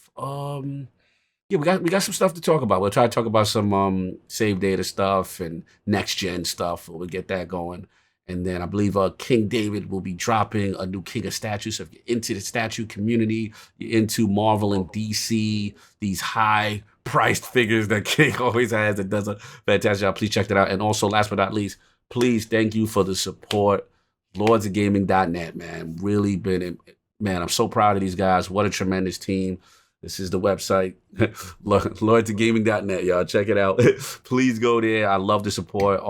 we got some stuff to talk about. We'll try to talk about some save data stuff and next gen stuff. We'll get that going. And then I believe King David will be dropping a new King of Statues. So if you're into the statue community, you're into Marvel and DC, these high priced figures that King always has, that does a fantastic job, please check that out. And also, last but not least, please thank you for the support. LordsOfGaming.net, man. Really been, man, I'm so proud of these guys. What a tremendous team. This is the website, LordsOfGaming.net, y'all. Check it out. Please go there. I love the support.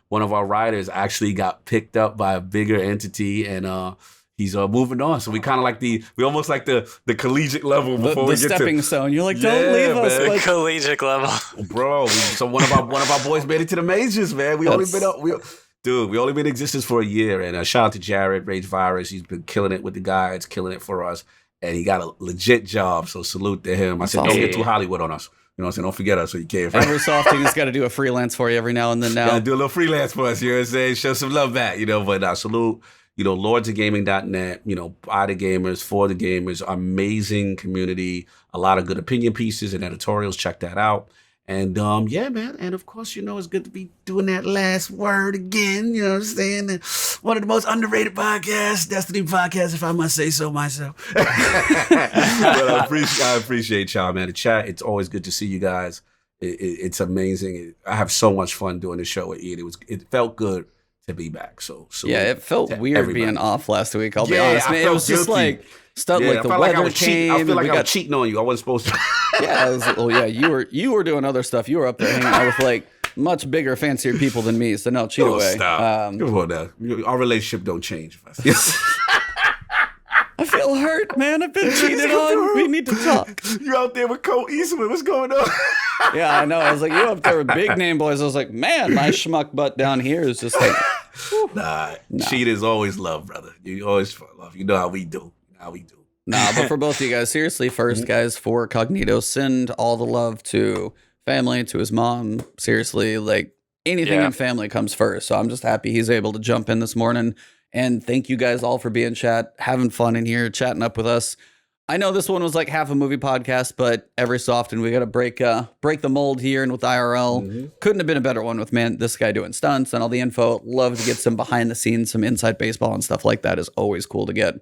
One of our riders actually got picked up by a bigger entity, and he's moving on. So we kind of like we almost like the collegiate level before we get to the stepping stone. You're like, don't leave us. Like, collegiate level, bro. So one of our boys made it to the majors, man. We only been in existence for a year. And shout out to Jared, Rage Virus. He's been killing it with the guides, killing it for us. And he got a legit job, so salute to him. I said, don't get too Hollywood on us. You know what I'm saying? Don't forget us so you can't. Every so often, he's got to do a freelance for you every now and then now. Got to do a little freelance for us, you know what I'm saying? Show some love back, But salute, LordsOfGaming.net, by the gamers, for the gamers, amazing community, a lot of good opinion pieces and editorials. Check that out. And yeah, man. And of course, it's good to be doing that last word again. You know what I'm saying? One of the most underrated podcasts, Destiny podcast, if I must say so myself. But I appreciate y'all, man. The chat, it's always good to see you guys. It's amazing. I have so much fun doing the show with Ian. It felt good to be back. So yeah, it felt weird being off last week. I'll be honest, man. It was just like stuff like the weather came. I feel like I was cheating on you. I wasn't supposed to. Yeah, you were doing other stuff. You were up there hanging out with like much bigger, fancier people than me. So no, cheat away. Stop. Come on now. Our relationship don't change. I feel hurt, man. I've been cheated on. We need to talk. You out there with Cole Eastman. What's going on? Yeah, I know. I was like, you up there with big name boys. I was like, man, my schmuck butt down here is just like. Nah. Cheat is always love, brother. You always love. You know how we do. Nah, but for both of you guys, seriously, first, guys, for Cognito, send all the love to family, to his mom. Seriously, like anything in family comes first. So I'm just happy he's able to jump in this morning. And thank you guys all for being chat, having fun in here, chatting up with us. I know this one was like half a movie podcast, but every so often we got to break the mold here. And with IRL, couldn't have been a better one with, man, this guy doing stunts and all the info. Love to get some behind the scenes, some inside baseball and stuff like that is always cool to get.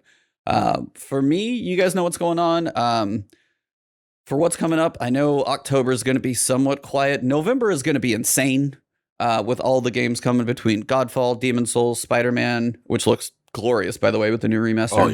For me, you guys know what's going on. For what's coming up, I know October is going to be somewhat quiet. November is going to be insane. with all the games coming between Godfall, Demon Souls, Spider-Man, which looks glorious, by the way, with the new remaster. Oh,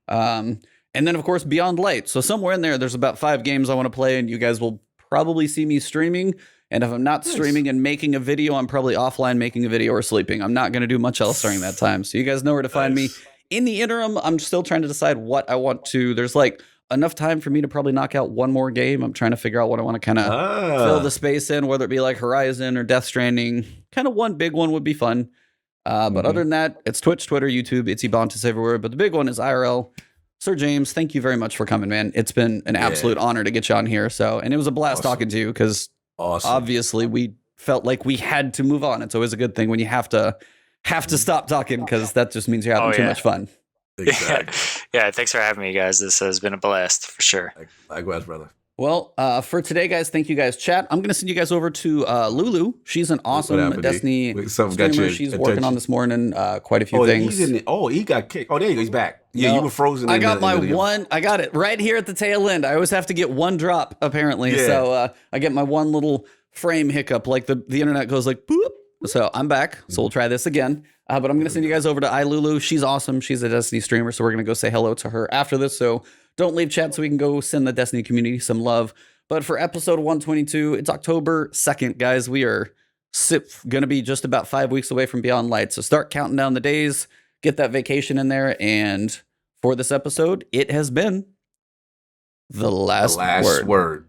yeah. And then, of course, Beyond Light. So somewhere in there's about 5 games I want to play, and you guys will probably see me streaming. And if I'm not streaming and making a video, I'm probably offline making a video or sleeping. I'm not going to do much else during that time. So you guys know where to find me. In the interim, I'm still trying to decide what I want to. There's like enough time for me to probably knock out one more game. I'm trying to figure out what I want to kind of fill the space in, whether it be like Horizon or Death Stranding. Kind of one big one would be fun. But other than that, it's Twitch, Twitter, YouTube. It's Ebontis everywhere. But the big one is IRL. Sir James, thank you very much for coming, man. It's been an absolute honor to get you on here. And it was a blast talking to you because obviously we felt like we had to move on. It's always a good thing when you have to stop talking because that just means you're having too much fun. Exactly. Yeah, thanks for having me, guys. This has been a blast for sure. Likewise, brother. Well, for today, guys, thank you guys. Chat, I'm going to send you guys over to Lulu. She's an awesome Destiny streamer. She's working on this morning quite a few things. He got kicked. Oh, there you go. He's back. Yeah, you were frozen. I got I got it right here at the tail end. I always have to get one drop, apparently. Yeah. So I get my one little frame hiccup, like the internet goes like, boop. So I'm back. So we'll try this again. But I'm going to send you guys over to iLulu. She's awesome. She's a Destiny streamer. So we're going to go say hello to her after this. So don't leave chat so we can go send the Destiny community some love. But for episode 122, it's October 2nd, guys. We are going to be just about 5 weeks away from Beyond Light. So start counting down the days, get that vacation in there. And for this episode, it has been the last word.